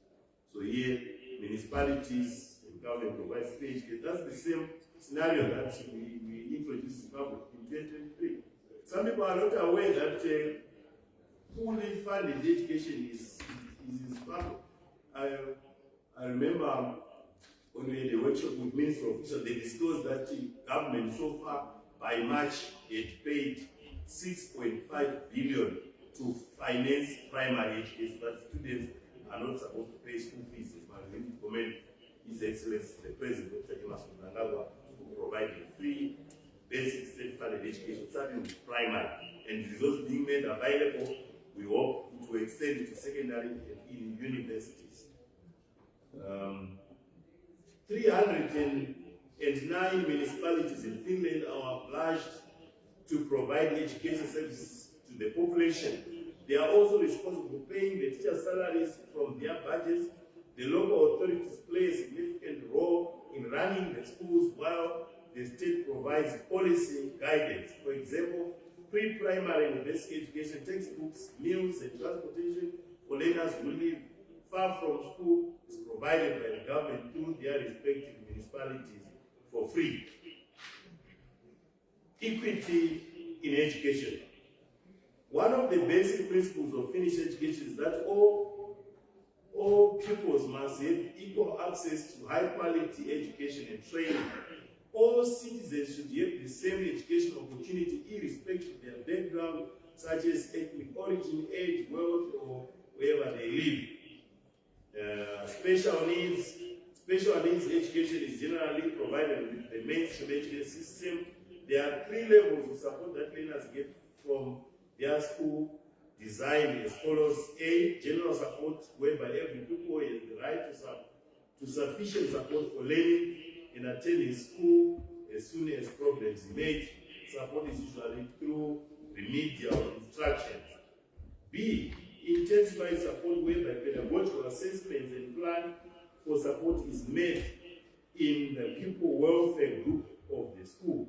Speaker 12: So here, municipalities and government provide free education. That's the same scenario that we introduced in Zimbabwe in 2023. Some people are not aware that fully funded education is in Zimbabwe. I remember when we had a workshop with Minister of Officials, they disclosed that the government so far by March had paid 6.5 billion to finance primary education, that students are not supposed to pay school fees. I really commend His Excellency the President, Dr. Emerson Mnangagwa, for providing free basic state-funded education starting with primary, and resources being made available. We hope to extend it to secondary and in universities. 309 municipalities in Finland are obliged to provide education services to the population. They are also responsible for paying the teachers' salaries from their budgets. The local authorities play a significant role in running the schools, while the state provides policy guidance. For example, pre-primary and basic education textbooks, meals, and transportation for learners who live far from school is provided by the government through their respective municipalities for free. Equity in education. One of the basic principles of Finnish education is that all pupils must have equal access to high-quality education and training. All citizens should have the same education opportunity irrespective of their background, such as ethnic origin, age, wealth, or wherever they live. Special needs education is generally provided with the mainstream education system. There are 3 levels of support that learners get from their school, designed as follows. A, general support, whereby every pupil has the right to sufficient support for learning and attending school as soon as problems emerge. Support is usually through remedial instructions. B, intensified support, whereby pedagogical assessments and plan for support is made in the pupil welfare group of the school.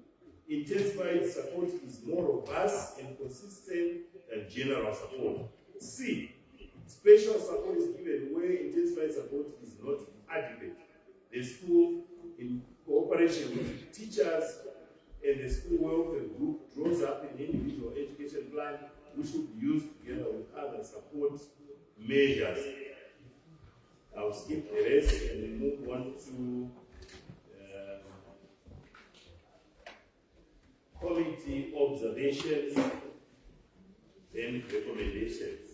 Speaker 12: Intensified support is more robust and consistent general support. C, special support is given where intensified support is not adequate. The school, in cooperation with teachers and the school welfare group, draws up an individual education plan which should be used together with other support measures. I'll skip the rest and move on to committee observations and recommendations.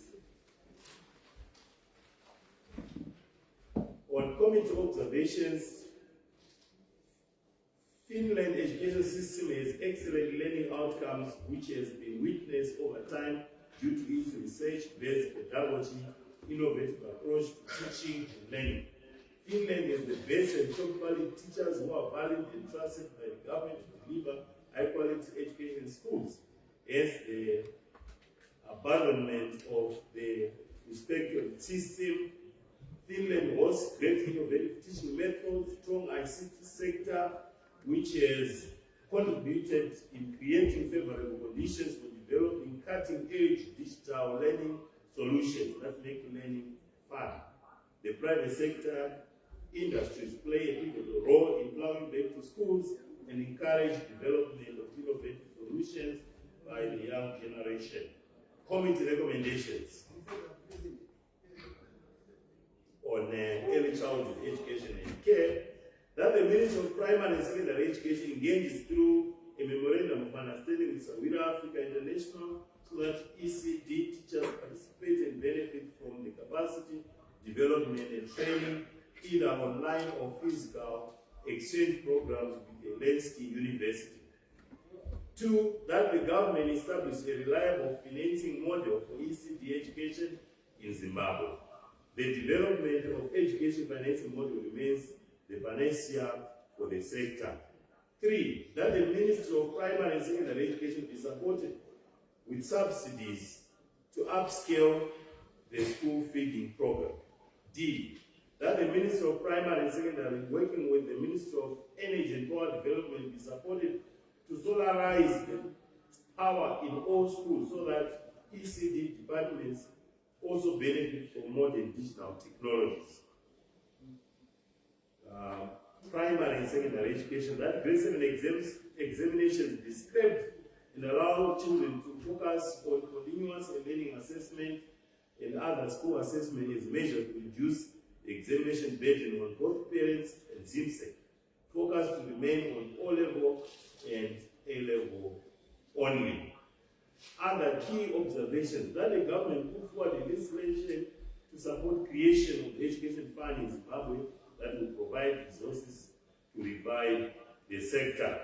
Speaker 12: On committee observations, Finland education system has excellent learning outcomes which has been witnessed over time due to its research-based pedagogy, innovative approach to teaching and learning. Finland has the best and top quality teachers who are valued and trusted by the government to deliver high-quality education in schools. Hence, the abandonment of the respective system. Finland hosts great innovative teaching methods, strong ICT sector, which has contributed in creating favorable conditions for developing cutting-edge digital learning solutions that make learning fun. The private sector industries play a pivotal role in plowing back to schools and encourage development of innovative solutions by the young generation. Committee recommendations on early childhood education and care, that the Ministry of Primary and Secondary Education engages through a memorandum of understanding with Sawira Africa International so that ECD teachers participate and benefit from the capacity development and training, either online or physical exchange programs with the M.A.C University. 2, that the government establish a reliable financing model for ECD education in Zimbabwe. The development of education financing model remains the panacea for the sector. 3, that the Ministry of Primary and Secondary Education be supported with subsidies to upscale the school feeding program. D, that the Ministry of Primary and Secondary, working with the Ministry of Energy and Power Development, be supported to solarize the power in all schools so that ECD departments also benefit from modern digital technologies. Primary and secondary education, that grade 7 examinations be scrapped and allow children to focus on continuous and learning assessment and other school assessment as measured to reduce the examination burden on both parents and ZIMSEC. Focus to remain on O-level and A-level only. Other key observations, that the government put forward a legislation to support creation of the education fund in Zimbabwe that will provide resources to revive the sector.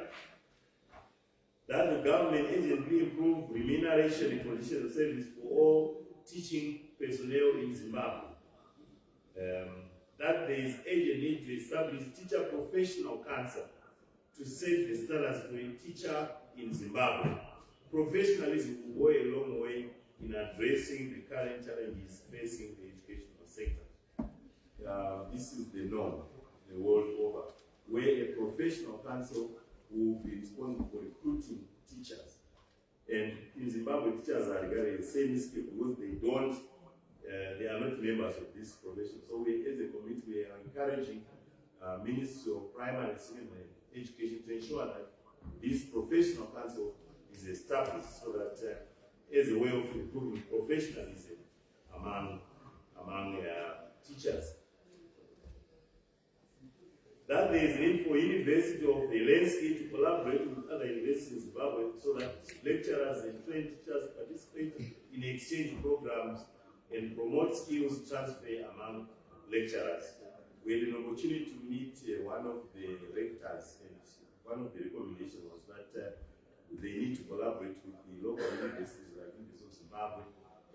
Speaker 12: That the government urgently improve remuneration and conditions of service for all teaching personnel in Zimbabwe. That there is urgent need to establish teacher professional council to set the standards for a teacher in Zimbabwe. Professionalism will go a long way in addressing the current challenges facing the educational sector. This is the norm the world over, where a professional council will be responsible for recruiting teachers. And in Zimbabwe, teachers are regarded as semi-skilled because they are not members of this profession. So we, as a committee, we are encouraging Ministry of Primary and Secondary Education to ensure that this professional council is established so that as a way of improving professionalism among teachers. That there is need for University of the landscape to collaborate with other universities in Zimbabwe so that lecturers and trained teachers participate in exchange programs and promote skills transfer among lecturers. We had an opportunity to meet one of the rectors, and one of the recommendations was that they need to collaborate with the local universities like University of Zimbabwe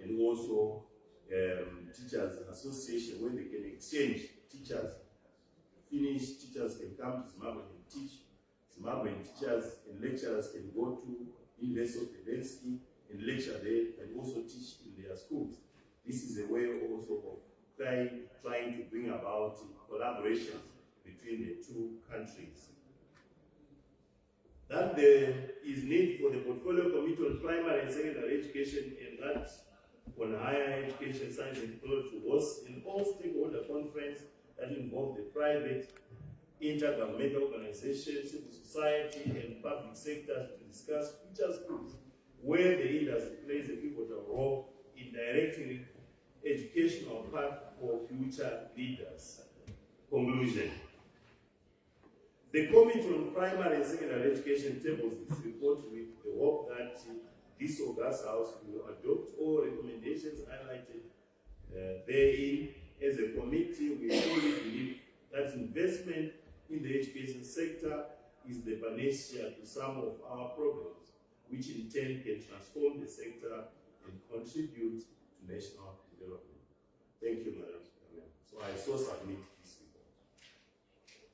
Speaker 12: and also Teachers Association where they can exchange teachers. Finnish teachers can come to Zimbabwe and teach. Zimbabwean teachers and lecturers can go to University of Helsinki and lecture there and also teach in their schools. This is a way also of trying to bring about collaborations between the two countries. That there is need for the Portfolio Committee on Primary and Secondary Education and that on higher education science and technology to host an all-stakeholder conference that involved the private, intergovernmental organizations, civil society, and public sectors to discuss future schools where the industry plays a pivotal role in directing educational path for future leaders. Conclusion. The Committee on Primary and Secondary Education tables this report with the hope that this August House will adopt all recommendations highlighted therein. As a committee, we fully believe that investment in the education sector is the panacea to some of our problems, which in turn can transform the sector and contribute to national development. Thank you, Madam Speaker. So I so submit this report.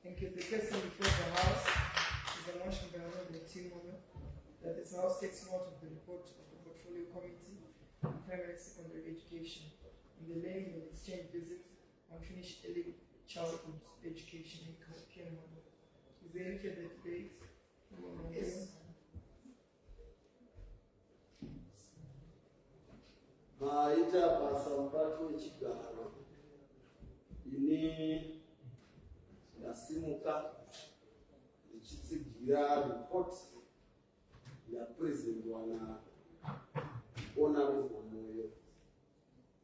Speaker 4: Thank you. The person before the House is a motion by the team member that the House takes note of the report of the Portfolio Committee on Primary and Secondary Education in the learning and exchange visits on finished early childhood education and care model. Is there any further debate? Yes.
Speaker 13: Maita basa mpato wechigaro ini ndasimuka ndichitsigira report yaprezentwa na honorable Moyo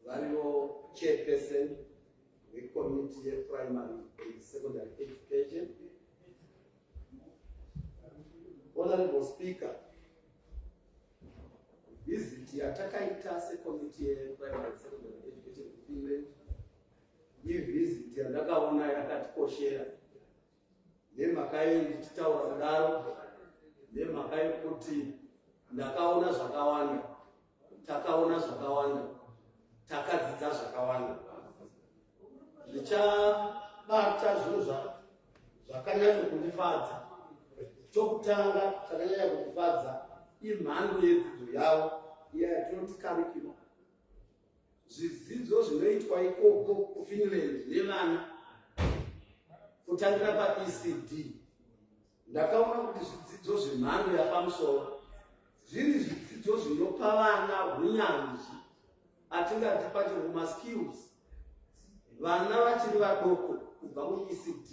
Speaker 13: varivo chairperson weCommittee yePrimary and Secondary Education. Honorable Speaker, visit yatakaita seCommittee yePrimary and Secondary Education in Finland, iyi visit yandakaona yakatikoshera nemhaka ndichitaura kudaro nemhaka yekuti ndakaona zvakawanda, takaona zvakawanda, takadzidza zvakawanda. Ndichabata zvinhu zvakanyanya kundifadza. Chokutanga chakanyanya kundifadza imhando yedzidzo yavo yatinoti curriculum. Zvidzidzo zvinoitwa ikoko kuFinland nevana kutangira paECD. Ndakaona kuti zvidzidzo zvemhando yapamusoro zviri zvidzidzo zvinopa vana unyanzvi atingati pachiruma skills. Vana vachiri vadoko kubva kuECD,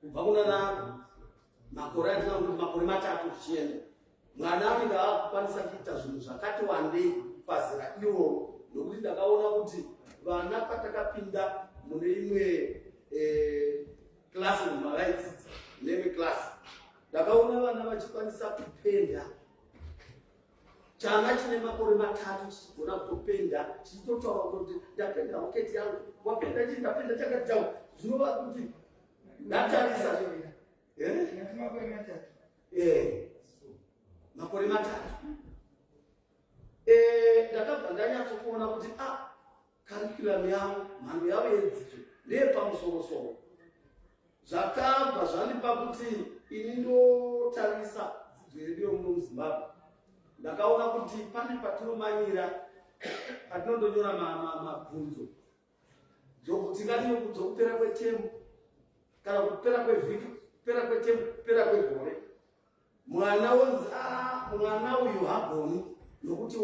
Speaker 13: kubva kuna makore matatu zvichienda, mwana anenge akukwanisa kuita zvinhu zvakati wandei pazera irovo. Nokuti ndakaona kuti vana patakapinda mune imwe classroom mavaidzidza neme class, ndakaona vana vachikwanisa kupenda. Chana chine makore matatu chichigona kutopenda, chichitotaura kuti ndapenda roketi yangu, wapenda chii, ndapenda chakati changu. Zvinova kuti ndatarisa makore matatu. Ndakabva ndanyatsokuona kuti curriculum yavo, mhando yavo yedzidzo ndeyepamusoro-soro. Zvakabva zvandipa kuti ini ndotarisa dzidzo yedu yomuno muZimbabwe. Ndakaona kuti pane patinomanyira, patinondonyora mabvunzo dzokuti dzokupera kwetemu kana kupera kwevhiki, kupera kwetemu, kupera kwegore. Mwana wonzi mwana uyu hagoni nokuti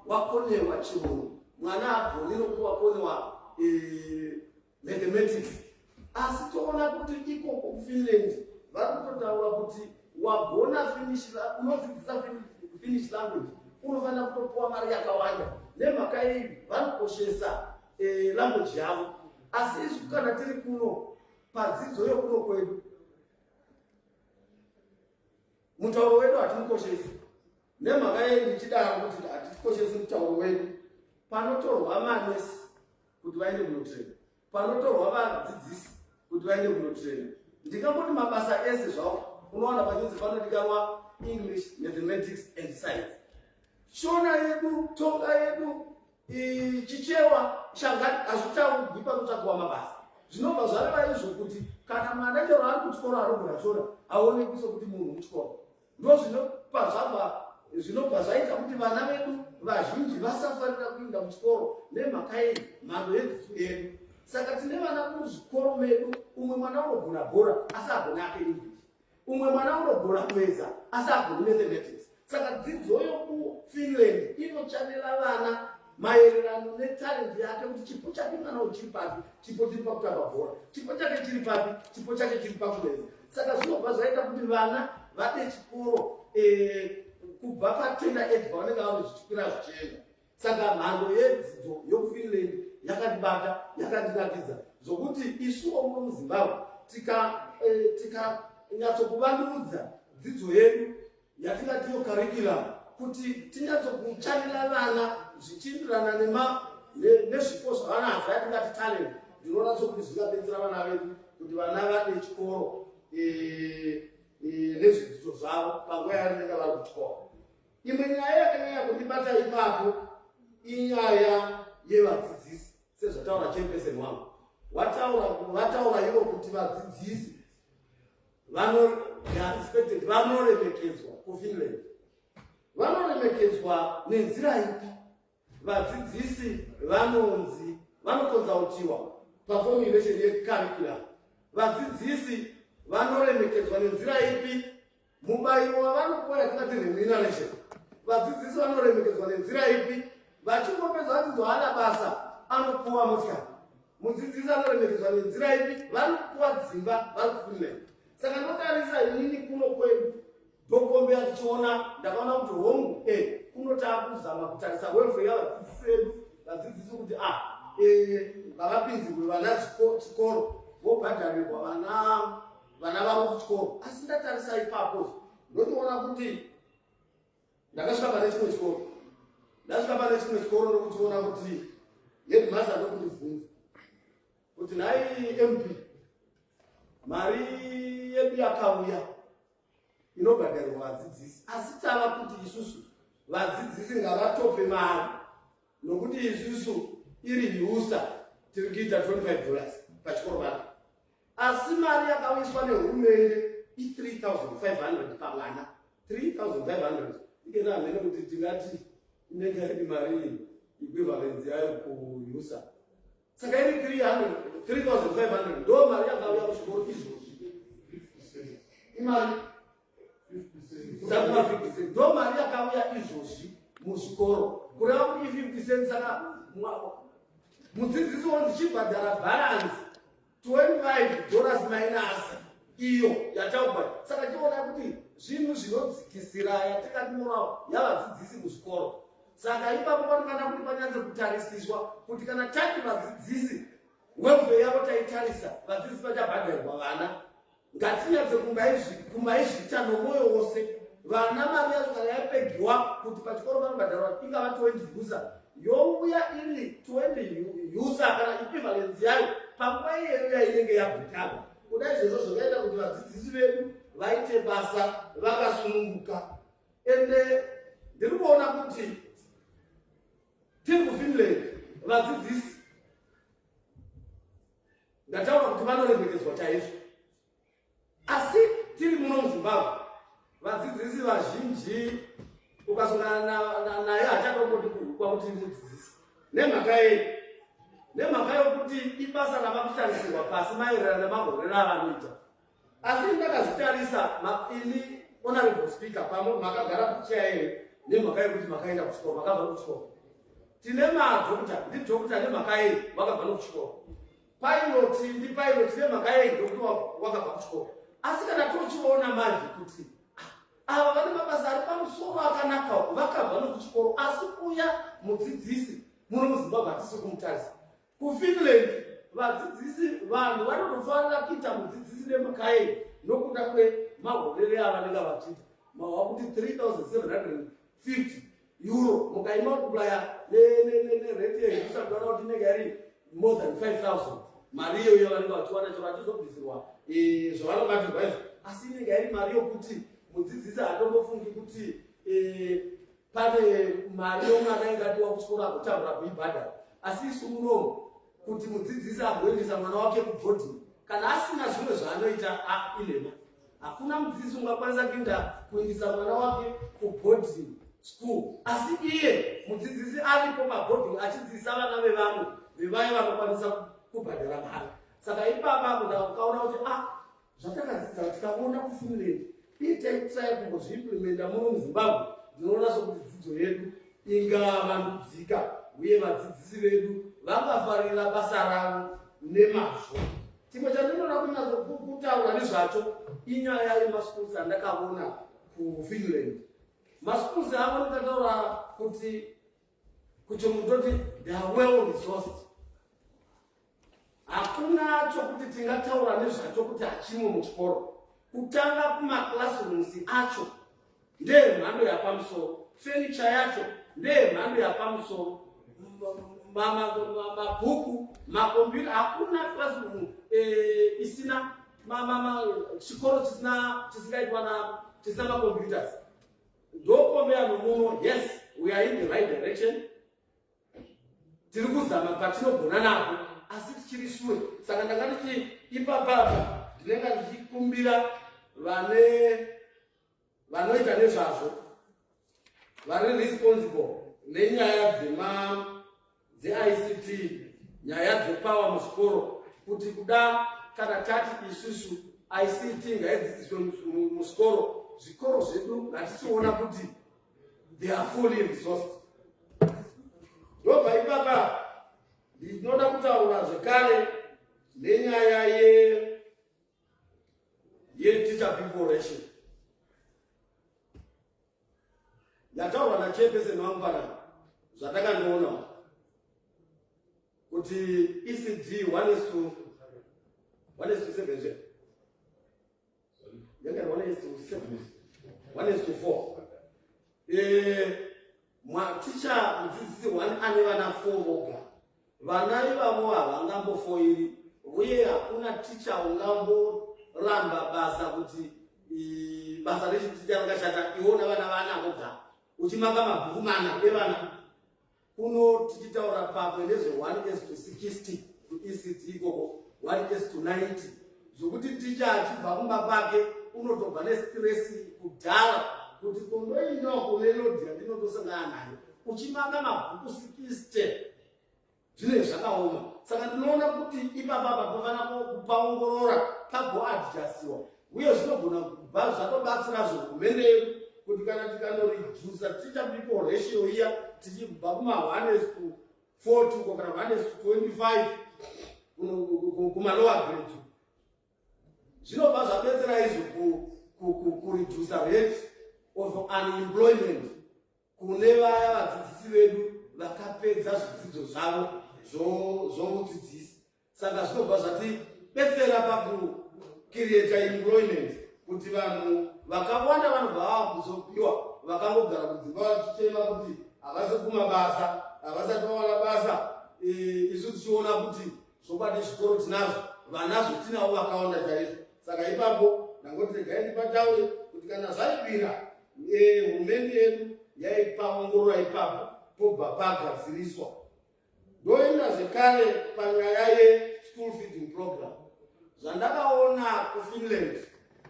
Speaker 13: wakonewa chirungu, mwana hagoni nokuti wakonewa mathematics. Asi toona kuti ikoko kuFinland vari kutotaura kuti wagona unodzidzisa Finnish language unofanira kutopuwa mari yakawanda. Nemhaka iyi vanokoshesa language yavo. Asi isu kana tiri kuno padzidzo yokuno kwedu, mutauro wedu hatimukoshesi. Nemhaka iyi ndichidaro kuti hatikoshesi mutauro wedu. Panotorwa manesi kuti vaende kunotraina, panotorwa vadzidzisi kuti vaende kunotraina. Ndingangoti mabasa ese zvavo unowana pachinzi panodikanwa English, mathematics and science. Shona yedu, tonga yedu, chichewa, shangani, hazvichagwipa kutsvagwa mabasa. Zvinobva zvareva izvo kuti kana mwana chero ari kuchikoro arogona shona aonekwi sokuti munhu muchikoro. Zvinobva zvaita kuti vana vedu vazhinji vasafarira kuinda muchikoro nemhaka iyi mhando yedzidzo yedu. Saka tine vana muzvikoro medu, umwe mwana unogona bhora asi agona ake English. Umwe mwana unogona kuweza asi agoni mathematics. Saka dzidzo yokuFinland chanela vana maererano netalent yake kuti chipo chake mwana uchiri papi, chipo chiri pakutamba bhora, chipo chake chiri papi, chipo chake chiri pakumeza. Saka zvinobva zvaita kuti vana vade chikoro kubva patenda age pavanenge vari zvichikwira zvichienda. Saka mhando yedzidzo yokufinland yakandibata, yakandinakidza zvokuti isuwo muno muZimbabwe tikanyatsokuvandudzwa dzidzo yedu yatingatiyo curriculum kuti tinyatsokuchanela vana zvichienderana nezvipo zvavanazvo yatingati talent. Ndinoona sokuti zvingabetsera vana vedu kuti vana vade chikoro nezvidzidzo zvavo panguva yavanenge vari kuchikoro. Imwe nyaya yakanyanya kundibata ipapo inyaya yevadzidzisi, sezvataura chairperson wangu vataura ivo kuti vadzidzisi vanoremekedzwa kufinland. Vanoremekedzwa nenzira ipi? Vadzidzisi vanokonzautiwa paformulation yecurriculum. Vadzidzisi vanoremekedzwa nenzira ipi? Mubairo wavanopuwa yatingati remuneration. Vadzidzisi vanoremekedzwa nenzira ipi? Vachingopedza vadzidzo hana basa anopuwa motikari. Mudzidzisi anoremekedzwa nenzira ipi? Vanopuwa dzimba vari kufinland. Saka ndotarisa inini kuno kwedu ndokombe tichiona ndakaona kuti hongu kunotava kuzama kutarisa welfare yavadzidzisi vedu. Vadzidzisi kuti ngavapinzirwe vana chikoro vobhadharirwa vana vavo kuchikoro. Asi ndatarisa ipapo ndotoona kuti ndakasvika pane chimwe chikoro. Ndasvika pane chimwe chikoro ndokuchiona kuti headmaster ndokundibvunza kuti nhai MP mari yedu yakauya inobhadharirwa vadzidzisi, asi tava kuti isusu vadzidzisi ngavatope mari nokuti isusu iri yusa tiri kuita $25 pachikoro pano. Asi mari yakauyiswa nehurumende i$3,500 pamwana. 3,500 ikena hamene kuti tingati inenge iri mari equivalence yayo kuyusa. Saka iri 3,500 ndo mari yakauya kuchikoro izvozvi. Imari ndakuma 50 cents ndo mari yakauya izvozvi muzvikoro. Kureva kuti 50 cents saka mudzidzisi wanzichibhadhara balance $25 minus iyo yataubva. Saka tiona kuti zvinhu zvinodzikisira yatingati morao yavadzidzisi muzvikoro. Saka ipapo panokana kuti panyanze kutarisiswa kuti kana tati vadzidzisi welfare yavo taitarisa vadzidzisi vachabhadharirwa vana. Ngatinyatse kumbaizvita nomwoyo wose. Vana mari yacho kana yapegiwa kuti pachikoro vanobhadharwa ingava 20 yusa youya iri 20 yusa kana equivalence yayo panguva iyeyo yainenge yabhadharwa. Kudai izvozvo zvakaita kuti vadzidzisi vedu vaite basa vakasununguka. Ende ndiri kuona kuti tiri kufinland vadzidzisi ndataura kuti vanoremekedzwa chaizvo. Asi tiri muno muZimbabwe vadzidzisi vazhinji ukasangana naye hachatomboti kurukwa kuti mudzidzisi nemhaka yokuti ibasa ravakutarisiwa pasi maererano nemagorero avanoita. Asi ndakazvitarisa ini honorable speaker pamwe makagara kuchaire nemhaka yokuti makaenda kuchikoro makabva kuchikoro. Tine madhokota ndidhokota nemhaka yei wakabva nokuchikoro. Pilot ndipilot nemhaka yei ndokuti wakabva kuchikoro. Asi kana tochiona manje kuti ava vane mabasa ari pamusoro akanaka vakabva nokuchikoro. Asi kuya mudzidzisi muno muZimbabwe hatisi kumutarisa. Kufinland vadzidzisi vanhu vanotofanira kuita mudzidzisi nemhaka yei nokuda kwemagorero avanenge vachiita. Wakuti 3,750 euro mukaimultiplya nerate yehusa kuona kuti inenge iri more than 5,000 mari iyoyo yavanenge vachiwana chero vachizobvisirwa zvavanobatirwa izvo. Asi inenge iri mari yokuti mudzidzisi hatombofungi kuti pane mari yomwana ingadiwa kuchikoro agotambura kuibhadhara. Asi isu munomu kuti mudzidzisi agoendesa mwana wake kubhodhingi kana asina zvimwe zvaanoita ilema. Hakuna mudzidzisi ungakwanisa kuendesa mwana wake kubhodhingi school asi iye mudzidzisi aripo pabhodhingi achidzidzisa vana vevamwe vevaya vanokwanisa kubhadhara mari. Saka ipapo ndakaona kuti zvatakadzidza tikaona kufinland itai kungozviimplementa muno muZimbabwe. Ndinoona sokuti dzidzo yedu ingavandudzika uye vadzidzisi vedu vangafarira basa ravo nemazvo. Chimwe chandinoda kunyatsotaura nezvacho inyaya yemaschools andakaona kufinland. Maschools avo ndikataura kuti mutoti they are well resourced. Hakuna chokuti tingataura nezvacho kuti hachimwe muchikoro. Kutanga kumaclassrooms acho ndemhando yapamusoro, furniture yacho ndemhando yapamusoro, mabhuku, makombiyuta. Hakuna classroom isina chikoro chisingaitwa chisina macomputers. Ndokombeya nomuno, yes, we are in the right direction. Tiri kuzama patinogona napo, asi tichiri sure. Saka ndakati ipapapa ndinenge ndichikumbira vanoita nezvazvo, vari responsible nenyaya dze-ICT, nyaya dzepower muzvikoro, kuti kuda kana tati isusu ICT ngaidzidziswe muzvikoro, zvikoro zvedu ngatichiona kuti they are fully resourced. Ndobva ipapa ndinoda kutaura zvekare nenyaya ye-teacher people ratio. Yataurwa nachairperson wangu panapa zvatakandoona kuti ECD 1:7 yanga 1:4. Maticha mudzidzisi 1 ane vana 4 voga. Vana ivavo havangambofoiri uye hakuna ticha ungamboramba basa kuti basa rechiticha rakashata iwona vana vana voga uchimaka mabhuku mana evana. Kuno tichitaura pamwe nezve 1:60 kuECD ikoko 1:90 zvokuti ticha achibva kumba kwake unotobva nestress kudhara kuti kundoindawo kulelodhi yandinotosangana nayo uchimaka mabhuku 60 zvine zvakaoma. Saka ndinoona kuti ipapapa panofanira kupaongorora pagoadjasiwa uye zvinogona kubva zvatobatsira hurumende yedu kuti kana tikanoredusa teacher people ratio iya tichibva kuma 1:40 kana 1:25 kumalower grade, zvinobva zvabetsera izvo kuredusa rate of unemployment kune vaya vadzidzisi vedu vakapedza zvidzidzo zvavo zvoudzidzisi. Saka zvinobva zvatibetsera pakukireta employment kuti vanhu vakawanda vanobva vava kuzopiwa vakangogara kudzimba vachichema kuti havasi kumabasa, havasati vawana basa. Isu tichiona kuti zvokwadi zvikoro tinazvo, vanazvo tinavo vakawanda chaizvo. Saka ipapo ndangoti regai ndipataure kuti kana zvaibvira hurumende yedu yaipaongorora ipapo pobva pagadziriswa. Ndoenda zvekare panyaya ye-school feeding program. Zvandakaona kuFinland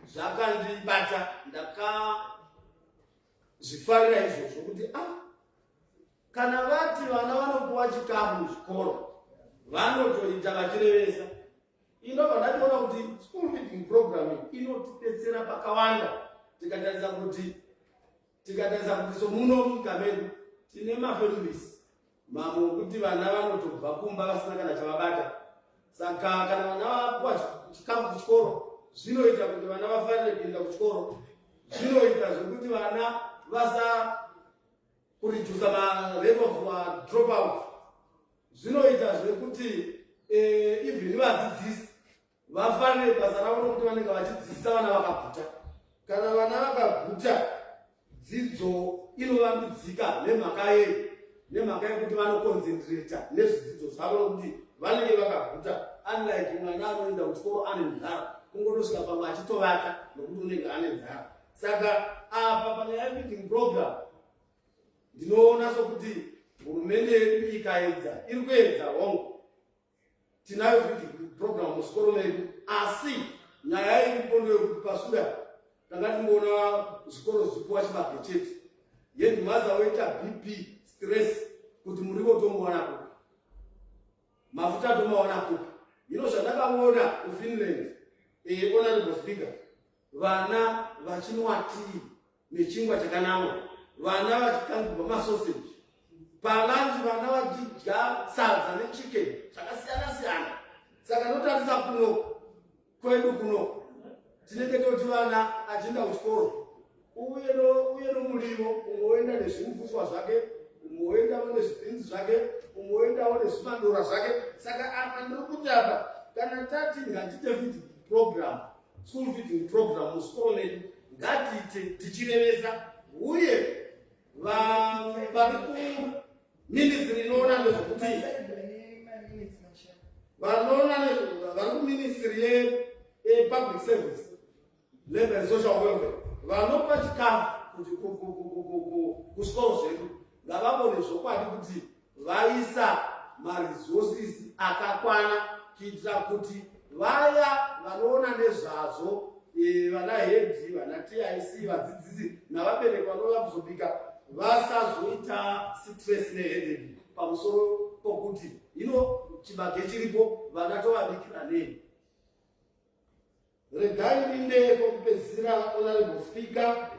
Speaker 13: zvakandibata, ndakazvifarira izvozvo kuti kana vati vana vanopuwa chikafu muzvikoro vanotoita vachirevesa. Inobva ndationa kuti school feeding program inotidetsera pakawanda. Tikatarisa kuti somuno munyika medu tine mafamilies mamwe kuti vana vanotobva kumba vasina kana chavabata. Saka kana vana vapuwa chikafu kuchikoro zvinoita kuti vana vafarire kuenda kuchikoro, zvinoita zvekuti vana vasa kuredusa ma-rate of dropout, zvinoita zvekuti even vadzidzisi vafarire basa ravo nokuti vanenge vachidzidzisa vana vakaguta. Kana vana vakaguta dzidzo inovambidzika nemhaka yekuti vanoconcentrata nezvidzidzo zvavo nokuti vanenge vakaguta. Unlike mwana anoenda kuchikoro ane nzara, kungotosvika pamwe achitovata nokuti unenge ane nzara. Saka apa panyaya ye-feeding program ndinoona sokuti hurumende yedu ikaedza, iri kuedza hongu, tinayo feeding program muzvikoro medu, asi nyaya iripo ndeyekuti pasura tanga timboona zvikoro zvichipuwa chimabhecheti yenhumaza woita BP stress kuti murivo tomuwana kupi, mafuta tomawana kupi. Hino zvandakaona kuFinland, honorable speaker, vana vachinwa tii nechingwa chakanamwa, vana vachikangurwa masoseji, palanji vana vachidya sadza nechicken zvakasiyana siyana. Saka notarisa kuno kwedu kuno tinenge toti vana achienda kuchikoro uye nomurivo, umwe nezvimufuswa zvake, umwe nezvibhinzi zvake, umwe nezvimadora zvake. Saka apa ndiri kuti apa kana tati ngatite feeding program, school feeding program musikoro medu, ngatiite tichirevesa uye vari kuministry inoona nezvokuti vanoona vari kuministry yepublic service labor and social welfare vanopa chikafu kusikoro zvedu ngavabone zvokwadi kuti vaisa maresources akakwana kuitira kuti vaya vanoona nezvazvo vana hedhi, vana TIC, vadzidzisi navabereki vanouya kuzobika vasazoita stress neheadache pamusoro pokuti chibage chiripo vana tovabikira nei. Regai inde kokupedzisira honorable speaker.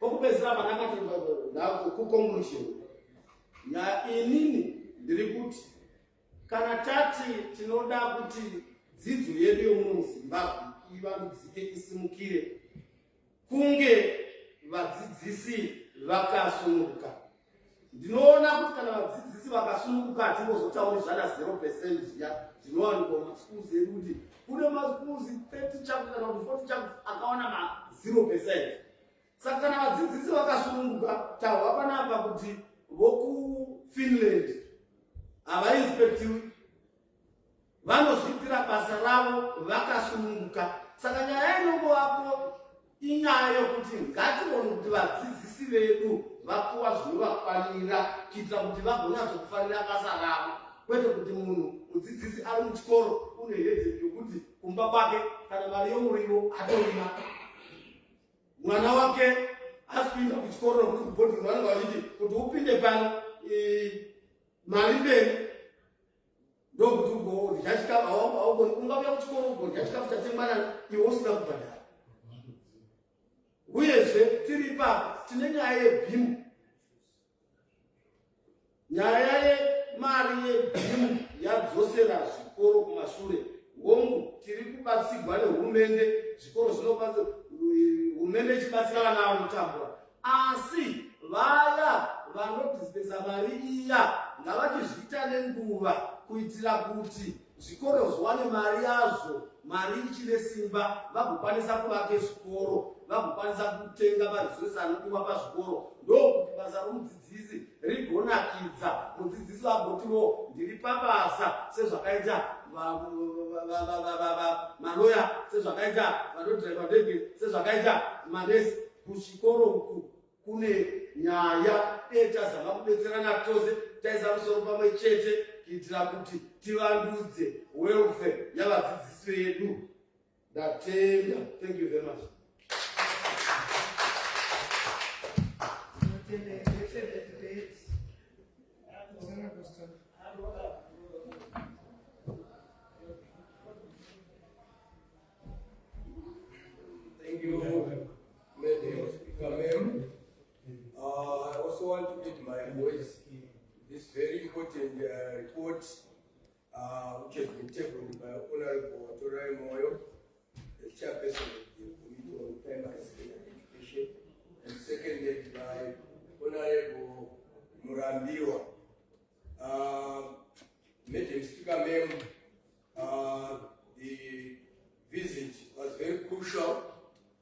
Speaker 13: Kokupedzisira vanakati kuconclusion. Inini ndiri kuti kana tati tinoda kuti dzidzo yedu yomuno muZimbabwe ivandudzike isimukire, kunge vadzidzisi vakasununguka. Ndinoona kuti kana vadzidzisi vakasununguka hatimbozotauri zvana 0% zviya zvinowanikwa mumaschools edu kuti kune maschools 30 chakuti kana kuti 40 chakuti akawana ma 0%. Saka kana vadzidzisi vakasununguka tahwa panapa kuti vokuFinland havainspektiwi, vanozviitira basa ravo vakasununguka. Saka nyaya inongovapo inyaya yokuti ngatione kuti vadzidzisi vedu vapuwa zvinovakwanira kuitira kuti vagonyatsokufarira basa ravo, kwete kuti munhu mudzidzisi ari muchikoro une headache yokuti kumba kwake kana mari yomurivo atorina, mwana wake asi kuinda kuchikoro nokuti kubhodhingi vanenge vachiti kuti upinde pano mari mberi ndokuti ugodya chikafu haugoni, ungauya kuchikoro ugodya chikafu chatemwana iwe usina kubhadhara. Uyezve tiri ipapo tine nyaya yebhimu, nyaya yemari yebhimu yadzosera zvikoro kumashure. Hongu tiri kubatsirwa nehurumende, zvikoro zvinobatsira hurumende ichibatsira vana vanotambura, asi vaya vanodhispesa mari iya ngavachizviita nenguva kuitira kuti zvikoro zviwane mari yazvo, mari ichine simba, vagokwanisa kuvaka zvikoro, vagokwanisa kutenga maresources anodiwa pazvikoro. Ndokuti basa romudzidzisi rigonakidza, mudzidzisi vagotiwo ndiri pabasa sezvakaita maloya, sezvakaita vanodhiraivha ndege, sezvakaita manesi. Kuchikoro uku kune nyaya tazama kudetserana tose, taisa musoro pamwe chete kuitira kuti tivandudze welfare yavadzidzisi vedu. Ndatenda. Thank you very much.
Speaker 8: Thank you, Madam Speaker, ma'am. I also want to add my voice in this very important report, which has been tabled by Honorable Torai Moyo, the chairperson of the Committee on Primary Secondary Education, and seconded by Honorable Murambiwa. Madam Speaker, ma'am, the visit was very crucial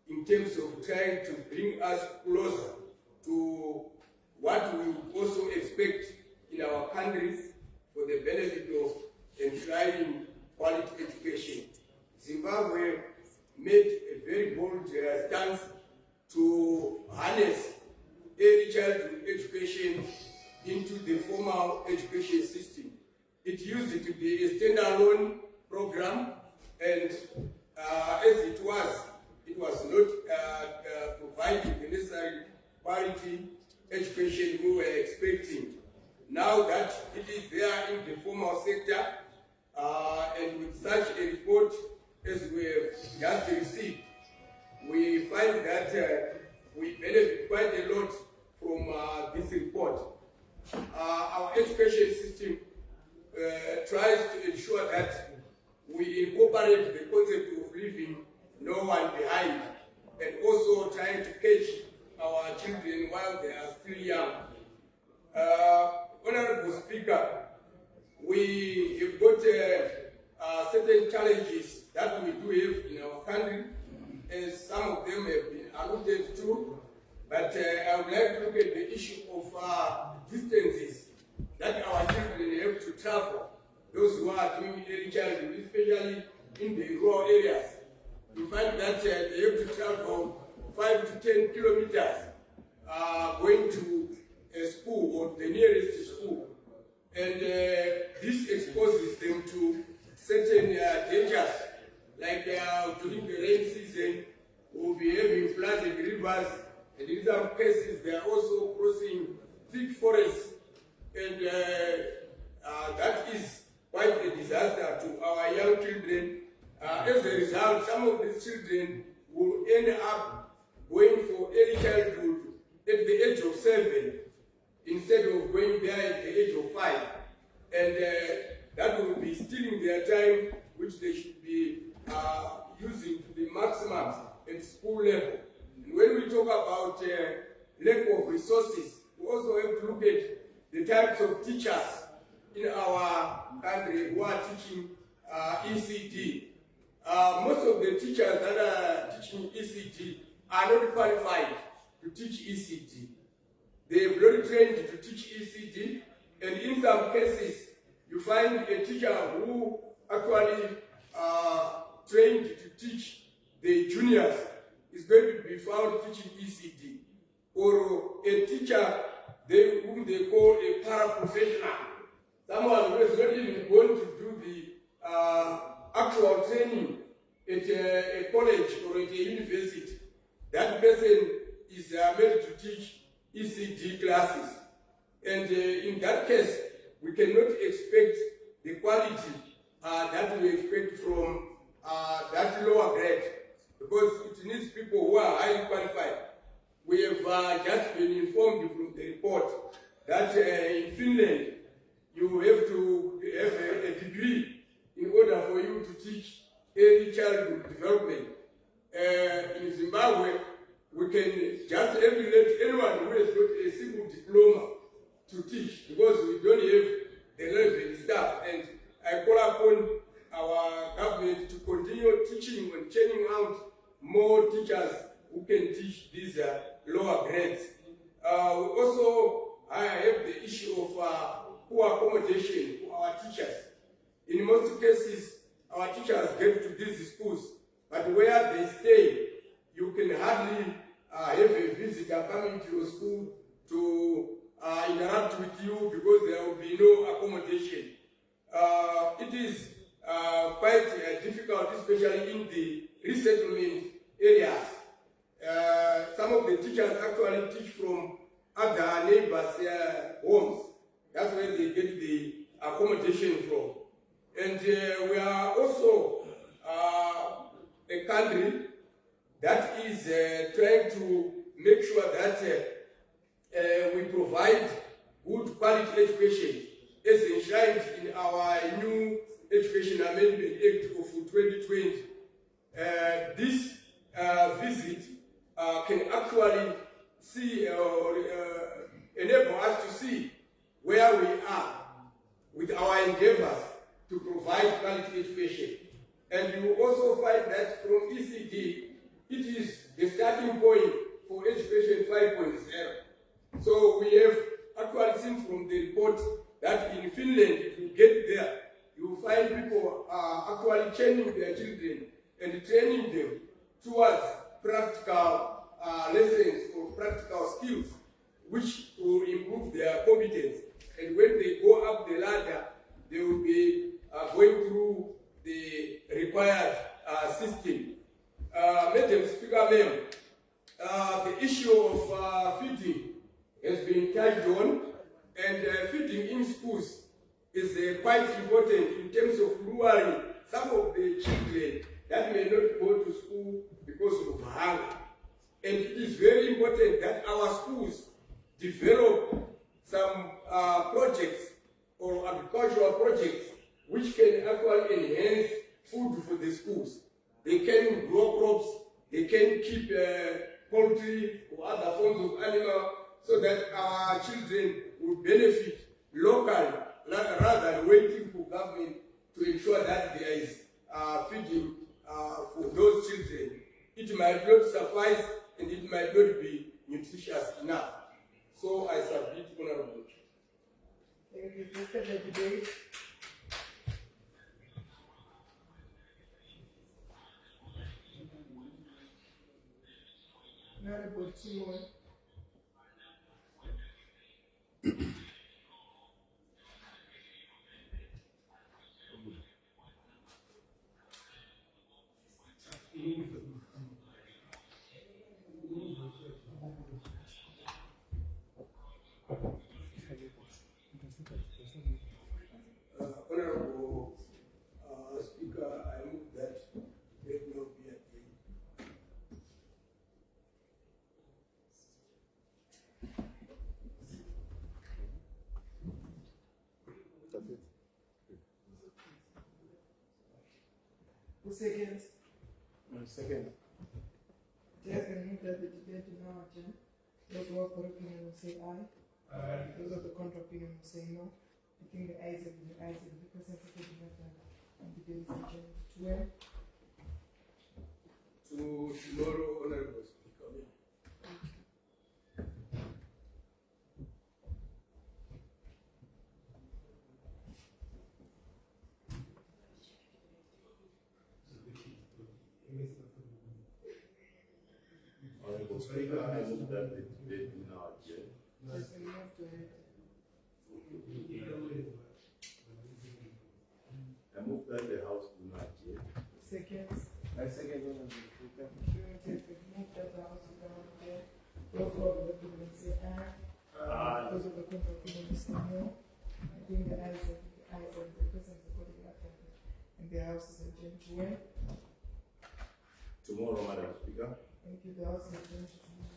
Speaker 8: in terms of trying to bring us closer to what we would also expect in our countries for the benefit of enshrining quality education. Zimbabwe made a very bold stance to harness early childhood education into the formal education system. It used to be a standalone program, and as it was not providing the necessary quality education we were expecting. Now that it is there in the formal sector, and with such a report as we have just received,
Speaker 14: find that we benefit quite a lot from this report. Our education system tries to ensure that we incorporate the concept of leaving no one behind, and also trying to catch our children while they are still young. Honorable Speaker, we have got certain challenges that we do have in our country, as some of them have been alluded to, but I would like to look at the issue of distances that our children have to travel. Those who are doing early childhood, especially in the rural areas, you find that they have to travel 5 to 10 kilometers going to a school or the nearest school. And this exposes them to certain dangers, like during the rain season, we'll be having flooded rivers, and in some cases they are also crossing thick forests, and that is quite a disaster to our young children. As a result, some of these children will end up going for early childhood at the age of 7 instead of going there at the age of 5. And that will be stealing their time, which they should be using to the maximum at school level. And when we talk about lack of resources, we also have to look at the types of teachers in our country who are teaching ECD. Most of the teachers that are teaching ECD are not qualified to teach ECD. They have not trained to teach ECD, and in some cases, you find a teacher who actually trained to teach the juniors is going to be found teaching ECD, or a teacher whom they call a paraprofessional, someone who is not even going to do the actual training at a college or at a university. That person is made to teach ECD classes. And in that case, we cannot expect the quality that we expect from that lower grade, because it needs people who are highly qualified. We have just been informed from the report that in Finland, you have to have a degree in order for you to teach early childhood development. In Zimbabwe, we can just emulate anyone who has got a single diploma to teach, because we don't have the relevant staff. And I call upon our government to continue teaching and churning out more teachers who can teach these lower grades. We also have the issue of poor accommodation for our teachers. In most cases, our teachers get to these schools, but where they stay, you can hardly have a visitor coming to your school to interact with you, because there will be no accommodation. It is quite difficult, especially in the resettlement areas. Some of the teachers actually teach from other neighbors' homes. That's where they get the accommodation from. And we are also a country that is trying to make sure that we provide good quality education, as enshrined in our new Education Amendment Act of 2020. This visit can actually see or enable us to see where we are with our endeavors to provide quality education. And you also find that from ECD, it is the starting point for Education 5.0. So we have actually seen from the report that in Finland, if you get there, you will find people actually training their children and training them towards practical lessons or practical skills, which will improve their competence. And when they go up the ladder, they will be going through the required system. Madam Speaker, the issue of feeding has been touched on, and feeding in schools is quite important in terms of luring some of the children that may not go to school because of hunger. And it is very important that our schools develop some projects or agricultural projects which can actually enhance food for the schools. They can grow crops, they can keep poultry or other forms of animal so that our children will benefit locally rather than waiting for government to ensure that there is feeding for those children. It might not suffice and it might not be nutritious enough. So I submit, Honorable.
Speaker 4: Thank you. For the debate. Honorable Timon.
Speaker 14: Honorable Speaker, I move that there will be a
Speaker 4: Who seconds?
Speaker 13: Second.
Speaker 4: Yes, I move that the debate is now adjourned. Those who are for opinion will say aye.
Speaker 11: Aye.
Speaker 4: Those of the contra opinion will say no. I think the ayes have been the ayes of the person supporting the matter and the debate is adjourned. To where?
Speaker 14: to tomorrow, Honorable Speaker.
Speaker 12: Honorable Speaker, I move that the debate be now adjourned.
Speaker 4: Yes, we move to it.
Speaker 12: I move that the House do not adjourn.
Speaker 4: Seconds.
Speaker 13: I second Honorable Speaker.
Speaker 4: Yes, we move that the house is now adjourned. Those who are for the opinion say aye.
Speaker 12: Aye.
Speaker 4: Those of the contra opinion will say no. I think the ayes of the person supporting the matter and the house is adjourned. To where?
Speaker 12: Tomorrow, Madam Speaker.
Speaker 4: Thank you. The house is adjourned to tomorrow.